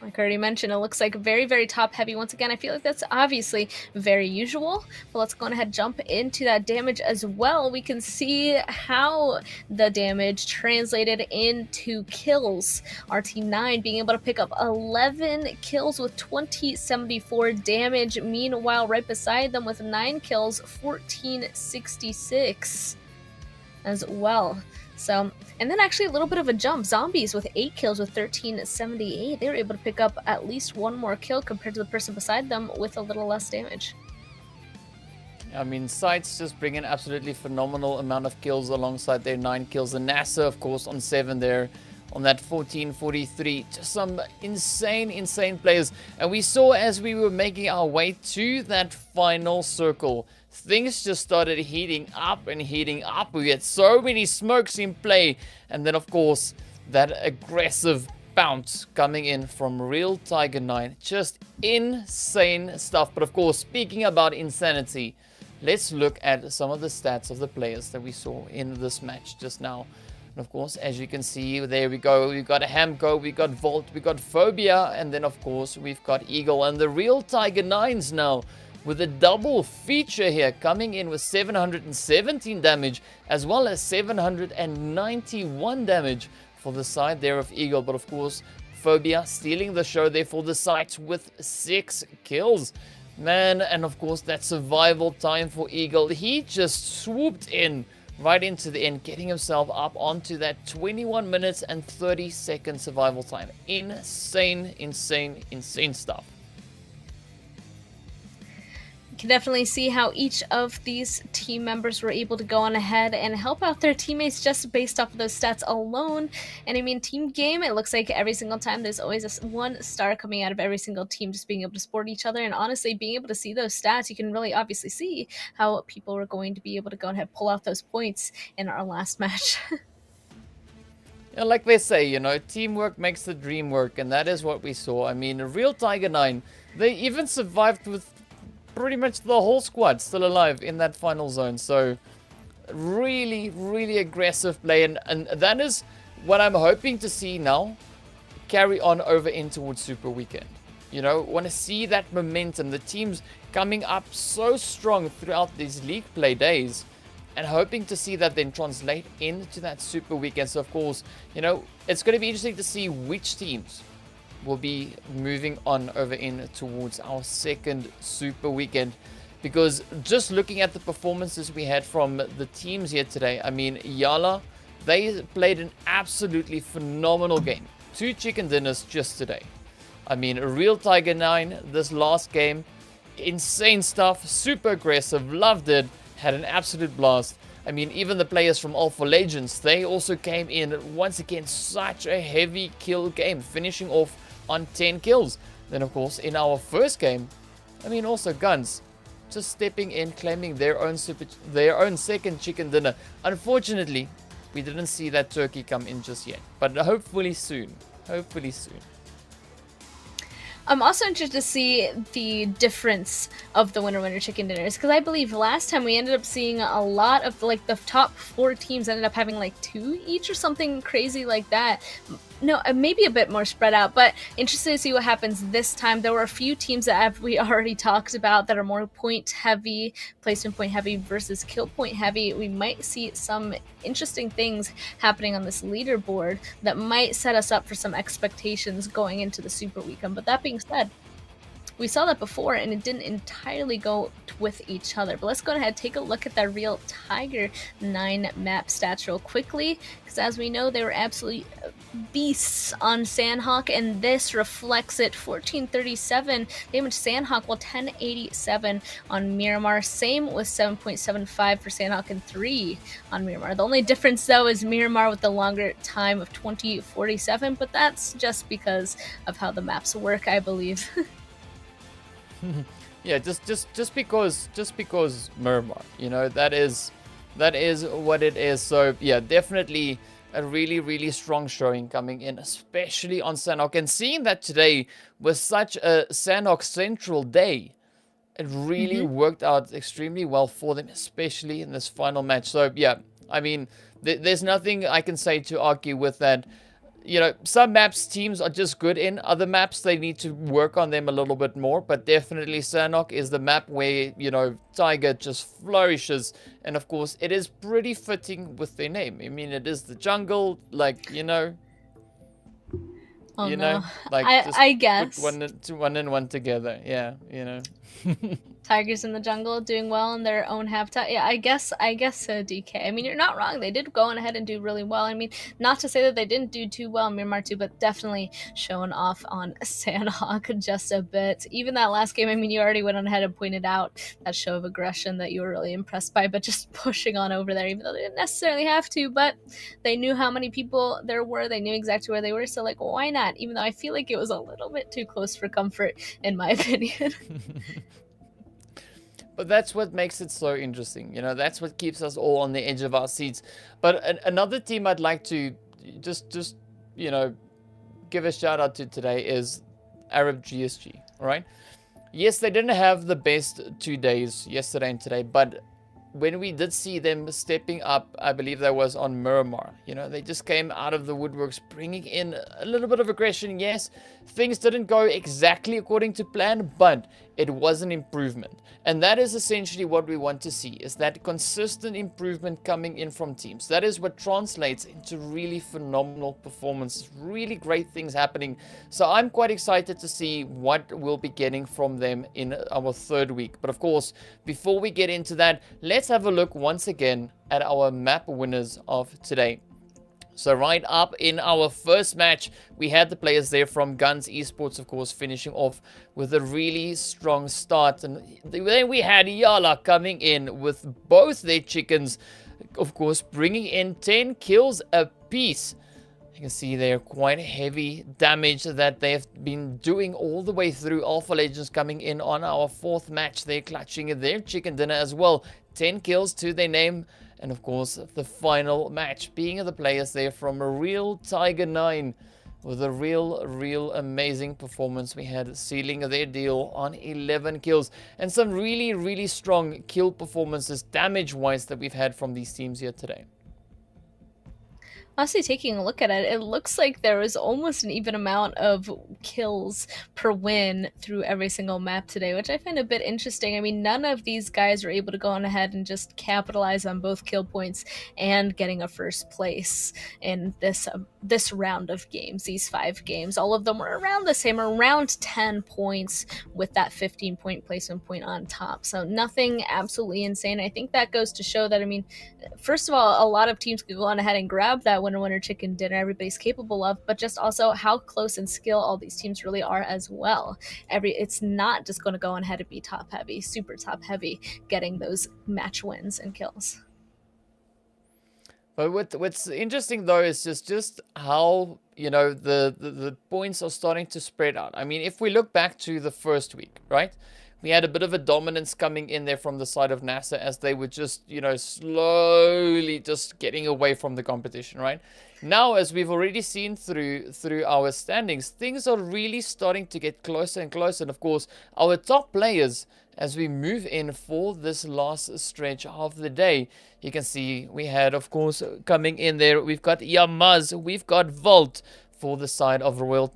S2: like I already mentioned, it looks like very, very top heavy. Once again, I feel like that's obviously very usual, but let's go ahead and jump into that damage as well. We can see how the damage translated into kills. Our Team 9 being able to pick up 11 kills with 2074 damage. Meanwhile, right beside them with 9 kills, 1466 as well. So, and then actually a little bit of a jump. Zombies with 8 kills with 1378. They were able to pick up at least 1 more kill compared to the person beside them with a little less damage.
S1: I mean, SCYTES just bring an absolutely phenomenal amount of kills alongside their 9 kills. And NASR, of course, on 7 there. On that 1443, just some insane players. And we saw as we were making our way to that final circle, things just started heating up and heating up. We had so many smokes in play. And then, of course, that aggressive bounce coming in from Real Tiger 9. Just insane stuff. But, of course, speaking about insanity, let's look at some of the stats of the players that we saw in this match just now. And of course, as you can see, there we go. We've got a Hamco, we got Volt, we got Phobia, and then of course we've got Eagle and the Real Tiger 9s now with a double feature here, coming in with 717 damage as well as 791 damage for the side there of Eagle. But of course, Phobia stealing the show there for the site with 6 kills. Man, and of course that survival time for Eagle, he just swooped in right into the end, getting himself up onto that 21 minutes and 30 second survival time. Insane stuff.
S2: You can definitely see how each of these team members were able to go on ahead and help out their teammates just based off of those stats alone. And I mean, team game, it looks like every single time there's always one star coming out of every single team just being able to support each other. And honestly, being able to see those stats, you can really obviously see how people are going to be able to go ahead and pull out those points in our last match.
S1: Yeah, like they say, you know, teamwork makes the dream work, and that is what we saw. I mean, Real Tiger 9, they even survived with pretty much the whole squad still alive in that final zone. So really aggressive play, and that is what I'm hoping to see now carry on over in towards Super Weekend. You know, want to see that momentum, the teams coming up so strong throughout these league play days, and hoping to see that then translate into that Super Weekend. So of course, you know, it's going to be interesting to see which teams will be moving on over in towards our second Super Weekend, because just looking at the performances we had from the teams here today, I mean, YaLLa, they played an absolutely phenomenal game. 2 chicken dinners just today. I mean, a Real Tiger 9 this last game, insane stuff, super aggressive, loved it, had an absolute blast. I mean, even the players from Alpha Legends, they also came in once again, such a heavy kill game, finishing off on 10 kills. Then of course in our first game, I mean, also GUNZ just stepping in, claiming their own second chicken dinner. Unfortunately, we didn't see that turkey come in just yet, but hopefully soon.
S2: I'm also interested to see the difference of the winner chicken dinners, because I believe last time we ended up seeing a lot of like the top 4 teams ended up having like 2 each or something crazy like that. No, maybe a bit more spread out, but interested to see what happens this time. There were a few teams that we already talked about that are more point heavy, placement point heavy versus kill point heavy. We might see some interesting things happening on this leaderboard that might set us up for some expectations going into the Super Weekend. But that being said, we saw that before and it didn't entirely go with each other. But let's go ahead and take a look at that real Tiger 9 map stats real quickly, because as we know, they were absolutely beasts on Sandhawk, and this reflects it. 1437 damage Sandhawk, while 1087 on Miramar. Same with 7.75 for Sandhawk and 3 on Miramar. The only difference though is Miramar with the longer time of 2047, but that's just because of how the maps work, I believe.
S1: Yeah, just because Miramar, you know, that is what it is. So yeah, definitely a really strong showing coming in, especially on Sandhawk. And seeing that today was such a Sandhawk central day, it really worked out extremely well for them, especially in this final match. So yeah, I mean, there's nothing I can say to argue with that. You know, some maps teams are just good in. Other maps, they need to work on them a little bit more. But definitely Sandhawk is the map where, you know, Tiger just flourishes. And of course, it is pretty fitting with their name. I mean, it is the jungle, like, you know.
S2: Oh,
S1: you
S2: no.
S1: know, like
S2: I guess.
S1: Put one and one together. Yeah, you know.
S2: Tigers in the jungle doing well in their own habitat. Yeah, I guess so, DK. I mean, you're not wrong. They did go on ahead and do really well. I mean, not to say that they didn't do too well in Miramar too, but definitely showing off on Sandhawk just a bit. Even that last game, I mean, you already went on ahead and pointed out that show of aggression that you were really impressed by, but just pushing on over there, even though they didn't necessarily have to, but they knew how many people there were. They knew exactly where they were, so like, why not? Even though I feel like it was a little bit too close for comfort, in my opinion.
S1: But that's what makes it so interesting. You know, that's what keeps us all on the edge of our seats. But another team I'd like to just you know, give a shout out to today is Arab GSG, all right? Yes, they didn't have the best 2 days, yesterday and today, but when we did see them stepping up, I believe that was on Miramar. You know, they just came out of the woodworks, bringing in a little bit of aggression. Yes, things didn't go exactly according to plan, but it was an improvement. And that is essentially what we want to see, is that consistent improvement coming in from teams. That is what translates into really phenomenal performances, really great things happening. So I'm quite excited to see what we'll be getting from them in our third week. But of course, before we get into that, let's have a look once again at our map winners of today. So right up in our first match, we had the players there from GUNZ Esports, of course, finishing off with a really strong start. And then we had YaLLa coming in with both their chickens, of course, bringing in 10 kills apiece. You can see they're quite heavy damage that they've been doing all the way through. Alpha Legends coming in on our fourth match. They're clutching their chicken dinner as well. 10 kills to their name. And of course, the final match being the players there from a real Tiger 9 with a real amazing performance. We had sealing their deal on 11 kills and some really strong kill performances damage-wise that we've had from these teams here today.
S2: Honestly, taking a look at it, it looks like there was almost an even amount of kills per win through every single map today, which I find a bit interesting. I mean, none of these guys were able to go on ahead and just capitalize on both kill points and getting a first place in this round of games, these 5 games. All of them were around the same, around 10 points with that 15-point placement point on top. So nothing absolutely insane. I think that goes to show that, I mean, first of all, a lot of teams could go on ahead and grab that winner chicken dinner everybody's capable of, but just also how close in skill all these teams really are as well. It's not just going to go on ahead and be top heavy, super top heavy, getting those match wins and kills.
S1: But what's interesting though is just how, you know, the points are starting to spread out. I mean, if we look back to the first week, right? We had a bit of a dominance coming in there from the side of NASR as they were just, you know, slowly just getting away from the competition, right? Now, as we've already seen through our standings, things are really starting to get closer and closer. And of course, our top players, as we move in for this last stretch of the day, you can see we had, of course, coming in there, we've got Yamaz, we've got Volt, for the side of Real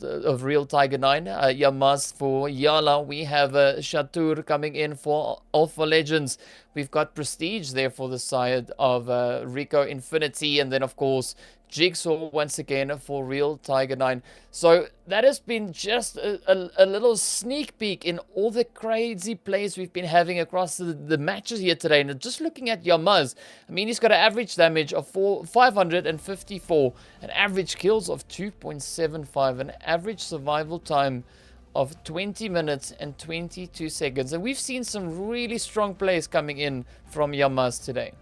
S1: Tiger 9. Yamaz for YaLLa. We have Shatur coming in for Alpha Legends. We've got Prestige there for the side of RICO Infinity. And then, of course, Jigsaw once again for Real Tiger 9. So that has been just a little sneak peek in all the crazy plays we've been having across the matches here today. And just looking at Yamaz, I mean, he's got an average damage of 554, an average kills of 2.75, an average survival time of 20 minutes and 22 seconds. And we've seen some really strong plays coming in from Yamaz today.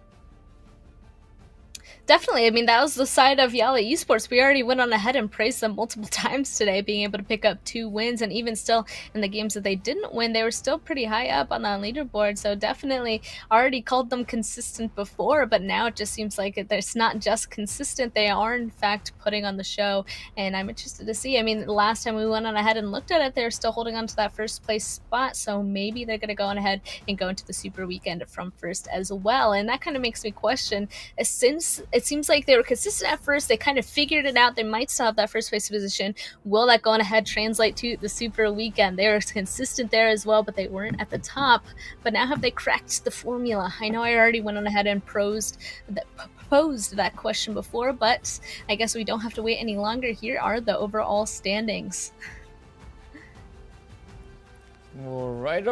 S2: Definitely. I mean, that was the side of YaLLa Esports. We already went on ahead and praised them multiple times today, being able to pick up 2 wins. And even still, in the games that they didn't win, they were still pretty high up on the leaderboard. So definitely already called them consistent before, but now it just seems like it's not just consistent. They are, in fact, putting on the show. And I'm interested to see. I mean, last time we went on ahead and looked at it, they're still holding on to that first place spot. So maybe they're going to go on ahead and go into the Super Weekend from first as well. And that kind of makes me question, since it seems like they were consistent at first, they kind of figured it out, they might still have that first place position. Will that go on ahead translate to the Super Weekend? They were consistent there as well, but they weren't at the top. But now have they cracked the formula? I know I already went on ahead and posed that question before, but I guess we don't have to wait any longer. Here are the overall standings.
S1: All right.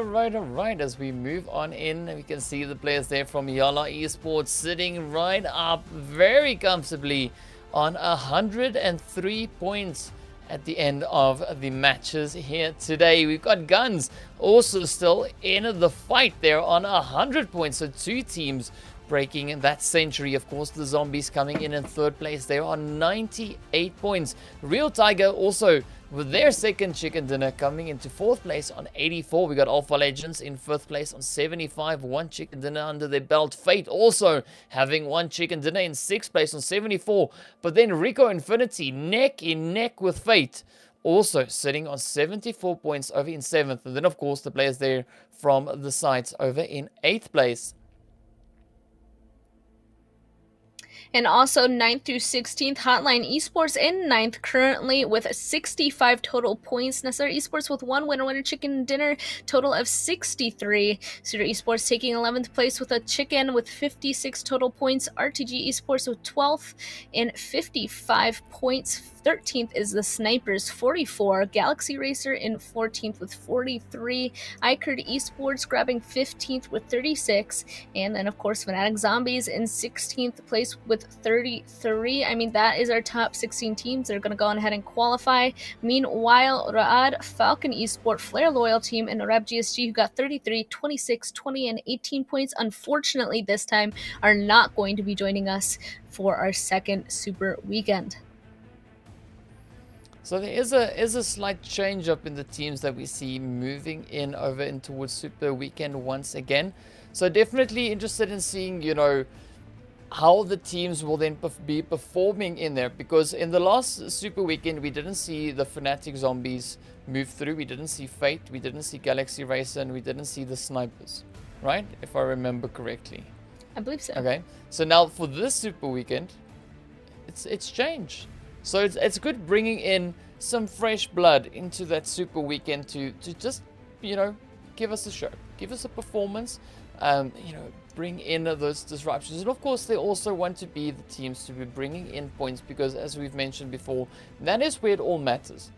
S1: As we move on in, we can see the players there from YaLLa Esports sitting right up very comfortably on 103 points at the end of the matches here today. We've got GUNZ also still in the fight there on 100 points. So 2 teams breaking that century. Of course, the Zombies coming in third place. They're on 98 points. Real Tiger also with their second chicken dinner coming into 4th place on 84. We got Alpha Legends in 5th place on 75, 1 chicken dinner under their belt. Fate also having 1 chicken dinner in 6th place on 74. But then RICO Infinity neck in neck with Fate, also sitting on 74 points over in 7th. And then, of course, the players there from the sites over in 8th place.
S2: And also 9th through 16th, HOTLINE Esports in 9th currently with 65 total points. NASR Esports with 1 winner chicken dinner, total of 63. SUDOR Esports taking 11th place with a chicken with 56 total points. RTG Esports with 12th and 55 points. 13th is the Snipers, 44. Galaxy Racer in 14th with 43. iKURD Esports grabbing 15th with 36. And then, of course, Fanatic Zombies in 16th place with 33. I mean, that is our top 16 teams that are going to go on ahead and qualify. Meanwhile, Raad, FalconsEsport, Flare Loyal Team, and Rab GSG, who got 33, 26, 20, and 18 points, unfortunately this time are not going to be joining us for our second Super Weekend.
S1: So there is a slight change up in the teams that we see moving in over in towards Super Weekend once again. So definitely interested in seeing, you know, how the teams will then be performing in there. Because in the last Super Weekend, we didn't see the Fanatic Zombies move through. We didn't see Fate. We didn't see Galaxy Racer. And we didn't see the Snipers. Right? If I remember correctly.
S2: I believe so.
S1: Okay. So now for this Super Weekend, it's changed. So it's good bringing in some fresh blood into that Super Weekend to just, you know, give us a show, give us a performance, you know, bring in those disruptions. And of course, they also want to be the teams to be bringing in points because, as we've mentioned before, that is where it all matters.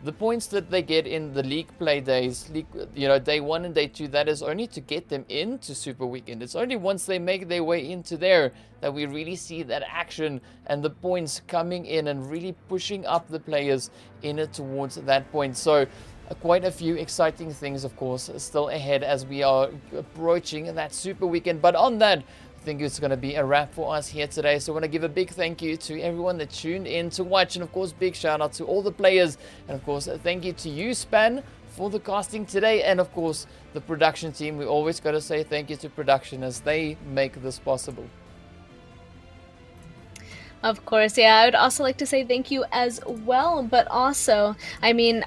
S1: The points that they get in the league play days, you know, day 1 and day 2, that is only to get them into Super Weekend. It's only once they make their way into there that we really see that action and the points coming in and really pushing up the players in it towards that point. So quite a few exciting things, of course, still ahead as we are approaching that Super Weekend. But on that, I think it's going to be a wrap for us here today. So I want to give a big thank you to everyone that tuned in to watch. And of course, big shout out to all the players. And of course, thank you to you, Span, for the casting today. And of course, the production team. We always got to say thank you to production as they make this possible.
S2: Of course, yeah. I would also like to say thank you as well. But also, I mean,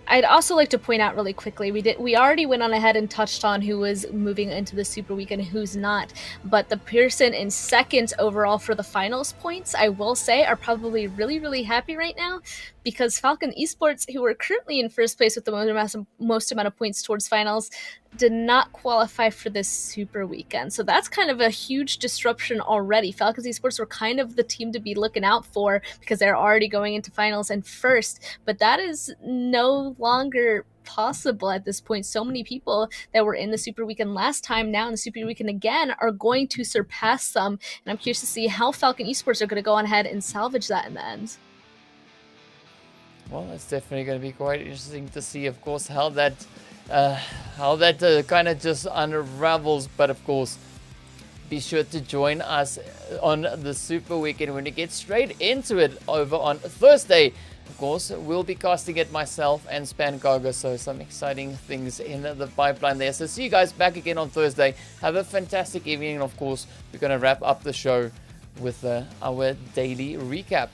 S2: I'd also like to point out really quickly, we already went on ahead and touched on who was moving into the Super Week and who's not, but the person in second overall for the finals points, I will say, are probably really happy right now, because FalconsEsport, who are currently in first place with the most amount of points towards finals, did not qualify for this Super Weekend. So that's kind of a huge disruption already. FalconsEsport were kind of the team to be looking out for because they're already going into finals and first, but that is no longer possible at this point. So many people that were in the Super Weekend last time, now in the Super Weekend again, are going to surpass them, and I'm curious to see how FalconsEsport are going to go on ahead and salvage that in the end.
S1: Well, it's definitely going to be quite interesting to see, of course, how that kind of just unravels. But of course, be sure to join us on the Super Weekend when we get straight into it over on Thursday. Of course, we'll be casting it myself and Spancargo, so some exciting things in the pipeline there. So see you guys back again on Thursday. Have a fantastic evening, and of course, we're going to wrap up the show with our daily recap.